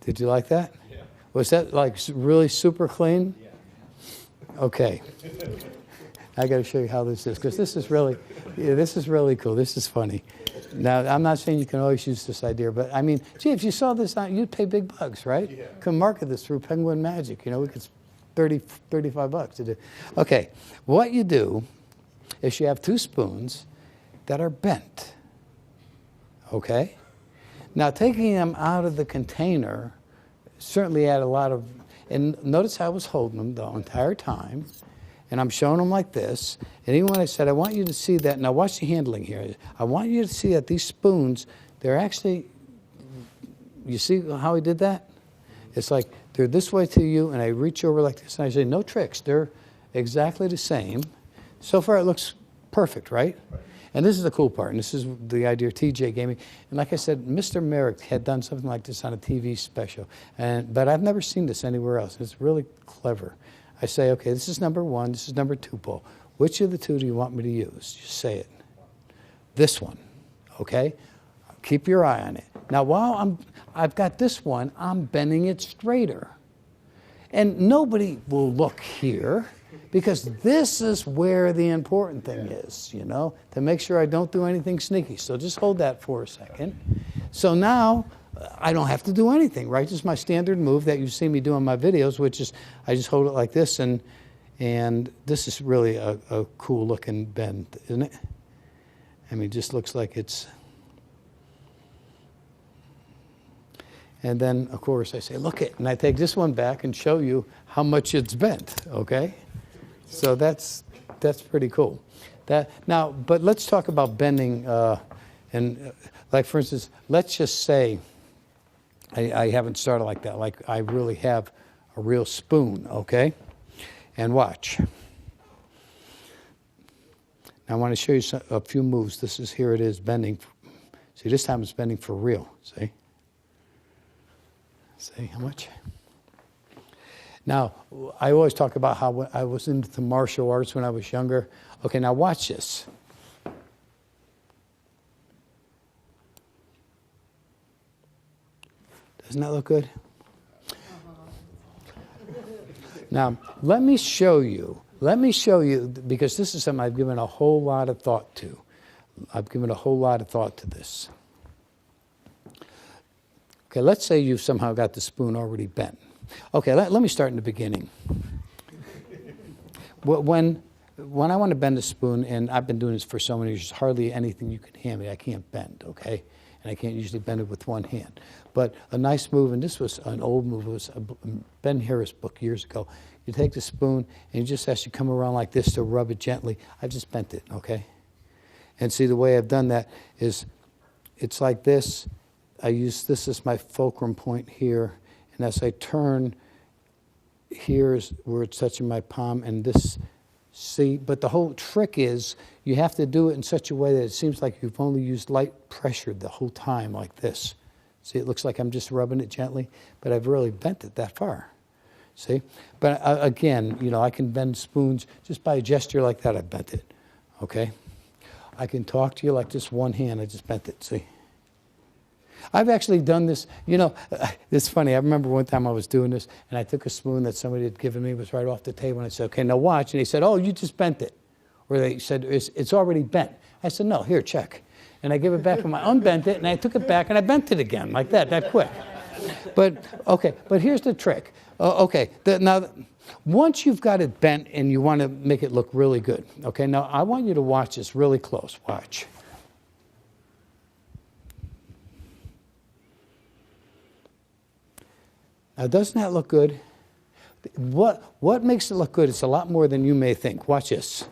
Did you like that? Yeah. Was that like really super clean? Yeah. Okay. I got to show you how this is because this is really, this is really cool. This is funny. Now I'm not saying you can always use this idea, but I mean, gee, if you saw this, you'd pay big bucks, right? Yeah. Come market this through Penguin Magic. You know, we could $35 to do. Okay. What you do is you have two spoons that are bent, okay? Now, taking them out of the container certainly add a lot of, and notice how I was holding them the entire time, and I'm showing them like this, and even when I said, I want you to see that, now watch the handling here. I want you to see that these spoons, they're actually, you see how he did that? It's like they're this way to you, and I reach over like this, and I say, no tricks. They're exactly the same. So far, it looks perfect, right? And this is the cool part, and this is the idea TJ gave me. And like I said, Mr. Merrick had done something like this on a TV special, but I've never seen this anywhere else. It's really clever. I say, okay, this is number one, this is number two, Paul. Which of the two do you want me to use? Just say it. This one, okay? Keep your eye on it. Now, while I've got this one, I'm bending it straighter. And nobody will look here, because this is where the important thing is, you know, to make sure I don't do anything sneaky. So just hold that for a second. So now I don't have to do anything, right? Just my standard move that you see me do in my videos, which is I just hold it like this, and this is really a cool looking bend, isn't it? I mean, it just looks like it's... And then, of course, I say, look it, and I take this one back and show you how much it's bent, okay? So that's That's pretty cool. Now, but let's talk about bending. Like, for instance, let's just say I haven't started like that. Like, I really have a real spoon, okay? And watch. Now, I want to show you a few moves. Here it is, bending. See, this time it's bending for real, see? See how much? Now, I always talk about how I was into martial arts when I was younger. Okay, now watch this. Doesn't that look good? Now, let me show you, because this is something I've given a whole lot of thought to. I've given a whole lot of thought to this. Okay, let's say you've somehow got the spoon already bent. Okay, let me start in the beginning. When I want to bend a spoon, and I've been doing this for so many years, hardly anything you can hand me I can't bend, okay? And I can't usually bend it with one hand. But a nice move, and this was an old move, it was a Ben Harris book years ago. You take the spoon, and you just as you come around like this to rub it gently. I just bent it, okay? And see, the way I've done that is, it's like this. I use this as my fulcrum point here, and as I turn, here's where it's touching my palm, and this, see, but the whole trick is you have to do it in such a way that it seems like you've only used light pressure the whole time, like this. See, it looks like I'm just rubbing it gently, but I've really bent it that far. See? But again, you know, I can bend spoons just by a gesture like that. I bent it, okay? I can talk to you like this one hand. I just bent it, see? I've actually done this. You know, it's funny. I remember one time I was doing this, and I took a spoon that somebody had given me. It was right off the table, and I said, okay, now watch. And they said, oh, you just bent it. Or they said, it's already bent. I said, no, here, check. And I gave it back, and I unbent it, and I took it back, and I bent it again, like that quick. But, okay, but here's the trick. Okay, now, once you've got it bent and you want to make it look really good, okay, now I want you to watch this really close. Watch. Now, doesn't that look good? What makes it look good? It's a lot more than you may think. Watch this.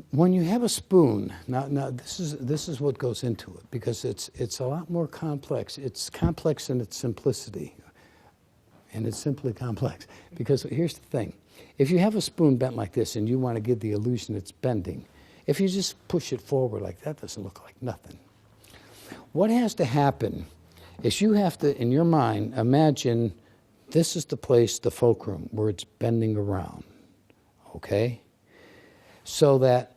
When you have a spoon, now this is what goes into it, because it's a lot more complex. It's complex in its simplicity, and it's simply complex. Because here's the thing. If you have a spoon bent like this and you want to give the illusion it's bending, if you just push it forward like that, doesn't look like nothing. What has to happen is you have to, in your mind, imagine this is the place, the fulcrum, where it's bending around, okay? So that,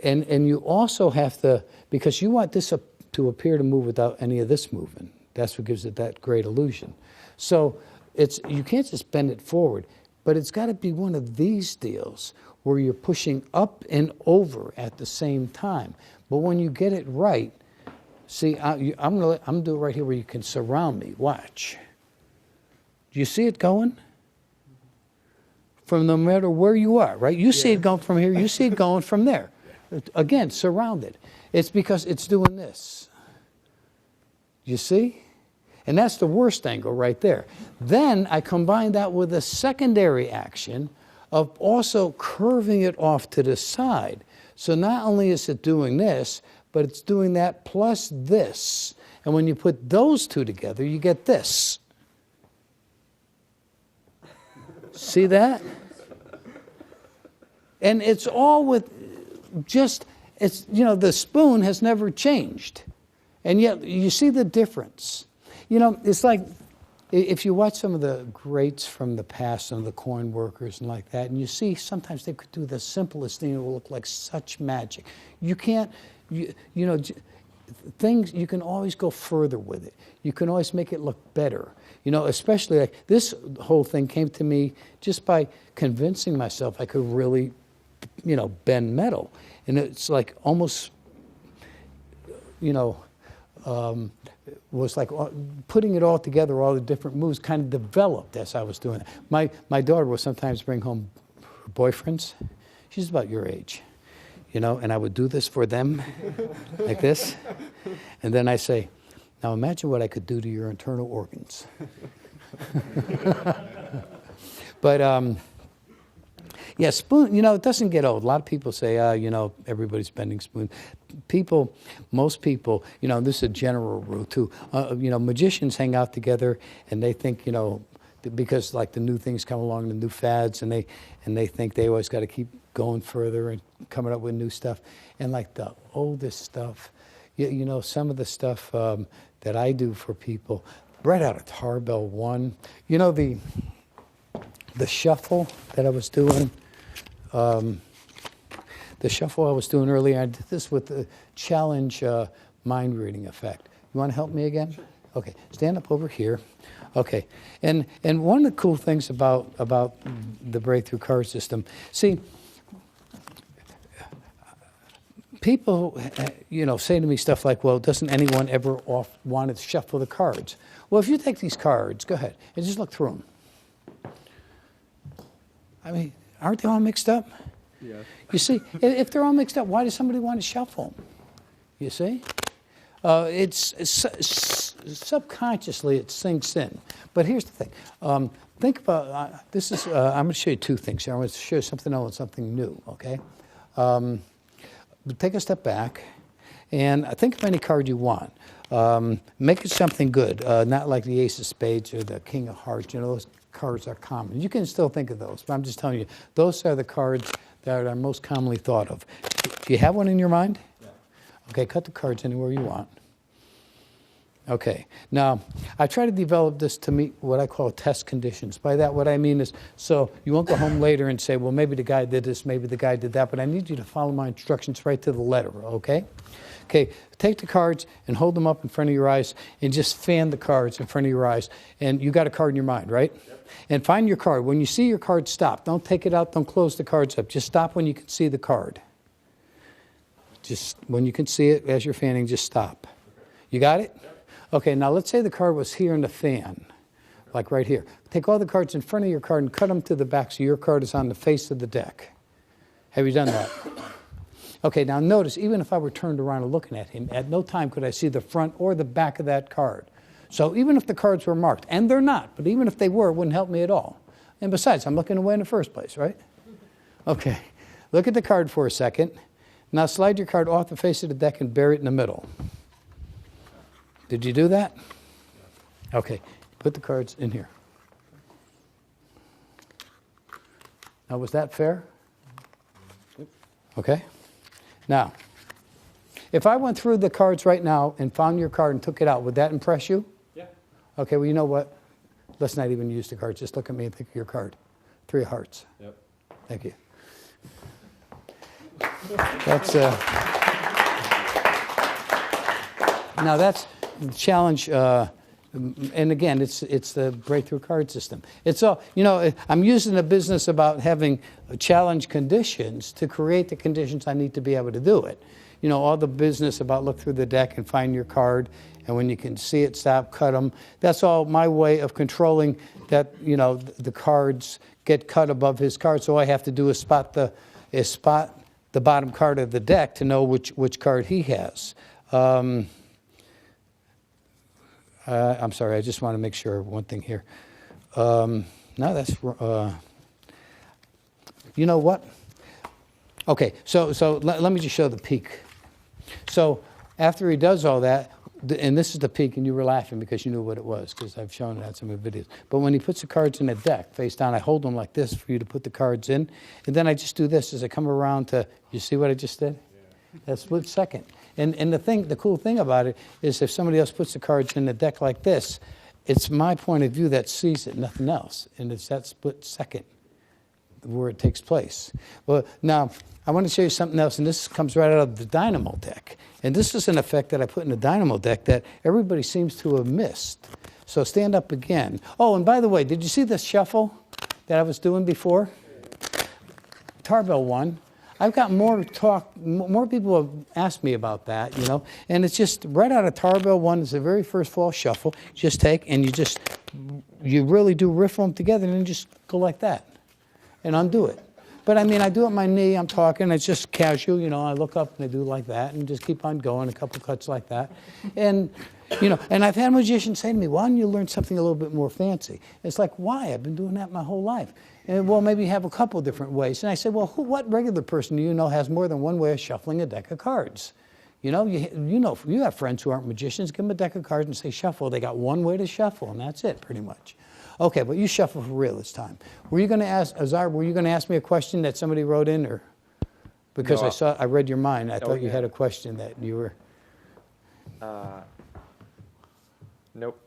and you also have to, because you want this to appear to move without any of this moving. That's what gives it that great illusion. So you can't just bend it forward. But it's got to be one of these deals where you're pushing up and over at the same time. But when you get it right, see, I'm going to do it right here where you can surround me. Watch. Do you see it going? From no matter where you are, right? You see it going from here. You see it going from there. Again, surrounded. It's because it's doing this. You see? And that's the worst angle right there. Then I combine that with a secondary action of also curving it off to the side. So not only is it doing this, but it's doing that plus this. And when you put those two together, you get this. See that? And it's all with just, it's, you know, the spoon has never changed. And yet you see the difference. You know, it's like if you watch some of the greats from the past, some of the coin workers and like that, and you see sometimes they could do the simplest thing, it will look like such magic. You can't, you know, things, you can always go further with it. You can always make it look better. You know, especially like this whole thing came to me just by convincing myself I could really, you know, bend metal. And it's like almost, you know, was like putting it all together, all the different moves kind of developed as I was doing it. My daughter will sometimes bring home her boyfriends. She's about your age. and I would do this for them, like this. And then I say, now imagine what I could do to your internal organs. But, yeah, spoon, it doesn't get old. A lot of people say, everybody's bending spoon. Most people, this is a general rule too. Magicians hang out together and they think, because like the new things come along, the new fads, and they think they always got to keep going further and coming up with new stuff. And like the oldest stuff, some of the stuff that I do for people, right out of Tarbell 1, the shuffle that I was doing. The shuffle I was doing earlier, I did this with the challenge mind reading effect. You want to help me again? Sure. Okay, stand up over here. Okay, and one of the cool things about the breakthrough card system, see, people, say to me stuff like, well, doesn't anyone ever want to shuffle the cards? Well, if you take these cards, go ahead, and just look through them. I mean, aren't they all mixed up? Yeah. You see, if they're all mixed up, why does somebody want to shuffle them? You see? Subconsciously it sinks in. But here's the thing. Think about, I'm going to show you two things here. I'm going to show you something old and something new, okay? Take a step back and think of any card you want. Make it something good, not like the Ace of Spades or the King of Hearts. Those cards are common. You can still think of those, but I'm just telling you, those are the cards that are most commonly thought of. Do you have one in your mind? Yeah. Okay, cut the cards anywhere you want. Okay, now, I try to develop this to meet what I call test conditions. By that, what I mean is, so you won't go home later and say, well, maybe the guy did this, maybe the guy did that, but I need you to follow my instructions right to the letter, okay? Okay, take the cards and hold them up in front of your eyes and just fan the cards in front of your eyes. And you got a card in your mind, right? Yep. And find your card. When you see your card, stop. Don't take it out. Don't close the cards up. Just stop when you can see the card. Just when you can see it as you're fanning, just stop. You got it? Yep. Okay, now let's say the card was here in the fan, like right here. Take all the cards in front of your card and cut them to the back so your card is on the face of the deck. Have you done that? Okay, now notice, even if I were turned around and looking at him, at no time could I see the front or the back of that card. So even if the cards were marked, and they're not, but even if they were, it wouldn't help me at all. And besides, I'm looking away in the first place, right? Okay, look at the card for a second. Now slide your card off the face of the deck and bury it in the middle. Did you do that? Okay, put the cards in here. Now, was that fair? Okay. Now, if I went through the cards right now and found your card and took it out, would that impress you? Yeah. Okay, well, you know what? Let's not even use the cards. Just look at me and think of your card. 3 of hearts. Yep. Thank you. That's now that's the challenge. And again, it's the breakthrough card system. It's all, I'm using the business about having challenge conditions to create the conditions I need to be able to do it. All the business about look through the deck and find your card, and when you can see it, stop, cut them. That's all my way of controlling that, the cards get cut above his card. So all I have to do is spot the bottom card of the deck to know which card he has. I'm sorry, I just want to make sure one thing here. No, that's, you know what? Okay, so let me just show the peak. So after he does all that, and this is the peak, and you were laughing because you knew what it was, because I've shown that in some of the videos. But when he puts the cards in a deck, face down, I hold them like this for you to put the cards in, and then I just do this as I come around to, you see what I just did? Yeah. That split second. And the cool thing about it is if somebody else puts the cards in the deck like this, it's my point of view that sees it, nothing else. And it's that split second where it takes place. Well, now, I want to show you something else, and this comes right out of the Dynamo deck. And this is an effect that I put in the Dynamo deck that everybody seems to have missed. So stand up again. Oh, and by the way, did you see the shuffle that I was doing before? Tarbell 1. I've got more people have asked me about that, and it's just right out of Tarbell 1. It's the very first fall shuffle. Just take, and you really do riffle them together, and then just go like that and undo it. But I mean, I do it on my knee, I'm talking, it's just casual, you know, I look up and I do like that and just keep on going, a couple cuts like that. And, you know, and I've had magicians say to me, why don't you learn something a little bit more fancy? It's like, why? I've been doing that my whole life. And, well, maybe you have a couple different ways. And I said, well, what regular person do you know has more than one way of shuffling a deck of cards? You know, you have friends who aren't magicians, give them a deck of cards and say shuffle. They got one way to shuffle, and that's it, pretty much. Okay, but you shuffle for real this time. Were you going to ask, Azar, were you going to ask me a question that somebody wrote in, or? Because No, I read your mind. I thought you yeah. had a question that you were. Nope.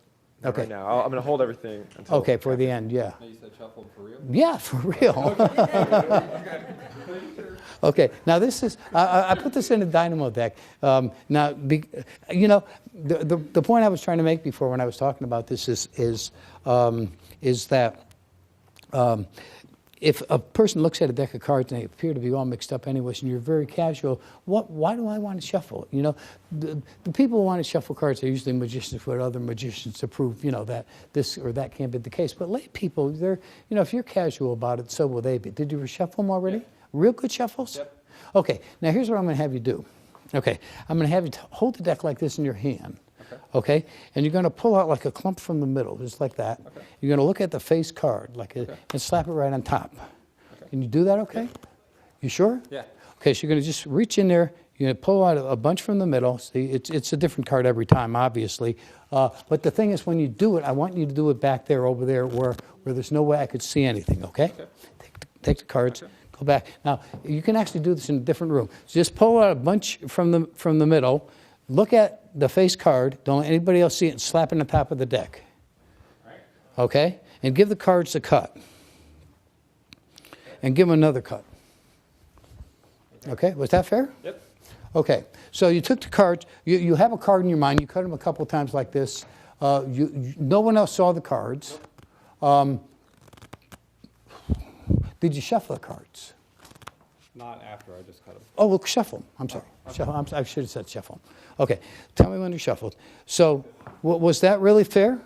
Okay. Right now. I'm going to hold everything until. Okay, for the end, yeah. You said shuffle for real? Yeah, for real. Okay, now this is, I put this in a dynamo deck. Now, you know, the point I was trying to make before when I was talking about this is that if a person looks at a deck of cards and they appear to be all mixed up anyways, and you're very casual, why do I want to shuffle? You know, the people who want to shuffle cards are usually magicians with other magicians to prove, you know, that this or that can't be the case. But lay people, they're, you know, if you're casual about it, so will they be. Did you shuffle them already? Yeah. Real good shuffles? Yep. Okay, now here's what I'm going to have you do. Okay, I'm going to have you hold the deck like this in your hand. Okay, and you're going to pull out like a clump from the middle, just like that. Okay. You're going to look at the face card like and slap it right on top. Okay. Can you do that okay? You sure? Yeah. Okay, so you're going to just reach in there. You're going to pull out a bunch from the middle. See, it's a different card every time, obviously. But the thing is, when you do it, I want you to do it back there, over there, where there's no way I could see anything, okay? Take the cards. Okay. Go back. Now, you can actually do this in a different room. So just pull out a bunch from the middle. Look at the face card. Don't let anybody else see it, and slap it on the top of the deck. All right. Okay? And give the cards a cut. And give them another cut. Okay? Was that fair? Yep. Okay. So you took the cards. You have a card in your mind. You cut them a couple of times like this. No one else saw the cards. Did you shuffle the cards? Not after, I just cut them. Oh, well, shuffle them. I'm sorry. Shuffle. I should have said shuffle. Okay. Tell me when you shuffled. So was that really fair?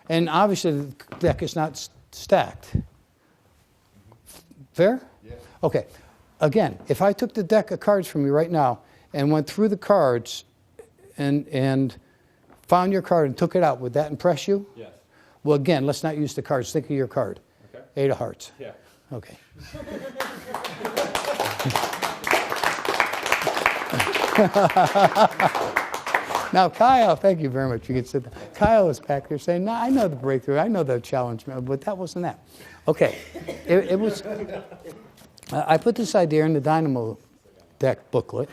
And obviously the deck is not stacked. Fair? Yes. Okay. Again, if I took the deck of cards from you right now and went through the cards and found your card and took it out, would that impress you? Yes. Well, again, let's not use the cards. Think of your card. Okay. 8 of hearts. Yeah. Okay. Now, Kyle, thank you very much. You can sit down. Kyle is back there saying, no, I know the breakthrough. I know the challenge, but that wasn't that. Okay. It was. I put this idea in the Dynamo deck booklet,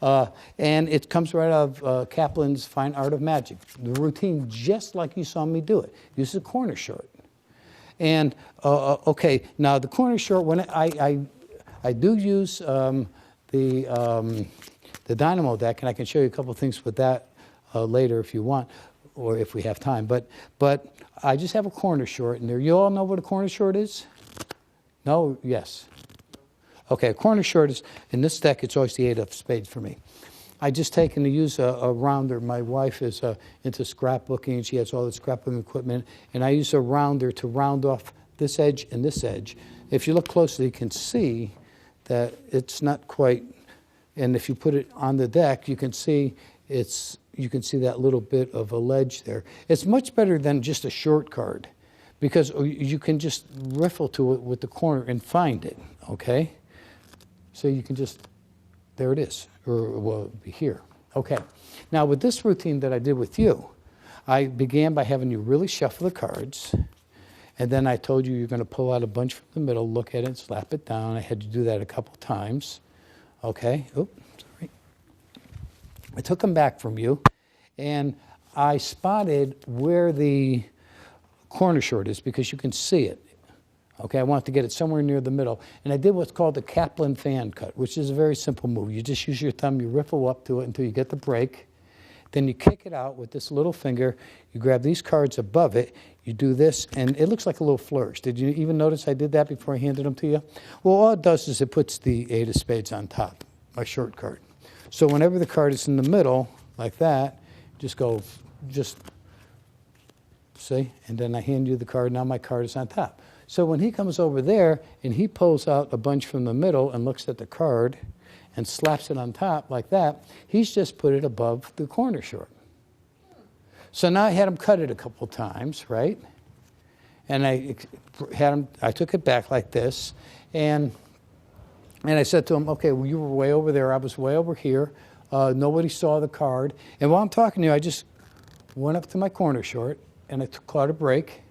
and it comes right out of Kaplan's Fine Art of Magic. The routine, just like you saw me do it. Use a corner short. And, okay, now the corner short, when I do use the Dynamo deck, and I can show you a couple things with that later if you want, or if we have time. But I just have a corner short in there. You all know what a corner short is? No? Yes. Okay, a corner short is, in this deck, it's always the 8 of spades for me. I just taken to use a rounder. My wife is into scrapbooking, and she has all the scrapbooking equipment, and I use a rounder to round off this edge and this edge. If you look closely, you can see that it's not quite, and if you put it on the deck, you can see that little bit of a ledge there. It's much better than just a short card, because you can just riffle to it with the corner and find it, okay? So you can just, there it is, or well, it would be here. Okay. Now with this routine that I did with you, I began by having you really shuffle the cards, and then I told you you're going to pull out a bunch from the middle, look at it, slap it down. I had to do that a couple times. Okay. Oops, sorry. I took them back from you, and I spotted where the corner short is because you can see it. Okay, I wanted to get it somewhere near the middle. And I did what's called the Kaplan fan cut, which is a very simple move. You just use your thumb, you riffle up to it until you get the break. Then you kick it out with this little finger. You grab these cards above it. You do this, and it looks like a little flourish. Did you even notice I did that before I handed them to you? Well, all it does is it puts the 8 of spades on top, my short card. So whenever the card is in the middle, like that, just see? And then I hand you the card. Now my card is on top. So when he comes over there and he pulls out a bunch from the middle and looks at the card and slaps it on top like that, he's just put it above the corner short. So now I had him cut it a couple times, right? And I took it back like this, and I said to him, okay, well, you were way over there, I was way over here. Nobody saw the card. And while I'm talking to you, I just went up to my corner short, and I caught a break.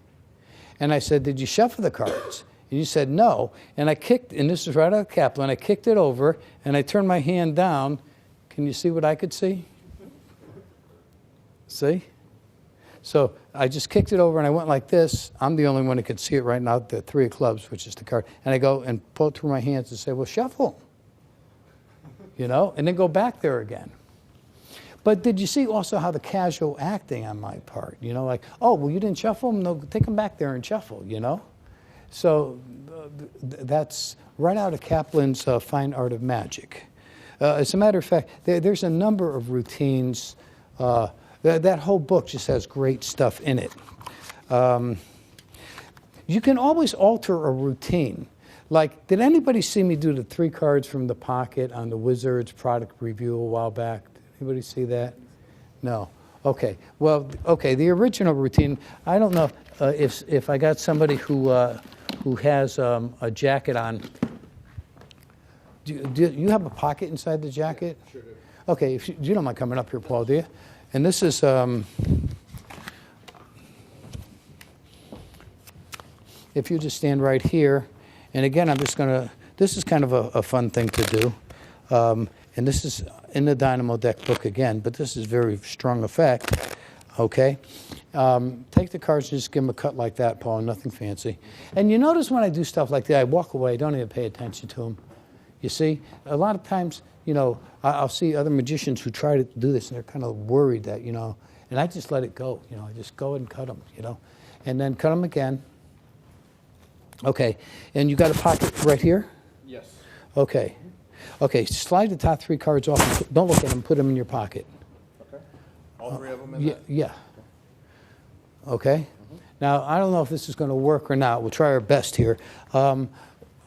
And I said, did you shuffle the cards? And you said, no. And I kicked, and this is right out of Kaplan, I kicked it over, and I turned my hand down. Can you see what I could see? See? So I just kicked it over, and I went like this. I'm the only one who could see it right now, the 3 of clubs, which is the card. And I go and pull it through my hands and say, well, shuffle. You know, and then go back there again. But did you see also how the casual acting on my part? You know, like, oh, well, you didn't shuffle them? No, take them back there and shuffle, you know? So that's right out of Kaplan's Fine Art of Magic. As a matter of fact, there's a number of routines. That whole book just has great stuff in it. You can always alter a routine. Like, did anybody see me do the 3 cards from the pocket on the Wizards product review a while back? Did anybody see that? No. Okay. Well, okay, the original routine, I don't know if I got somebody who has a jacket on. Do you have a pocket inside the jacket? Yeah, sure do. Okay, if you don't mind coming up here, Paul, do you? And this is, if you just stand right here, and again, I'm just going to, this is kind of a fun thing to do. And this is in the Dynamo deck book again, but this is very strong effect, okay? Take the cards and just give them a cut like that, Paul, nothing fancy. And you notice when I do stuff like that, I walk away, I don't even pay attention to them. You see, a lot of times, you know, I'll see other magicians who try to do this, and they're kind of worried that, you know, and I just let it go, you know, I just go and cut them, you know, and then cut them again. Okay, and you got a pocket right here? Yes. Okay. Okay, slide the top 3 cards off. And don't look at them, put them in your pocket. Okay. All 3 of them in Yeah. that? Yeah. Okay? Now, I don't know if this is going to work or not. We'll try our best here. On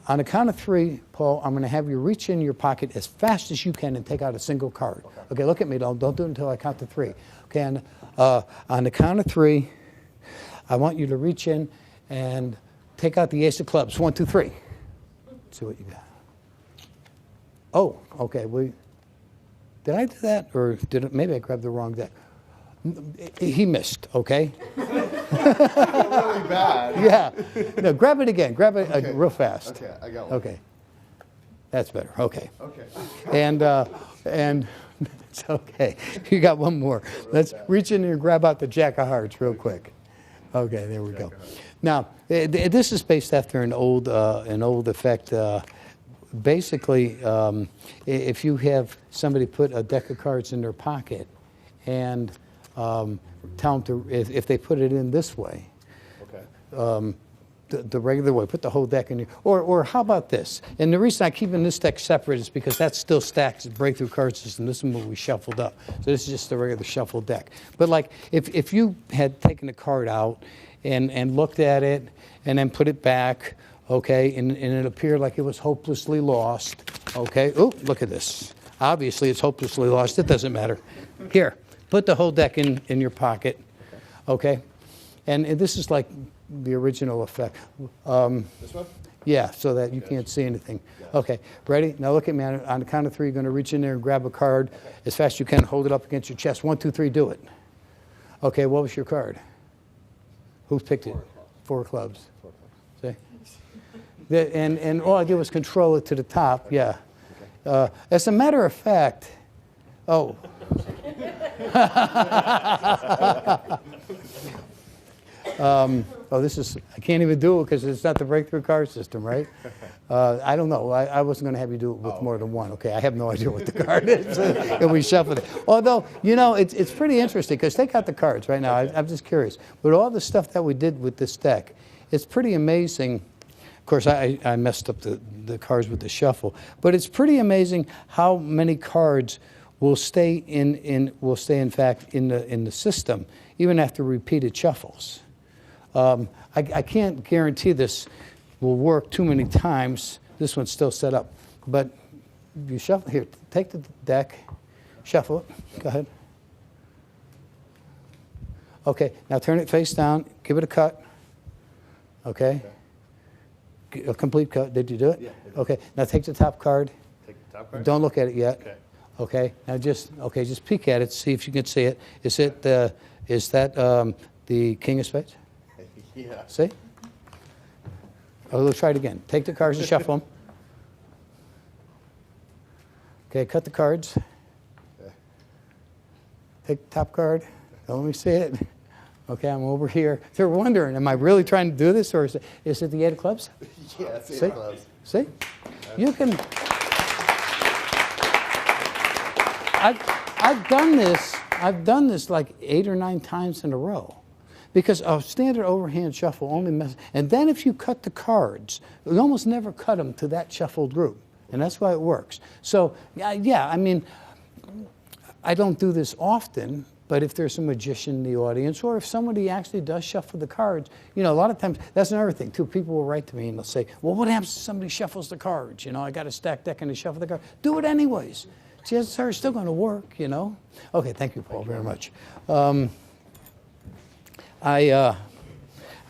the count of 3, Paul, I'm going to have you reach in your pocket as fast as you can and take out a single card. Okay, look at me. Don't do it until I count to 3. Okay, and on the count of 3, I want you to reach in and take out the ace of clubs. 1, 2, 3. Let's see what you got. Oh, okay. Did I do that, or did it, maybe I grabbed the wrong deck? He missed. Okay. Really bad. Yeah. No, grab it again. Grab it Okay. real fast. Okay, I got one. Okay. That's better. Okay. Okay. And it's okay. You got one more. Let's reach in and grab out the Jack of Hearts real quick. Okay, there we go. Now, this is based after an old effect. Basically, if you have somebody put a deck of cards in their pocket and tell them to, if they put it in this way, Okay. the regular way, put the whole deck in here. Or how about this? And the reason I'm keeping this deck separate is because that still stacks the breakthrough card system. This is what we shuffled up. So this is just the regular shuffled deck. But like, if you had taken the card out and looked at it and then put it back, okay, and it appeared like it was hopelessly lost, okay. Oh, look at this. Obviously, it's hopelessly lost. It doesn't matter. Here, put the whole deck in your pocket, okay? And this is like the original effect. This one? Yeah, so that you can't see anything. Okay, ready? Now look at me. On the count of 3, you're going to reach in there and grab a card as fast as you can. Hold it up against your chest. 1, 2, 3, do it. Okay, what was your card? Who picked it? 4 clubs. See? And all I did was control it to the top. Yeah. As a matter of fact, oh. This is, I can't even do it because it's not the breakthrough card system, right? I don't know. I wasn't going to have you do it with more than one. Okay, I have no idea what the card is. And we shuffled it. Although, you know, it's pretty interesting because take out the cards right now. I'm just curious. But all the stuff that we did with this deck, it's pretty amazing. Of course, I messed up the cards with the shuffle. But it's pretty amazing how many cards will stay in fact in the system even after repeated shuffles. I can't guarantee this will work too many times. This one's still set up. But you shuffle, here, take the deck, shuffle it. Go ahead. Okay, now turn it face down, give it a cut. Okay? A complete cut. Did you do it? Yeah. Okay, now take the top card. Take the top card? Don't look at it yet. Okay. Okay, now just peek at it, see if you can see it. Is that the King of Spades? Yeah. See? Oh, let's try it again. Take the cards and shuffle them. Okay, cut the cards. Take the top card. Don't let me see it. Okay, I'm over here. They're wondering, am I really trying to do this, or is it the 8 of clubs? Yeah, it's See? close. See? You can. I've done this. I've done this like 8 or 9 times in a row, because a standard overhand shuffle only messes. And then if you cut the cards, you almost never cut them to that shuffled group, and that's why it works. So yeah, I mean, I don't do this often. But if there's a magician in the audience, or if somebody actually does shuffle the cards, you know, a lot of times, that's another thing, too. People will write to me and they'll say, well, what happens if somebody shuffles the cards? You know, I got a stacked deck and they shuffle the cards. Do it anyways. Chances are it's still going to work, you know. Okay, thank you, Paul, very much. I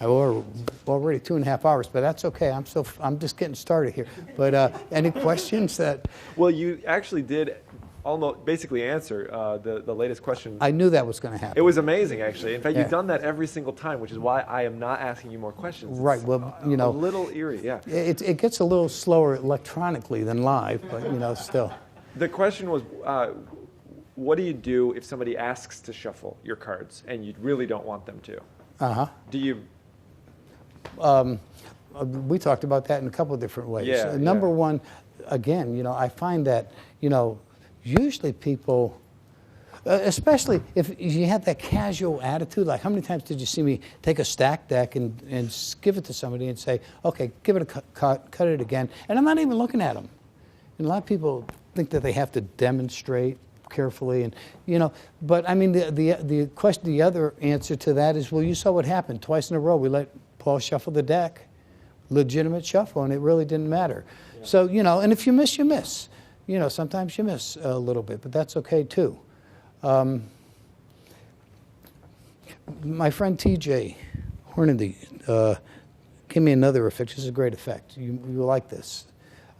already 2.5 hours, but that's okay. I'm just getting started here. But any questions that? Well, you actually did almost basically answer the latest question. I knew that was going to happen. It was amazing, actually. In fact, Yeah. you've done that every single time, which is why I am not asking you more questions. Right. It's Well, you know, a little eerie. Yeah. it gets a little slower electronically than live, but you know, still. The question was, what do you do if somebody asks to shuffle your cards and you really don't want them to? Uh-huh. Do you? We talked about that in a couple of different ways. Yeah, Number yeah. one, again, you know, I find that, you know, usually people, especially if you have that casual attitude, like how many times did you see me take a stack deck and give it to somebody and say, okay, give it a cut it again, and I'm not even looking at them. And a lot of people think that they have to demonstrate carefully, and you know, but I mean, the question, the other answer to that is, well, you saw what happened twice in a row. We let Paul shuffle the deck, legitimate shuffle, and it really didn't matter. Yeah. So you know, and if you miss, you miss. You know, sometimes you miss a little bit, but that's okay too. My friend T.J. Hornady gave me another effect. This is a great effect. You like this.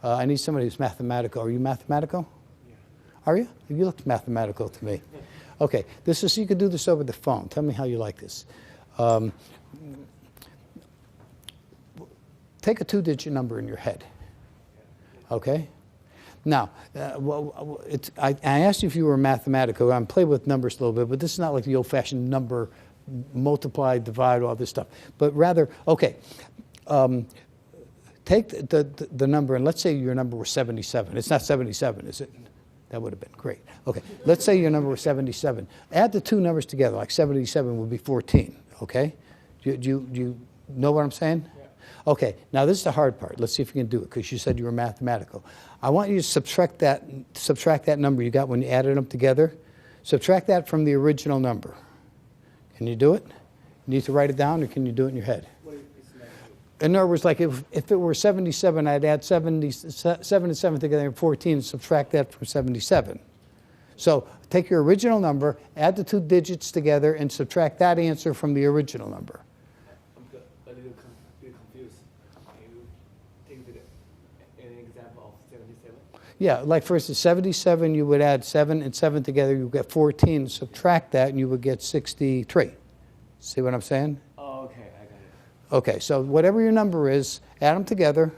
I need somebody who's mathematical. Are you mathematical? Yeah. Are you? You look mathematical to me. Okay, this is, you can do this over the phone. Tell me how you like this. Take a 2-digit number in your head. Okay? Now, I asked you if you were mathematical. I'm playing with numbers a little bit, but this is not like the old-fashioned number, multiply, divide, all this stuff. But rather, okay, take the number, and let's say your number was 77. It's not 77, is it? That would have been great. Okay, let's say your number was 77. Add the two numbers together, like 77 would be 14, okay? Do you know what I'm saying? Yeah. Okay, now this is the hard part. Let's see if you can do it, because you said you were mathematical. I want you to subtract that number you got when you added them together. Subtract that from the original number. Can you do it? You need to write it down, or can you do it in your head? In other words, like if it were 77, I'd add 7 and 7 together and 14 and subtract that from 77. So take your original number, add the 2 digits together, and subtract that answer from the original number. I'm a little confused. Can you take an example of 77? Yeah, like for instance, 77, you would add 7 and 7 together, you get 14, subtract that, and you would get 63. See what I'm saying? Oh, okay, I got it. Okay, so whatever your number is, add them together,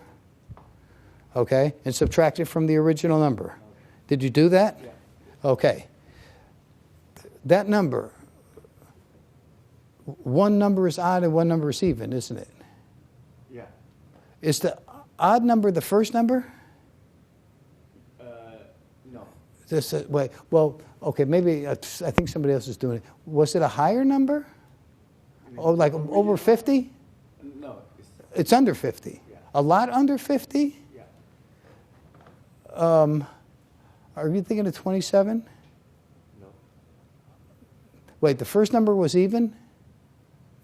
okay, and subtract it from the original number. Okay. Did you do that? Yeah. Okay. That number, one number is odd and one number is even, isn't it? Yeah. Is the odd number the first number? No. Wait, well, okay, maybe I think somebody else is doing it. Was it a higher number? Oh, like over 50? No. It's under 50. Yeah. A lot under 50? Yeah. Are you thinking of 27? No. Wait, the first number was even?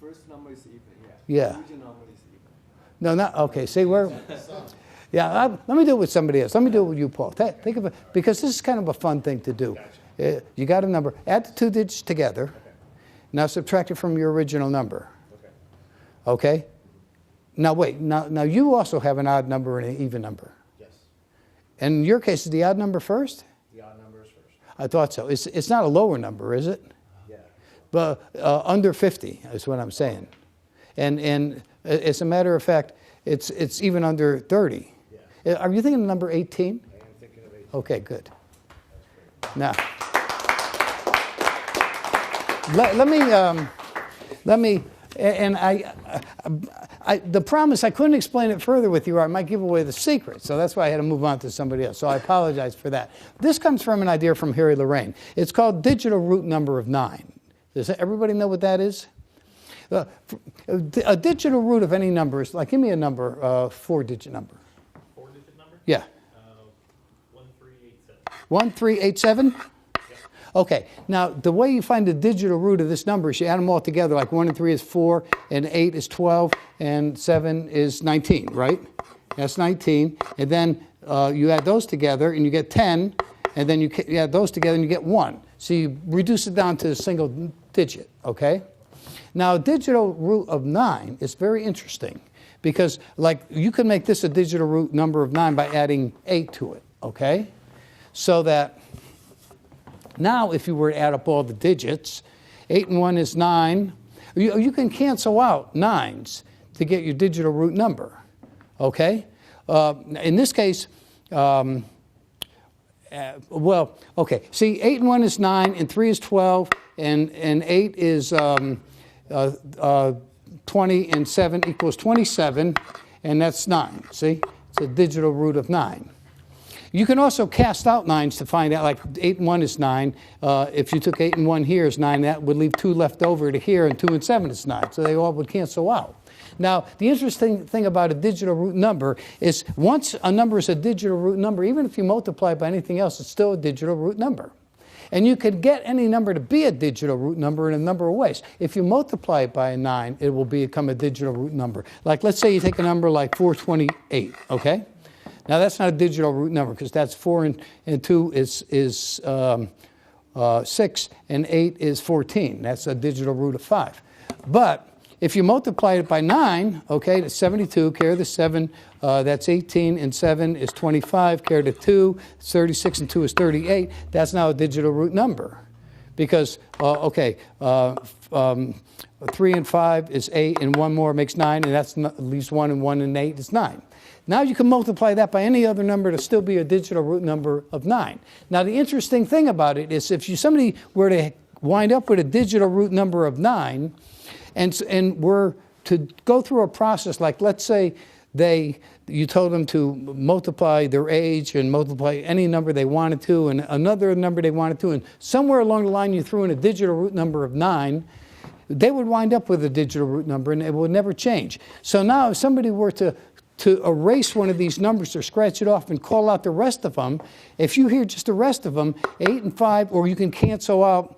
First number is even, yeah. Yeah. Original number is even. No, not, okay, see where? Yeah, let me do it with somebody else. Let me do it with you, Paul. Think of it, because this is kind of a fun thing to do. You got a number, add the two digits together. Now subtract it from your original number. Okay? Now wait, now you also have an odd number and an even number. Yes. And in your case, is the odd number first? The odd number is first. I thought so. It's not a lower number, is it? Yeah. But under 50 is what I'm saying. And as a matter of fact, it's even under 30. Yeah. Are you thinking of number 18? I am thinking of 18. Okay, good. Now, let me, and the problem is I couldn't explain it further with you, or I might give away the secret. So that's why I had to move on to somebody else. So I apologize for that. This comes from an idea from Harry Lorraine. It's called digital root number of 9. Does everybody know what that is? A digital root of any number is, like, give me a number, 4-digit number. 4-digit number? Yeah. 1387. 1387? Okay, now the way you find the digital root of this number is you add them all together, like 1 and 3 is 4, and 8 is 12, and 7 is 19, right? That's 19, and then you add those together and you get 10, and then you add those together and you get 1. So you reduce it down to a single digit, okay? Now a digital root of 9 is very interesting because, like, you can make this a digital root number of 9 by adding 8 to it, okay? So that now, if you were to add up all the digits, 8 and 1 is 9. You can cancel out 9s to get your digital root number, okay? In this case, well, okay. See, 8 and 1 is 9, and 3 is 12, and 8 is 20, and 7 equals 27, and that's 9. See? It's a digital root of 9. You can also cast out 9s to find out, like 8 and 1 is 9. If you took 8 and 1 here is 9, that would leave 2 left over to here, and 2 and 7 is 9. So they all would cancel out. Now, the interesting thing about a digital root number is once a number is a digital root number, even if you multiply it by anything else, it's still a digital root number. And you could get any number to be a digital root number in a number of ways. If you multiply it by a 9, it will become a digital root number. Like, let's say you take a number like 428, okay? Now, that's not a digital root number because that's 4 and 2 is 6, and 8 is 14. That's a digital root of 5. But if you multiply it by 9, okay, that's 72, carry the 7, that's 18, and 7 is 25, carry the 2, 36, and 2 is 38. That's now a digital root number because, 3 and 5 is 8, and 1 more makes 9, and that's at least 1 and 1 and 8 is 9. Now you can multiply that by any other number to still be a digital root number of 9. Now the interesting thing about it is if somebody were to wind up with a digital root number of 9 and were to go through a process like, let's say you told them to multiply their age and multiply any number they wanted to and another number they wanted to, and somewhere along the line you threw in a digital root number of 9, they would wind up with a digital root number and it would never change. So now if somebody were to erase one of these numbers or scratch it off and call out the rest of them, if you hear just the rest of them, 8 and 5, or you can cancel out,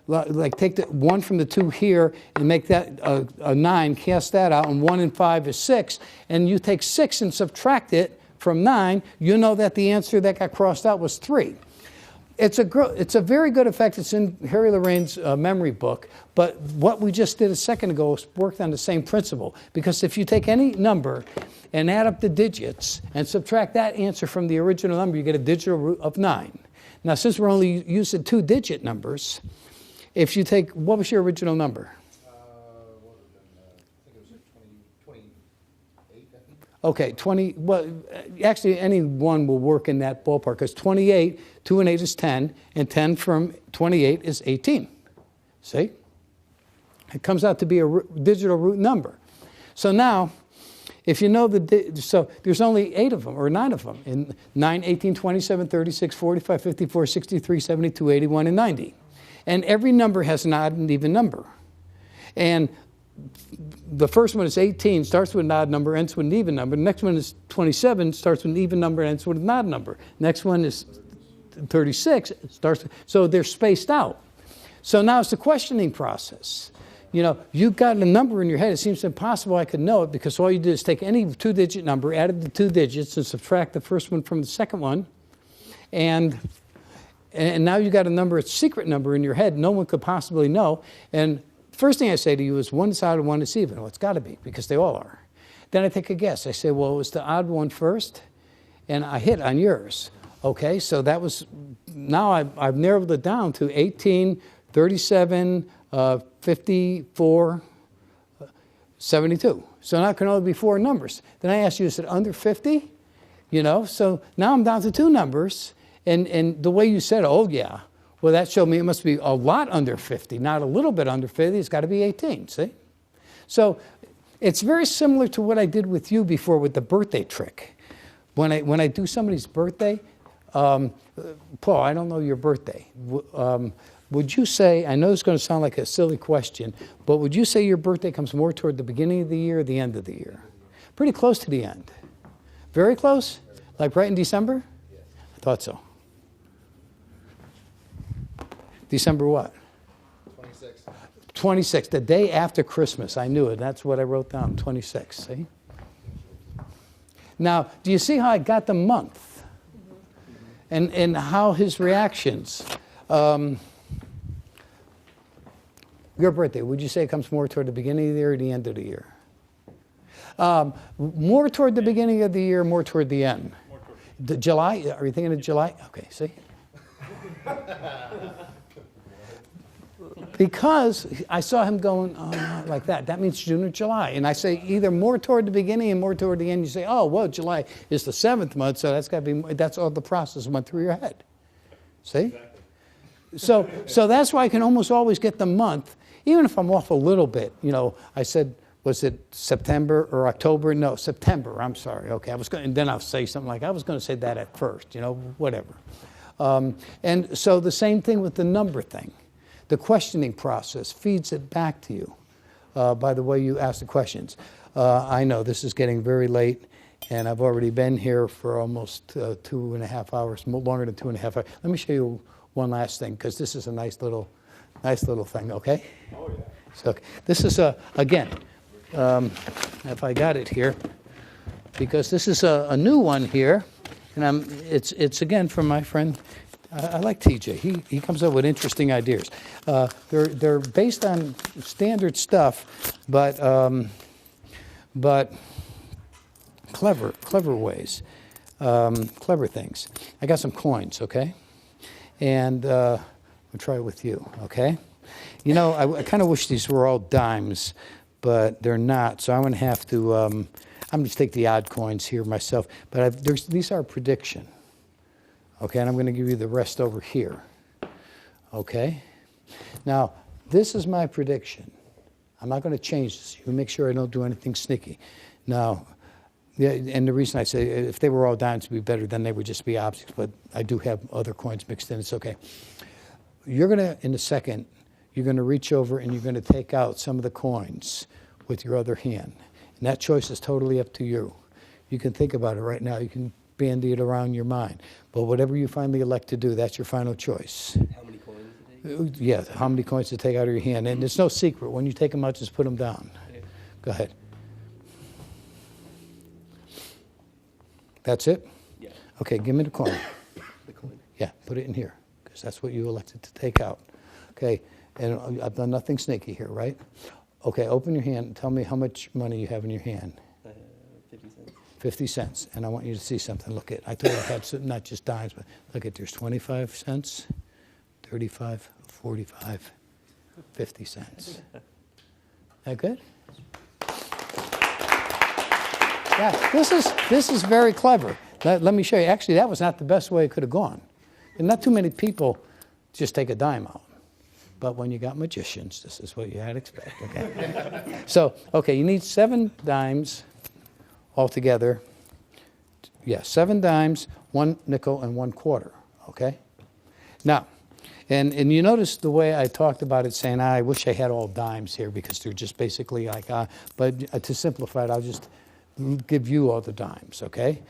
like take the 1 from the 2 here and make that a 9, cast that out, and 1 and 5 is 6, and you take 6 and subtract it from 9, you know that the answer that got crossed out was 3. It's a very good effect. It's in Harry Lorraine's memory book. But what we just did a second ago worked on the same principle. Because if you take any number and add up the digits and subtract that answer from the original number, you get a digital root of 9. Now, since we're only using 2-digit numbers, if you take, what was your original number? What would have been, I think it was like 28, I think. Okay, 20, well, actually any one will work in that ballpark because 28, 2 and 8 is 10, and 10 from 28 is 18. See? It comes out to be a digital root number. So now, if you know so there's only 8 of them, or 9 of them, in 9, 18, 27, 36, 45, 54, 63, 72, 81, and 90. And every number has an odd and even number. And the first one is 18, starts with an odd number, ends with an even number. The next one is 27, starts with an even number, ends with an odd number. Next one is 36, so they're spaced out. So now it's the questioning process. you know, you've got a number in your head. It seems impossible I could know it because all you do is take any 2-digit number, add the 2 digits, and subtract the first one from the second one. And now you've got a number, a secret number in your head no one could possibly know. And first thing I say to you is one is odd and one is even. Well, it's got to be because they all are. Then I take a guess. I say, well, it was the odd one first, and I hit on yours. Okay, so that was, now I've narrowed it down to 18, 37, 54, 72. So now it can only be 4 numbers. Then I asked you, is it under 50? You know, so now I'm down to 2 numbers. And the way you said, oh, yeah, well, that showed me it must be a lot under 50, not a little bit under 50. It's got to be 18, see? So it's very similar to what I did with you before with the birthday trick. When I do somebody's birthday, Paul, I don't know your birthday. Would you say, I know it's going to sound like a silly question, but would you say your birthday comes more toward the beginning of the year or the end of the year? Pretty close to the end. Very close? Like right in December? Yes. I thought so. December what? 26. 26, the day after Christmas. I knew it. That's what I wrote down, 26, see? Now, do you see how I got the month? And how his reactions. Your birthday, would you say it comes more toward the beginning of the year or the end of the year? More toward the beginning of the year, more toward the end? The July? Are you thinking of July? Okay, see? Because I saw him going like that. That means June or July. And I say either more toward the beginning and more toward the end. You say, oh, well, July is the 7th month, so that's got to be, that's all the process went through your head. See? Exactly. So that's why I can almost always get the month, even if I'm off a little bit. You know, I said, was it September or October? No, September. I'm sorry. Okay, I was going, and then I'll say something like, I was going to say that at first, you know, whatever. And so the same thing with the number thing. The questioning process feeds it back to you by the way you ask the questions. I know this is getting very late, and I've already been here for almost 2.5 hours, longer than 2.5 hours. Let me show you one last thing, because this is a nice little thing, okay? Oh, yeah. So this is, again, if I got it here, because this is a new one here, and it's again from my friend. I like TJ. He comes up with interesting ideas. They're based on standard stuff, but clever ways, clever things. I got some coins, okay, and we'll try it with you, okay. You know, I kind of wish these were all dimes, but they're not. So I'm going to have to. I'm going to take the odd coins here myself. But these are a prediction. Okay, and I'm going to give you the rest over here. Okay? Now, this is my prediction. I'm not going to change this. You make sure I don't do anything sneaky. Now, yeah, and the reason I say if they were all dimes, it would be better, then they would just be objects, but I do have other coins mixed in. It's okay. You're going to, in a second, you're going to reach over and you're going to take out some of the coins with your other hand. And that choice is totally up to you. You can think about it right now. You can bandy it around your mind. But whatever you finally elect to do, that's your final choice. How many coins to take? Yeah, how many coins to take out of your hand. And it's no secret. When you take them out, just put them down. Yeah. Go ahead. That's it? Yeah. Okay, give me the coin. The coin. Yeah, put it in here, because that's what you elected to take out. Okay, and I've done nothing sneaky here, right? Okay, open your hand and tell me how much money you have in your hand. 50 cents. 50 cents. And I want you to see something. Look at, I told you I had some, not just dimes, but look at, there's 25 cents, 35, 45, 50 cents. That good? Yeah, this is very clever. Let me show you. Actually, that was not the best way it could have gone. And not too many people just take a dime out. But when you got magicians, this is what you had to expect, okay? So, okay, you need 7 dimes altogether. Yeah, 7 dimes, 1 nickel, and 1 quarter, okay? Now, and you notice the way I talked about it, saying, I wish I had all dimes here because they're just basically like, but to simplify it, I'll just give you all the dimes, okay?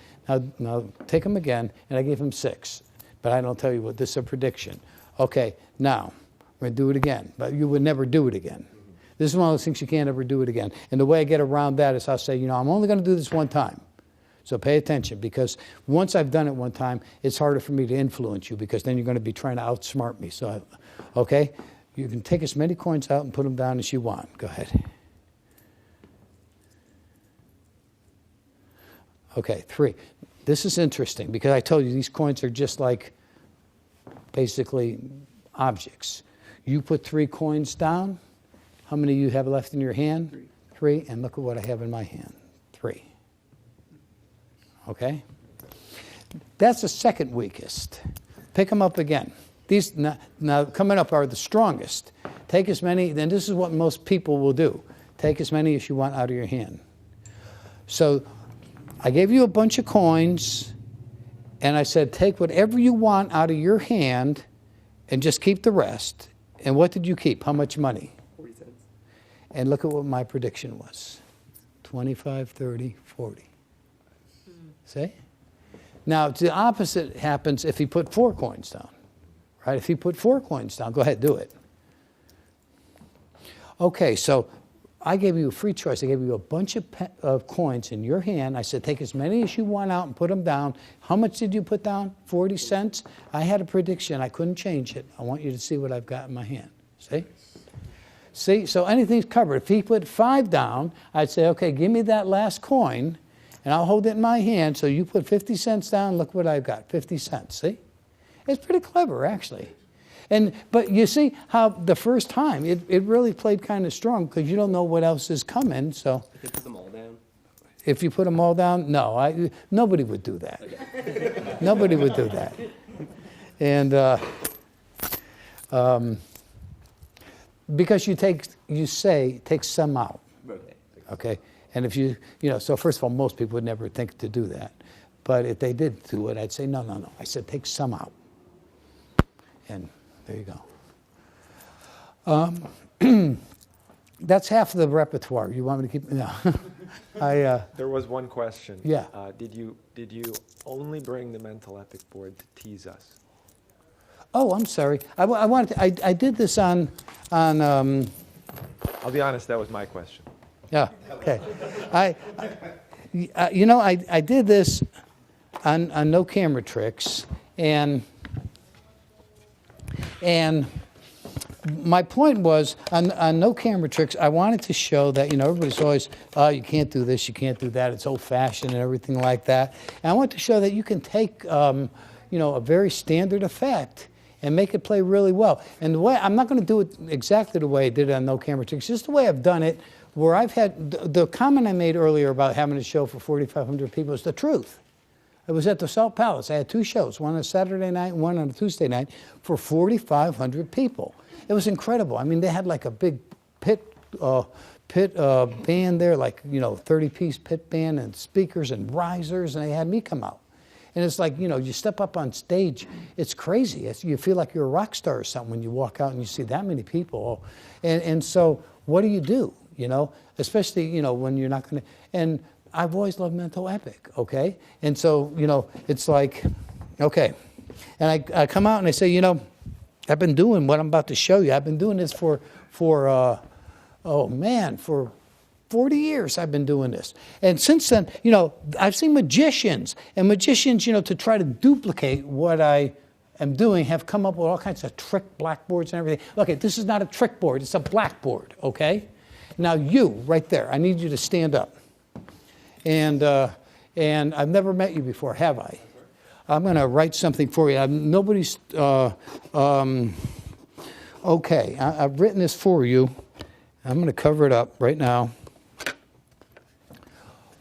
Now take them again, and I gave him 6, but I don't tell you what, this is a prediction. Okay, now, we're going to do it again, but you would never do it again. This is one of those things you can't ever do it again. And the way I get around that is I'll say, I'm only going to do this one time. So pay attention, because once I've done it one time, it's harder for me to influence you, because then you're going to be trying to outsmart me. So, okay? You can take as many coins out and put them down as you want. Go ahead. Okay, 3. This is interesting, because I told you these coins are just like basically objects. You put 3 coins down. How many you have left in your hand? 3. And look at what I have in my hand. 3. Okay? That's the second weakest. Pick them up again. These now coming up are the strongest. Take as many, then this is what most people will do. Take as many as you want out of your hand. So I gave you a bunch of coins, and I said, take whatever you want out of your hand and just keep the rest. And what did you keep? How much money? 40 cents. And look at what my prediction was. 25, 30, 40. See? Now, the opposite happens if he put 4 coins down. Right? If he put 4 coins down, go ahead, do it. Okay, so I gave you a free choice. I gave you a bunch of coins in your hand. I said, take as many as you want out and put them down. How much did you put down? 40 cents? I had a prediction. I couldn't change it. I want you to see what I've got in my hand. See? See? So anything's covered. If he put 5 down, I'd say, okay, give me that last coin, and I'll hold it in my hand. So you put 50 cents down. Look what I've got, 50 cents. See? It's pretty clever, actually. But you see how the first time, it really played kind of strong, because you don't know what else is coming. So If you put them all down? If you put them all down, no. Nobody would do that. Okay. Nobody would do that. And because you say, take some out. Okay? And if so first of all, most people would never think to do that. But if they did do it, I'd say, no. I said, take some out. And there you go. That's half of the repertoire. You want me to keep? No. There was one question. Yeah. Did you only bring the mental epic board to tease us? Oh, I'm sorry. I did this on. I'll be honest. That was my question. Yeah. Okay. I did this on No Camera Tricks, and my point was, on No Camera Tricks, I wanted to show that, everybody's always, you can't do this, you can't do that, it's old-fashioned and everything like that. And I want to show that you can take, a very standard effect and make it play really well. And the way, I'm not going to do it exactly the way I did it on No Camera Tricks, just the way I've done it, where I've had, the comment I made earlier about having a show for 4,500 people is the truth. It was at the Salt Palace. I had 2 shows, one on a Saturday night and one on a Tuesday night, for 4,500 people. It was incredible. I mean, they had like a big pit band there, like, 30-piece pit band and speakers and risers, and they had me come out. And it's like, you step up on stage, it's crazy. You feel like you're a rock star or something when you walk out and you see that many people. And so what do? Especially, when you're not going to, and I've always loved mental epic, okay? And so, it's like, okay. And I come out and I say, I've been doing what I'm about to show you. I've been doing this for 40 years I've been doing this. And since then, I've seen magicians. And magicians, to try to duplicate what I am doing, have come up with all kinds of trick blackboards and everything. Okay, this is not a trick board. It's a blackboard, okay? Now you, right there, I need you to stand up. And I've never met you before, have I? I'm going to write something for you. Nobody's... okay, I've written this for you. I'm going to cover it up right now.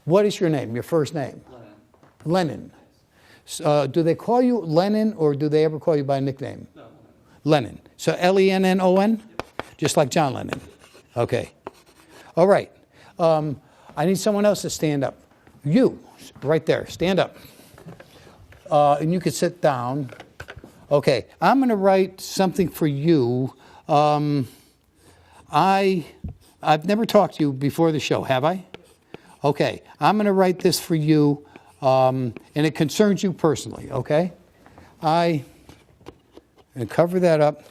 What is your name, your first name? Lennon. Do they call you Lennon, or do they ever call you by a nickname? No. Lennon. So Lennon? Just like John Lennon. Okay. All right. I need someone else to stand up. You, right there, stand up. And you can sit down. Okay, I'm going to write something for you. I've never talked to you before the show, have I? Okay, I'm going to write this for you, and it concerns you personally, okay? And cover that up.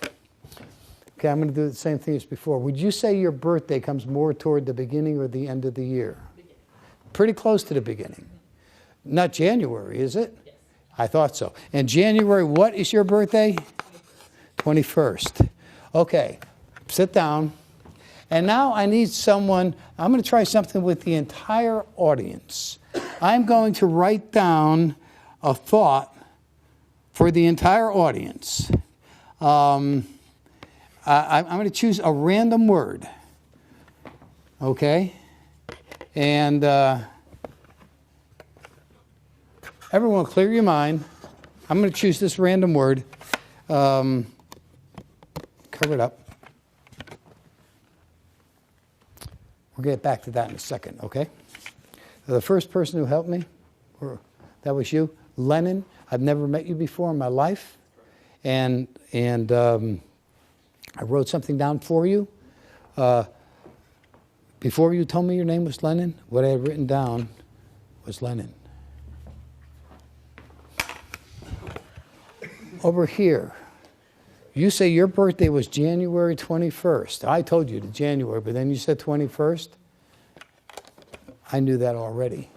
Okay, I'm going to do the same thing as before. Would you say your birthday comes more toward the beginning or the end of the year? Beginning. Pretty close to the beginning. Not January, is it? Yes. I thought so. And January, what is your birthday? 21st. Okay, sit down. And now I need someone, I'm going to try something with the entire audience. I'm going to write down a thought for the entire audience. I'm going to choose a random word. Okay? And everyone clear your mind. I'm going to choose this random word. Cover it up. We'll get back to that in a second, okay? The first person who helped me, that was you, Lennon. I've never met you before in my life. And I wrote something down for you. Before you told me your name was Lennon, what I had written down was Lennon. Over here, you say your birthday was January 21st. I told you to January, but then you said 21st. I knew that already.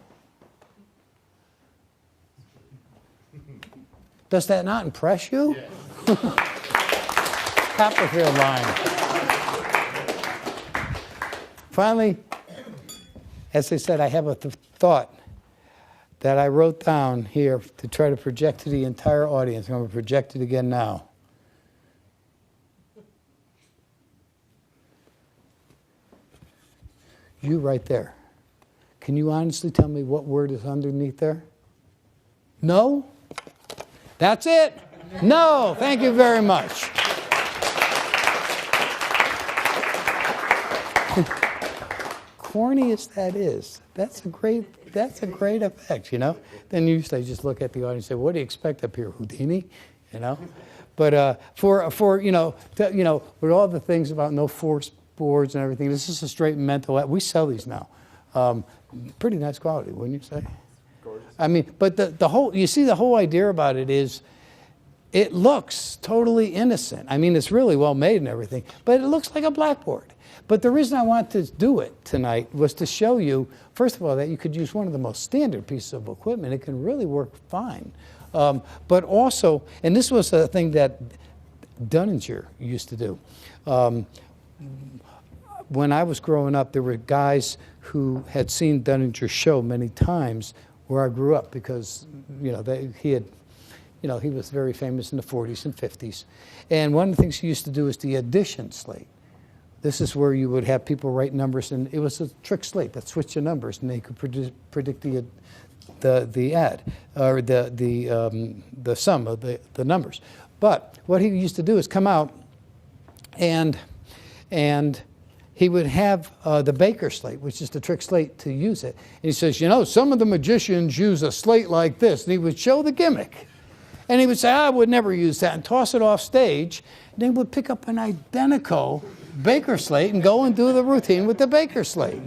Does that not impress you? Copperfield line. Finally, as I said, I have a thought that I wrote down here to try to project to the entire audience. I'm going to project it again now. You right there. Can you honestly tell me what word is underneath there? No? That's it? No. Thank you very much. Corny as that is, that's a great effect, you know? Then usually I just look at the audience and say, what do you expect up here, Houdini? You know? But for with all the things about no force boards and everything, this is a straight mental. We sell these now. Pretty nice quality, wouldn't you say? Gorgeous. I mean, but the whole idea about it is, it looks totally innocent. I mean, it's really well made and everything, but it looks like a blackboard. But the reason I want to do it tonight was to show you, first of all, that you could use one of the most standard pieces of equipment. It can really work fine. But also, and this was a thing that Dunninger used to do. When I was growing up, there were guys who had seen Dunninger's show many times where I grew up because, he was very famous in the 40s and 50s. And one of the things he used to do is the addition slate. This is where you would have people write numbers, and it was a trick slate that switched the numbers, and they could predict the ad or the sum of the numbers. But what he used to do is come out and he would have the Baker slate, which is the trick slate, to use it. And he says, some of the magicians use a slate like this, and he would show the gimmick. And he would say, I would never use that, and toss it off stage. And then would pick up an identical Baker slate and go and do the routine with the Baker slate,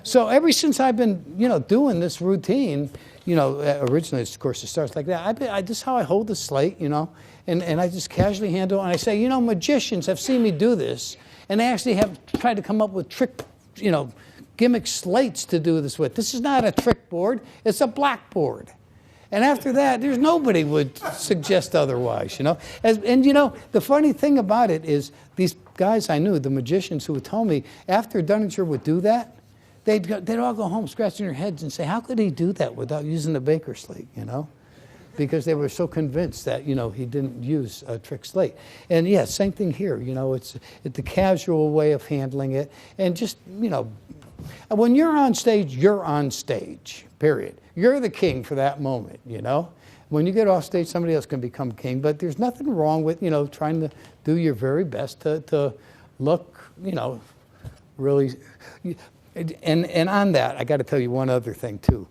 So ever since I've been, doing this routine, originally, of course, it starts like that. This is how I hold the slate, and I just casually handle it. And I say, magicians have seen me do this, and they actually have tried to come up with trick, gimmick slates to do this with. This is not a trick board. It's a blackboard. And after that, there's nobody would suggest otherwise, And the funny thing about it is these guys I knew, the magicians who would tell me, after Dunninger would do that, they'd all go home scratching their heads and say, how could he do that without using the Baker slate, Because they were so convinced that, he didn't use a trick slate. And yeah, same thing here, it's the casual way of handling it. And just, when you're on stage, period. You're the king for that moment, When you get off stage, somebody else can become king. But there's nothing wrong with, trying to do your very best to look, really. And on that, I got to tell you one other thing, too.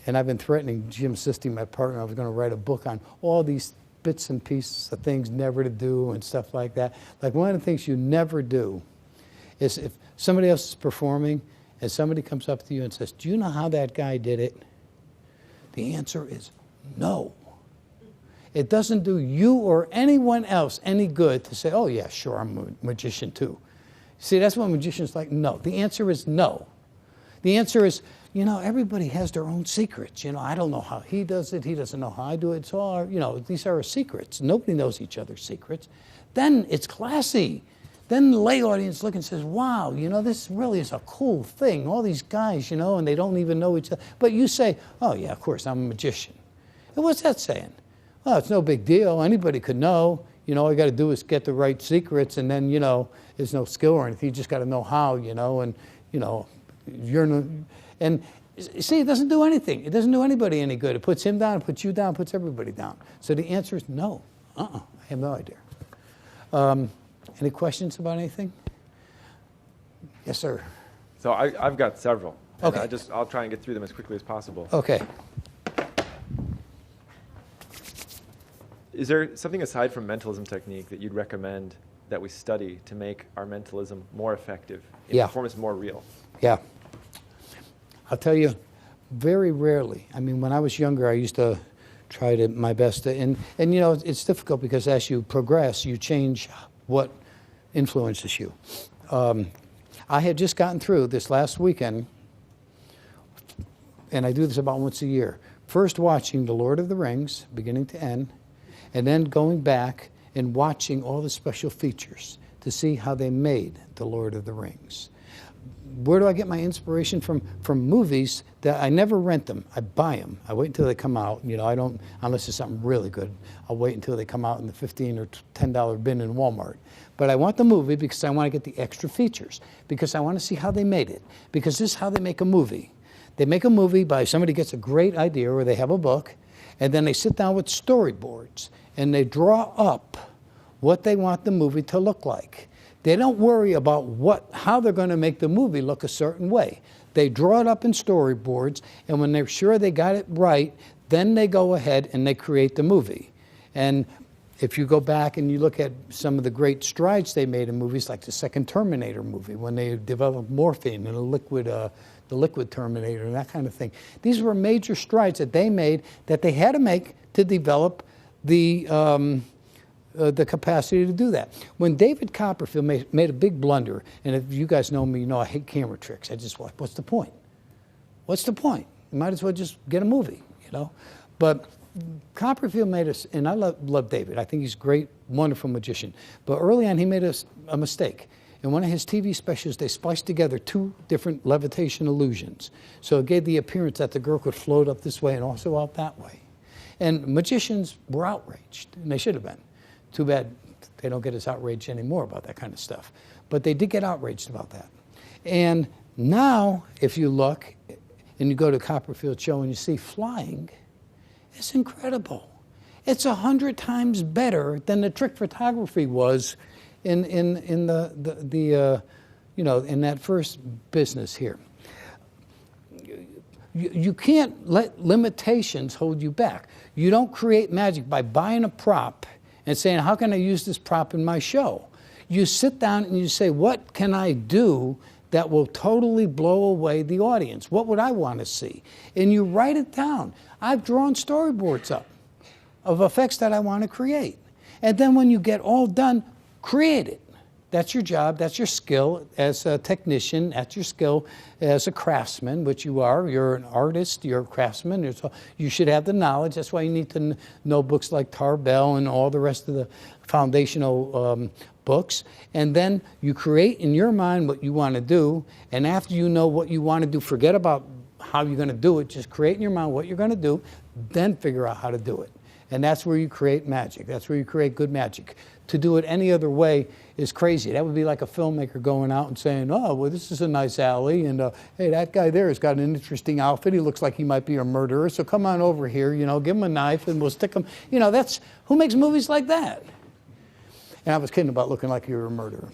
And I've been threatening Jim Sisti, my partner. I was going to write a book on all these bits and pieces of things never to do and stuff like that. Like, one of the things you never do is if somebody else is performing and somebody comes up to you and says, do you know how that guy did it? The answer is no. It doesn't do you or anyone else any good to say, oh, yeah, sure, I'm a magician too. See, that's what magicians like. No. The answer is no. The answer is, everybody has their own secrets. I don't know how he does it. He doesn't know how I do it. It's all, these are our secrets. Nobody knows each other's secrets. Then it's classy. Then the lay audience looks and says, wow, this really is a cool thing. All these guys, and they don't even know each other. But you say, oh, yeah, of course, I'm a magician. And what's that saying? Well, it's no big deal. Anybody could know. All you got to do is get the right secrets, and then, there's no skill or anything. You just got to know how, and, and see, it doesn't do anything. It doesn't do anybody any good. It puts him down, it puts you down, it puts everybody down. So the answer is no. I have no idea. Any questions about anything? Yes, sir. So I've got several. And Okay. I'll try and get through them as quickly as possible. Okay. Is there something aside from mentalism technique that you'd recommend that we study to make our mentalism more effective, in Yeah. performance more real? Yeah. I'll tell you, very rarely. I mean, when I was younger, I used to try my best to, and it's difficult because as you progress, you change what influences you. I had just gotten through this last weekend, and I do this about once a year, first watching The Lord of the Rings, beginning to end, and then going back and watching all the special features to see how they made The Lord of the Rings. Where do I get my inspiration from? From movies that I never rent them. I buy them. I wait until they come out. I don't, unless it's something really good, I'll wait until they come out in the $15 or $10 bin in Walmart. But I want the movie because I want to get the extra features, because I want to see how they made it, because this is how they make a movie. They make a movie by somebody gets a great idea, or they have a book, and then they sit down with storyboards, and they draw up what they want the movie to look like. They don't worry about how they're going to make the movie look a certain way. They draw it up in storyboards, and when they're sure they got it right, then they go ahead and they create the movie. And if you go back and you look at some of the great strides they made in movies, like the second Terminator movie, when they developed morphine and the liquid Terminator and that kind of thing. These were major strides that they made that they had to make to develop the capacity to do that. When David Copperfield made a big blunder, and if you guys know me, you know I hate camera tricks. I just watch. What's the point? What's the point? You might as well just get a movie, But Copperfield made us, and I love David. I think he's a great, wonderful magician. But early on, he made a mistake. In one of his TV specials, they spliced together two different levitation illusions. So it gave the appearance that the girl could float up this way and also out that way. And magicians were outraged, and they should have been. Too bad they don't get as outraged anymore about that kind of stuff. But they did get outraged about that. And now, if you look, and you go to Copperfield's show and you see flying, it's incredible. It's 100 times better than the trick photography was in that first business here. You can't let limitations hold you back. You don't create magic by buying a prop and saying, how can I use this prop in my show? You sit down and you say, what can I do that will totally blow away the audience? What would I want to see? And you write it down. I've drawn storyboards up of effects that I want to create. And then when you get all done, create it. That's your job. That's your skill as a technician. That's your skill as a craftsman, which you are. You're an artist. You're a craftsman. You should have the knowledge. That's why you need to know books like Tarbell and all the rest of the foundational books. And then you create in your mind what you want to do. And after you know what you want to do, forget about how you're going to do it. Just create in your mind what you're going to do, then figure out how to do it. And that's where you create magic. That's where you create good magic. To do it any other way is crazy. That would be like a filmmaker going out and saying, oh, well, this is a nice alley, and hey, that guy there has got an interesting outfit. He looks like he might be a murderer, so come on over here, give him a knife, and we'll stick him. That's who makes movies like that? And I was kidding about looking like you were a murderer.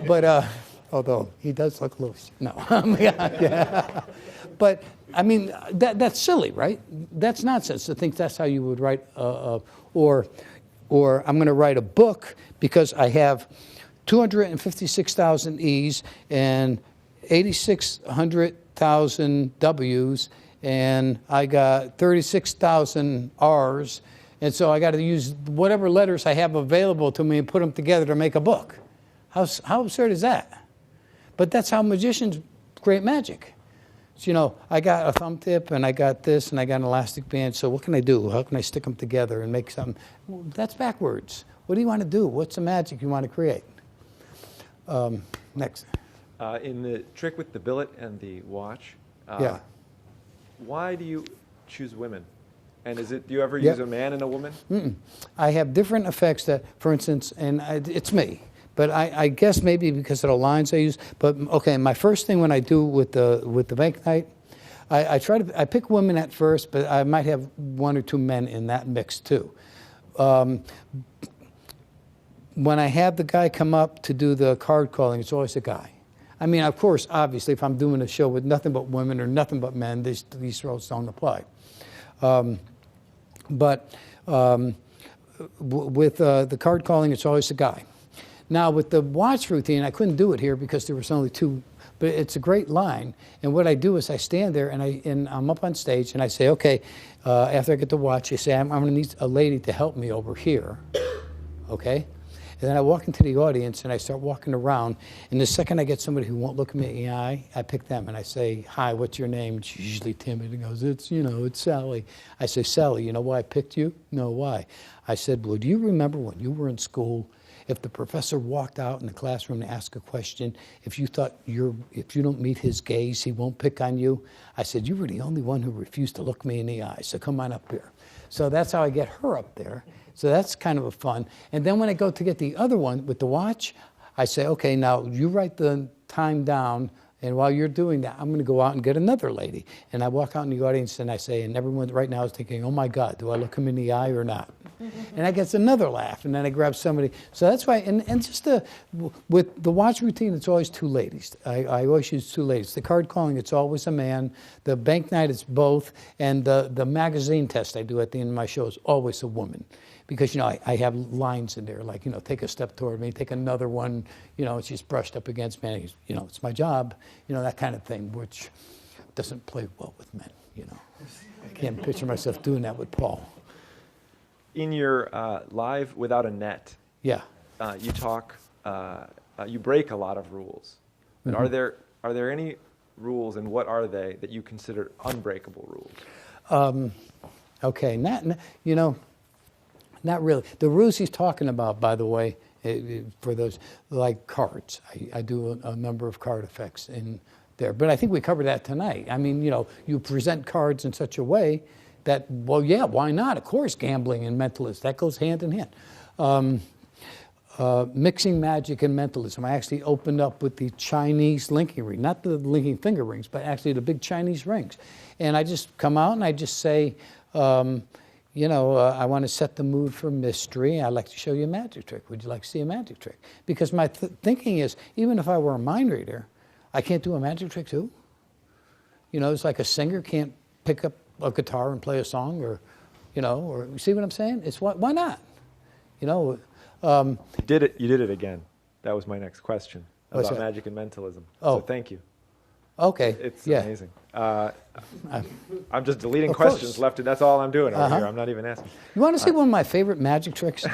But, although he does look loose. No. Yeah. But, I mean, that's silly, right? That's nonsense to think that's how you would write, or I'm going to write a book because I have 256,000 E's and 8,600,000 W's, and I got 36,000 R's, And so I got to use whatever letters I have available to me and put them together to make a book. How absurd is that? But that's how magicians create magic. So, I got a thumb tip, and I got this, and I got an elastic band. So what can I do? How can I stick them together and make something? Well, that's backwards. What do you want to do? What's the magic you want to create? Next. In the trick with the billet and the watch, Yeah. why do you choose women? And do you ever use a man and a woman? I have different effects that, for instance, it's me. But I guess maybe because of the lines I use. But okay, my first thing when I do with the bank night, I pick women at first, but I might have one or two men in that mix too. When I have the guy come up to do the card calling, it's always a guy. I mean, of course, obviously, if I'm doing a show with nothing but women or nothing but men, these rules don't apply. With the card calling, it's always a guy. Now, with the watch routine, I couldn't do it here because there was only two, but it's a great line. And what I do is I stand there, and I'm up on stage, and I say, okay, after I get the watch, I say, I'm going to need a lady to help me over here, okay? And then I walk into the audience, and I start walking around, and the second I get somebody who won't look me in the eye, I pick them, and I say, hi, what's your name? She's usually timid, and goes, it's Sally. I say, Sally, you know why I picked you? No, why? I said, well, do you remember when you were in school, if the professor walked out in the classroom to ask a question, if you thought if you don't meet his gaze, he won't pick on you? I said, you were the only one who refused to look me in the eye, so come on up here. So that's how I get her up there. So that's kind of a fun. And then when I go to get the other one with the watch, I say, okay, now you write the time down, and while you're doing that, I'm going to go out and get another lady. And I walk out in the audience and I say, and everyone right now is thinking, oh my God, do I look him in the eye or not? And I get another laugh, and then I grab somebody. So that's why, and just with the watch routine, it's always two ladies. I always use two ladies. The card calling, it's always a man. The bank night, it's both. And the magazine test I do at the end of my show is always a woman. Because, I have lines in there, like, take a step toward me, take another one, she's brushed up against me, it's my job, that kind of thing, which doesn't play well with men, I can't picture myself doing that with Paul. In your live without a net, yeah, you talk, you break a lot of rules. But are there any rules, and what are they, that you consider unbreakable rules? Okay, not really. The rules he's talking about, by the way, for those, like cards. I do a number of card effects in there. But I think we covered that tonight. I mean, you present cards in such a way that, well, yeah, why not? Of course, gambling and mentalism, that goes hand in hand. Mixing magic and mentalism. I actually opened up with the Chinese linking ring, not the linking finger rings, but actually the big Chinese rings. And I just come out and I just say, I want to set the mood for mystery. I'd like to show you a magic trick. Would you like to see a magic trick? Because my thinking is, even if I were a mind reader, I can't do a magic trick too. It's like a singer can't pick up a guitar and play a song, or you see what I'm saying? It's why not? You did it again. That was my next question about magic and mentalism. Oh. So thank you. Okay. It's yeah. amazing. I'm just deleting questions left. That's all I'm doing over here. I'm not even asking. You want to see one of my favorite magic tricks?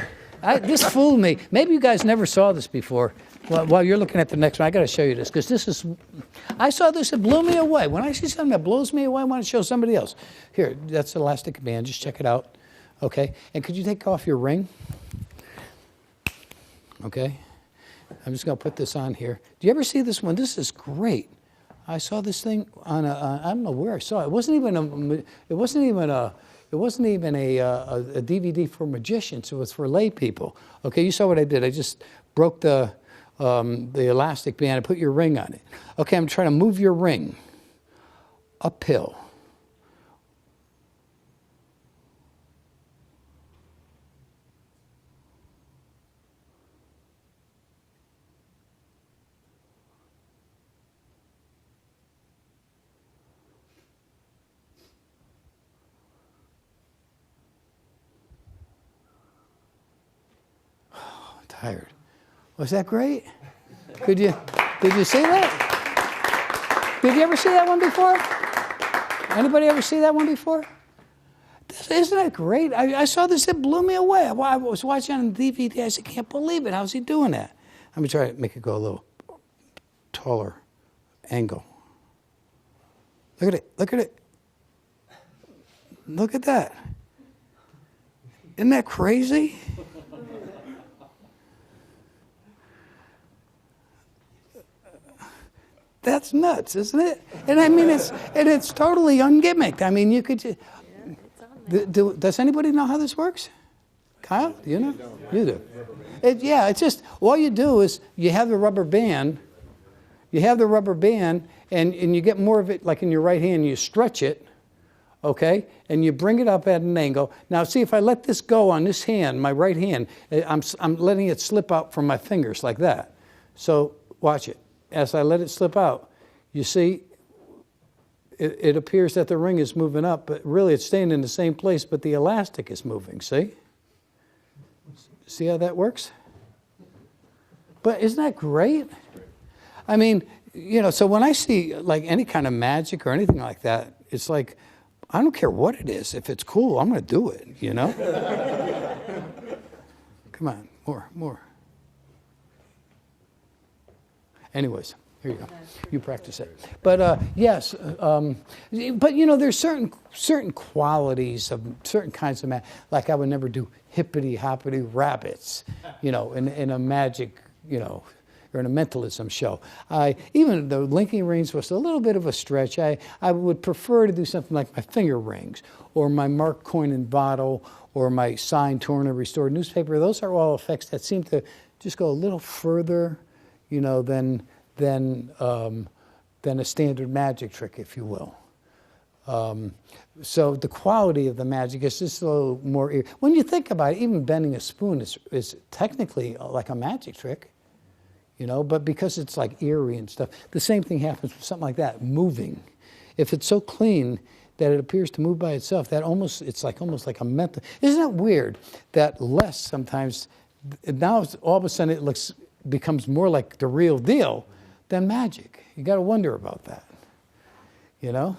This fooled me. Maybe you guys never saw this before. Well, while you're looking at the next one, I got to show you this, because I saw this, it blew me away. When I see something that blows me away, I want to show somebody else. Here, that's elastic band. Just check it out. Okay. And could you take off your ring? Okay. I'm just going to put this on here. Do you ever see this one? This is great. I saw this thing on I don't know where I saw it. It wasn't even a DVD for magicians. It was for lay people. Okay, you saw what I did. I just broke the elastic band and put your ring on it. Okay, I'm trying to move your ring uphill. Tired. Was that great? Did you see that? Did you ever see that one before? Anybody ever see that one before? Isn't that great? I saw this, it blew me away. I was watching on DVD, I said, can't believe it. How's he doing that? Let me try to make it go a little taller angle. Look at it, look at it. Look at that. Isn't that crazy? That's nuts, isn't it? And I mean, it's totally ungimmicked. I mean, you could just... does anybody know how this works? Kyle, do you know? You do. It's just, all you do is you have the rubber band, and you get more of it like in your right hand, you stretch it, okay? And you bring it up at an angle. Now see, if I let this go on this hand, my right hand, I'm letting it slip out from my fingers like that. So watch it. As I let it slip out, you see, it appears that the ring is moving up, but really it's staying in the same place, but the elastic is moving, see? See how that works? But isn't that great? I mean, you know, so when I see like any kind of magic or anything like that, it's like, I don't care what it is. If it's cool, I'm going to do it, you know? Come on, more. Anyways, here you go. You practice it. But yes, but you know, there's certain qualities of certain kinds of magic. Like I would never do hippity hoppity rabbits, you know, in a magic, you know, or in a mentalism show. Even the linking rings was a little bit of a stretch. I would prefer to do something like my finger rings, or my marked coin and bottle, or my signed, torn, or restored newspaper. Those are all effects that seem to just go a little further, you know, than a standard magic trick, if you will. So the quality of the magic is just a little more. When you think about it, even bending a spoon is technically like a magic trick, you know. But because it's like eerie and stuff, the same thing happens with something like that, moving. If it's so clean that it appears to move by itself, it's almost like a mental. Isn't that weird that less sometimes? Now all of a sudden it becomes more like the real deal than magic. You got to wonder about that, you know?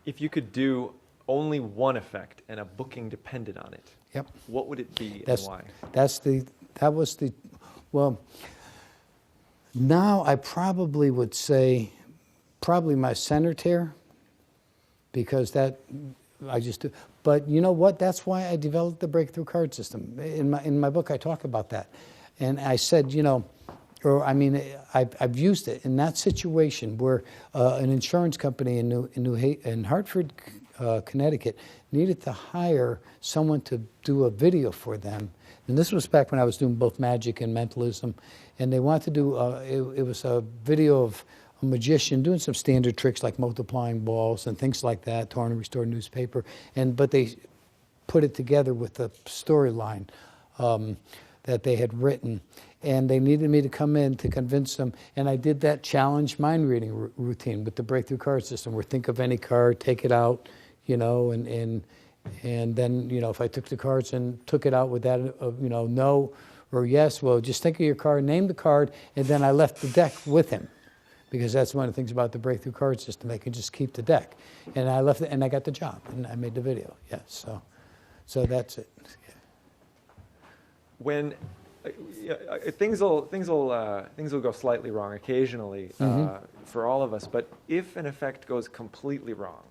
If you could do only one effect and a booking depended on it, yep, what would it be and why? Well, now I probably would say my center tear, because that I just do. But you know what? That's why I developed the breakthrough card system. In my book, I talk about that. And I said, you know, I've used it in that situation where an insurance company in Hartford, Connecticut, needed to hire someone to do a video for them. And this was back when I was doing both magic and mentalism. And they wanted to do, it was a video of a magician doing some standard tricks like multiplying balls and things like that, torn and restored newspaper. But they put it together with a storyline that they had written. And they needed me to come in to convince them. And I did that challenge mind reading routine with the breakthrough card system, where think of any card, take it out, you know, and then, you know, if I took the cards and took it out with that, you know, no or yes, well, just think of your card, name the card, and then I left the deck with him. Because that's one of the things about the breakthrough card system. They can just keep the deck. And I left it, and I got the job, and I made the video. Yes, so that's it. Yeah. When things will go slightly wrong occasionally for all of us, but if an effect goes completely wrong,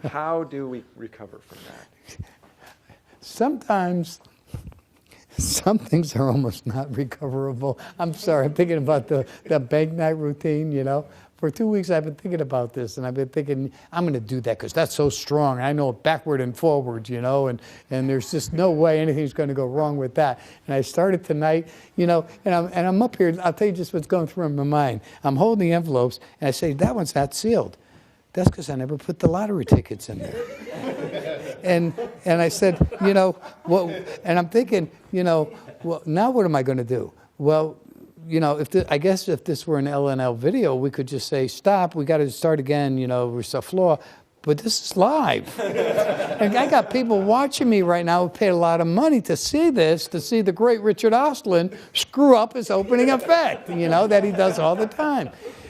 how do we recover from that? Sometimes some things are almost not recoverable. I'm sorry, I'm thinking about the bank night routine, you know. For 2 weeks I've been thinking about this, and I've been thinking, I'm going to do that because that's so strong. I know it backward and forward, you know, and there's just no way anything's going to go wrong with that. And I started tonight, you know, and I'm up here, I'll tell you just what's going through my mind. I'm holding the envelopes, and I say, that one's not sealed. That's because I never put the lottery tickets in there. And I said, you know, well, and I'm thinking, you know, well, now what am I going to do? Well, you know, I guess if this were an LNL video, we could just say, stop, we got to start again, you know, there's a flaw. But this is live. And I got people watching me right now who paid a lot of money to see this, to see the great Richard Orstilend screw up his opening effect, you know, that he does all the time.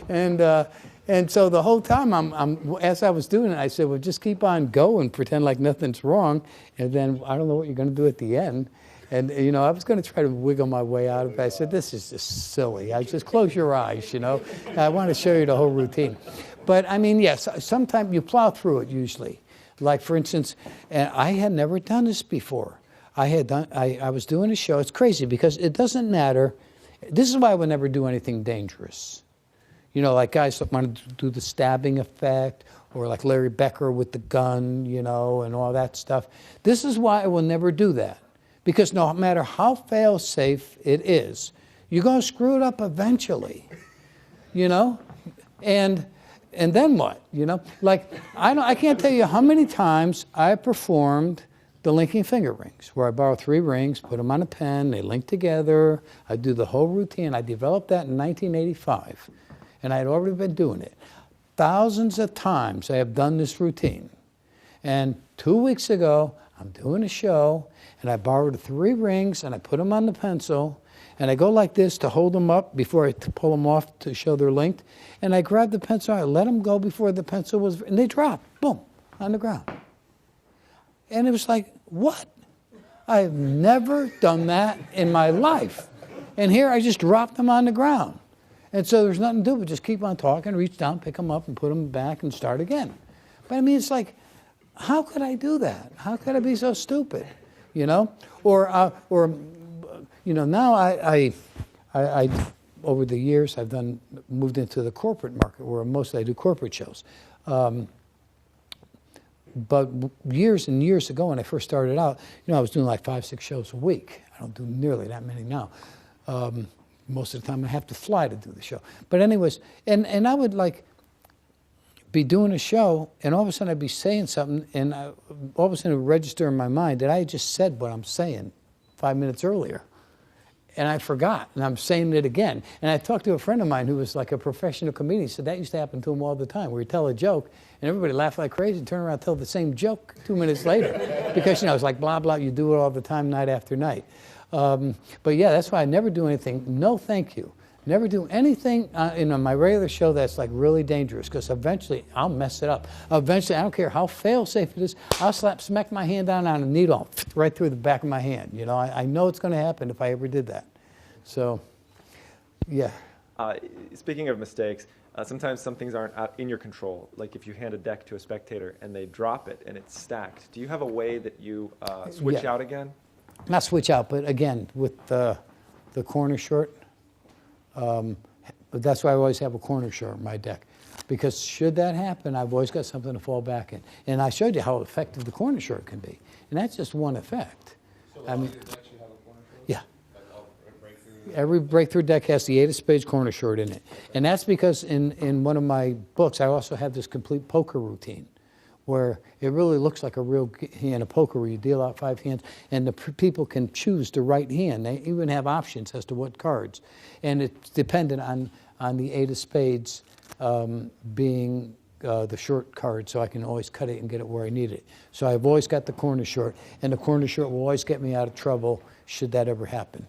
And And so the whole time, as I was doing it, I said, well, just keep on going, pretend like nothing's wrong, and then I don't know what you're going to do at the end. And, I was going to try to wiggle my way out of it. I said, this is just silly. I just close your eyes, I want to show you the whole routine. But, I mean, yes, sometimes you plow through it usually. Like, for instance, and I had never done this before. I was doing a show. It's crazy because it doesn't matter. This is why I would never do anything dangerous. Like guys that want to do the stabbing effect, or like Larry Becker with the gun, and all that stuff. This is why I will never do that. Because no matter how fail-safe it is, you're going to screw it up eventually, And then what, Like, I can't tell you how many times I performed the linking finger rings, where I borrow 3 rings, put them on a pen, they link together. I do the whole routine. I developed that in 1985, and I had already been doing it. Thousands of times I have done this routine. And 2 weeks ago, I'm doing a show, and I borrowed 3 rings, and I put them on the pencil, and I go like this to hold them up before I pull them off to show they're linked. And I grab the pencil, I let them go before the pencil was, and they drop, boom, on the ground. And it was like, what? I've never done that in my life. And here I just dropped them on the ground. And so there's nothing to do but just keep on talking, reach down, pick them up, and put them back and start again. But I mean, it's like, how could I do that? How could I be so stupid? Or now I over the years, I've moved into the corporate market where mostly I do corporate shows. But years and years ago, when I first started out, I was doing like 5, 6 shows a week. I don't do nearly that many now. Most of the time I have to fly to do the show. But anyways, and I would be doing a show, and all of a sudden I'd be saying something, and all of a sudden it would register in my mind that I had just said what I'm saying 5 minutes earlier. And I forgot, and I'm saying it again. And I talked to a friend of mine who was like a professional comedian. He said that used to happen to him all the time, where he'd tell a joke, and everybody laughed like crazy, and turn around and tell the same joke 2 minutes later. Because, it's like blah, blah, you do it all the time, night after night. But yeah, that's why I never do anything. No, thank you. Never do anything in my regular show that's like really dangerous, because eventually I'll mess it up. Eventually, I don't care how fail-safe it is, I'll smack my hand down on a needle right through the back of my hand. I know it's going to happen if I ever did that. So, yeah. Speaking of mistakes, sometimes some things aren't out in your control. Like if you hand a deck to a spectator and they drop it and it's stacked, do you have a way that you switch out again? Not switch out, but again, with the corner short. But that's why I always have a corner short in my deck. Because should that happen, I've always got something to fall back in. And I showed you how effective the corner short can be. And that's just one effect. So all your decks you have a corner short? Yeah. Like all breakthrough? Every breakthrough deck has the 8 of spades corner short in it. And that's because in one of my books, I also have this complete poker routine, where it really looks like a real hand of poker, where you deal out 5 hands, and the people can choose the right hand. They even have options as to what cards. And it's dependent on the 8 of spades being the short card, so I can always cut it and get it where I need it. So I've always got the corner short, and the corner short will always get me out of trouble should that ever happen.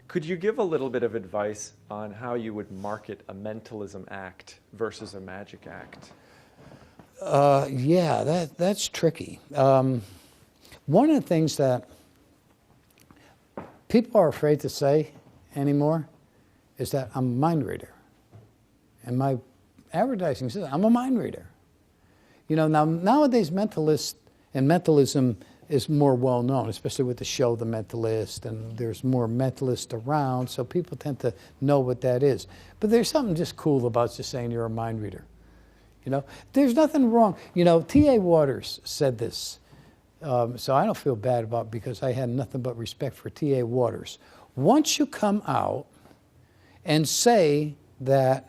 Could you give a little bit of advice on how you would market a mentalism act versus a magic act? Yeah, that's tricky. One of the things that people are afraid to say anymore is that I'm a mind reader. And my advertising says I'm a mind reader. Now nowadays mentalism is more well known, especially with the show The Mentalist, and there's more mentalists around, so people tend to know what that is. But there's something just cool about just saying you're a mind reader. There's nothing wrong. T.A. Waters said this, so I don't feel bad about it, because I had nothing but respect for T.A. Waters. Once you come out and say that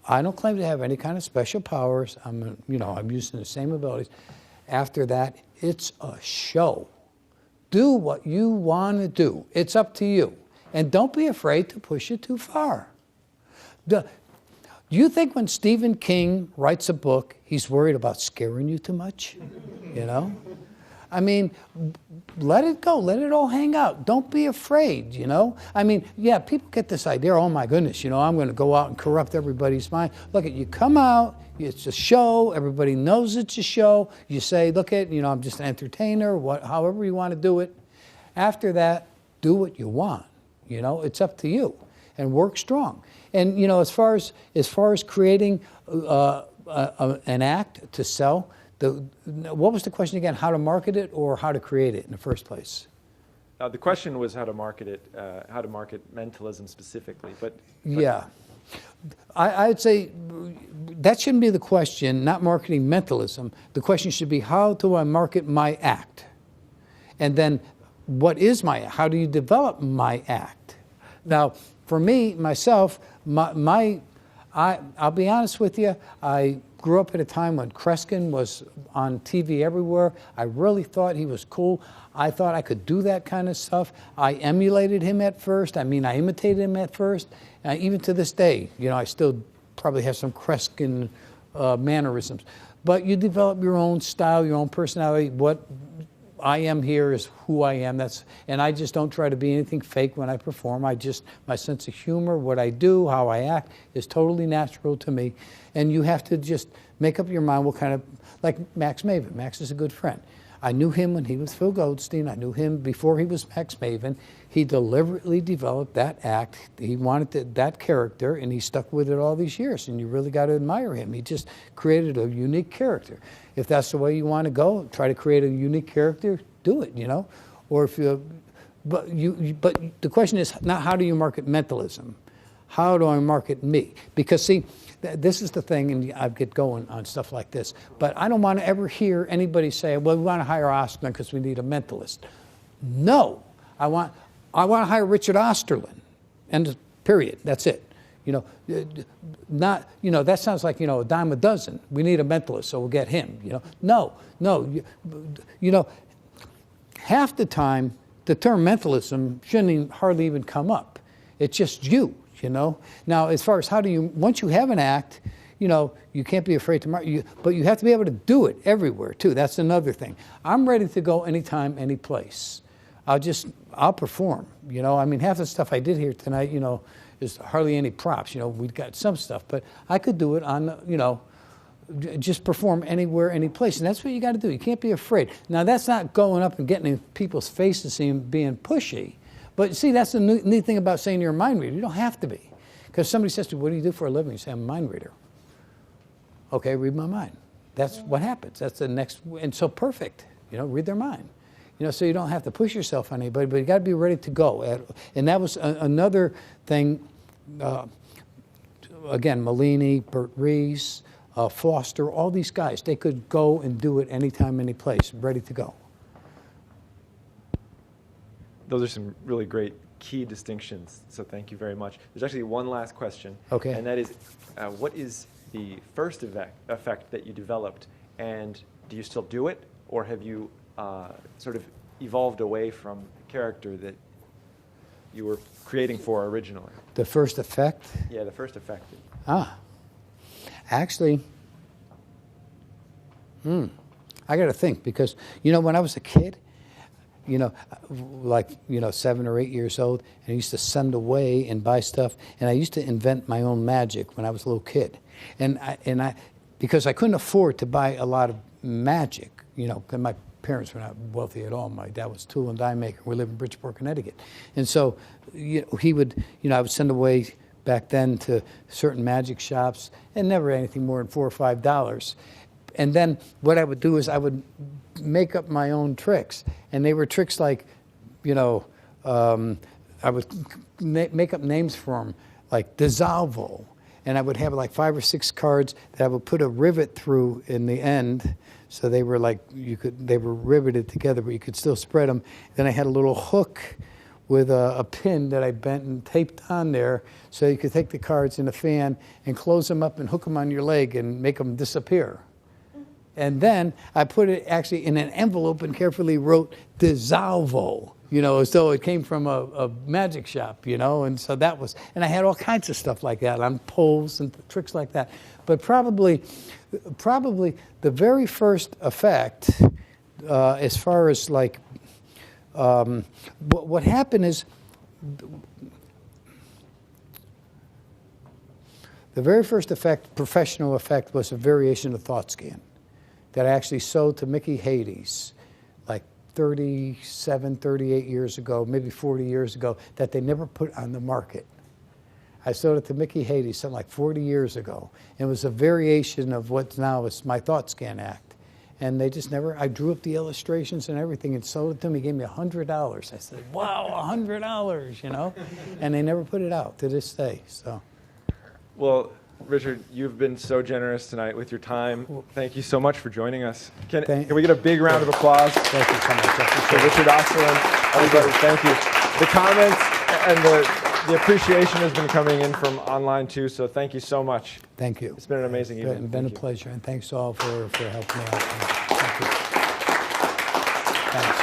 I don't claim to have any kind of special powers, I'm using the same abilities, after that, it's a show. Do what you want to do. It's up to you. And don't be afraid to push it too far. Do you think when Stephen King writes a book, he's worried about scaring you too much? I mean, let it go. Let it all hang out. Don't be afraid, you know. I mean, yeah, people get this idea, oh my goodness, you know, I'm going to go out and corrupt everybody's mind. Look, you come out, it's a show, everybody knows it's a show. You say, look at, you know, I'm just an entertainer, however you want to do it. After that, do what you want. You know, it's up to you, and work strong. And you know, as far as creating an act to sell, what was the question again? How to market it or how to create it in the first place? The question was how to market it, how to market mentalism specifically. But yeah, I'd say that shouldn't be the question. Not marketing mentalism. The question should be, how do I market my act? And then, what is my act? How do you develop my act? Now, for me, myself, I'll be honest with you, I grew up at a time when Kreskin was on TV everywhere. I really thought he was cool. I thought I could do that kind of stuff. I emulated him at first. I mean, I imitated him at first. Even to this day, you know, I still probably have some Kreskin mannerisms. But you develop your own style, your own personality. What I am here is who I am. And I just don't try to be anything fake when I perform. My sense of humor, what I do, how I act is totally natural to me. And you have to just make up your mind what kind of, like Max Maven. Max is a good friend. I knew him when he was Phil Goldstein. I knew him before he was Max Maven. He deliberately developed that act. He wanted that character, and he stuck with it all these years. And you really got to admire him. He just created a unique character. If that's the way you want to go, try to create a unique character, do it, you know. Or if but the question is not how do you market mentalism? How do I market me? Because see, this is the thing, and I get going on stuff like this, but I don't want to ever hear anybody say, well, we want to hire Osterlund because we need a mentalist. No, I want to hire Richard Osterlund, and period. That's it. You know, that sounds like, you know, a dime a dozen. We need a mentalist, so we'll get him. You know, no. You know, half the time the term mentalism shouldn't hardly even come up. It's just you. You know. Now, as far as how do you, once you have an act, you know, you can't be afraid to market, but you have to be able to do it everywhere too. That's another thing. I'm ready to go anytime, any place. I'll perform. You know, I mean, half the stuff I did here tonight, you know, is hardly any props. You know, we've got some stuff, but I could do it on, you know, just perform anywhere, any place, and that's what you got to do. You can't be afraid. Now, that's not going up and getting in people's faces and being pushy. But see, that's the neat thing about saying you're a mind reader. You don't have to be. Because somebody says to you, what do you do for a living? You say, I'm a mind reader. Okay, read my mind. That's what happens. That's the next, and so perfect. You know, read their mind. You know, so you don't have to push yourself on anybody, but you got to be ready to go. And that was another thing, again, Malini, Bert Rees, Foster, all these guys, they could go and do it anytime, any place, ready to go. Those are some really great key distinctions, so thank you very much. There's actually one last question, okay, and that is, what is the first effect that you developed, and do you still do it, or have you sort of evolved away from the character that you were creating for originally? The first effect? Yeah, the first effect. Actually, I got to think, because, you know, when I was a kid, you know, like, you know, 7 or 8 years old, and I used to send away and buy stuff, and I used to invent my own magic when I was a little kid, and I because I couldn't afford to buy a lot of magic, you know, because my parents were not wealthy at all. My dad was a tool and die maker. We lived in Bridgeport, Connecticut, and so he would, you know, I would send away back then to certain magic shops, and never anything more than $4 or $5. And then what I would do is I would make up my own tricks. And they were tricks like, you know, I would make up names for them, like Dissolvo. And I would have like 5 or 6 cards that I would put a rivet through in the end. So they were like, they were riveted together, but you could still spread them. Then I had a little hook with a pin that I bent and taped on there, so you could take the cards in a fan and close them up and hook them on your leg and make them disappear. And then I put it actually in an envelope and carefully wrote Dissolvo, you know, as though it came from a magic shop, you know. And so that was, and I had all kinds of stuff like that on poles and tricks like that. But probably the very first effect as far as like, what happened is, the very first effect, professional effect, was a variation of thought scan that I actually sold to Mickey Hades like 37, 38 years ago, maybe 40 years ago, that they never put on the market. I sold it to Mickey Hades something like 40 years ago. It was a variation of what now is my thought scan act. And they just never, I drew up the illustrations and everything and sold it to them. He gave me $100. I said, wow, $100, you know? And they never put it out to this day, so. Well, Richard, you've been so generous tonight with your time. Thank you so much for joining us. Can we get a big round of applause? Thank you so much. For Richard Orstilend, everybody, thank you. The comments and the appreciation has been coming in from online too, so thank you so much. Thank you. It's been an amazing evening. It's been a pleasure, and thanks all for helping me out. Thank you. Thanks.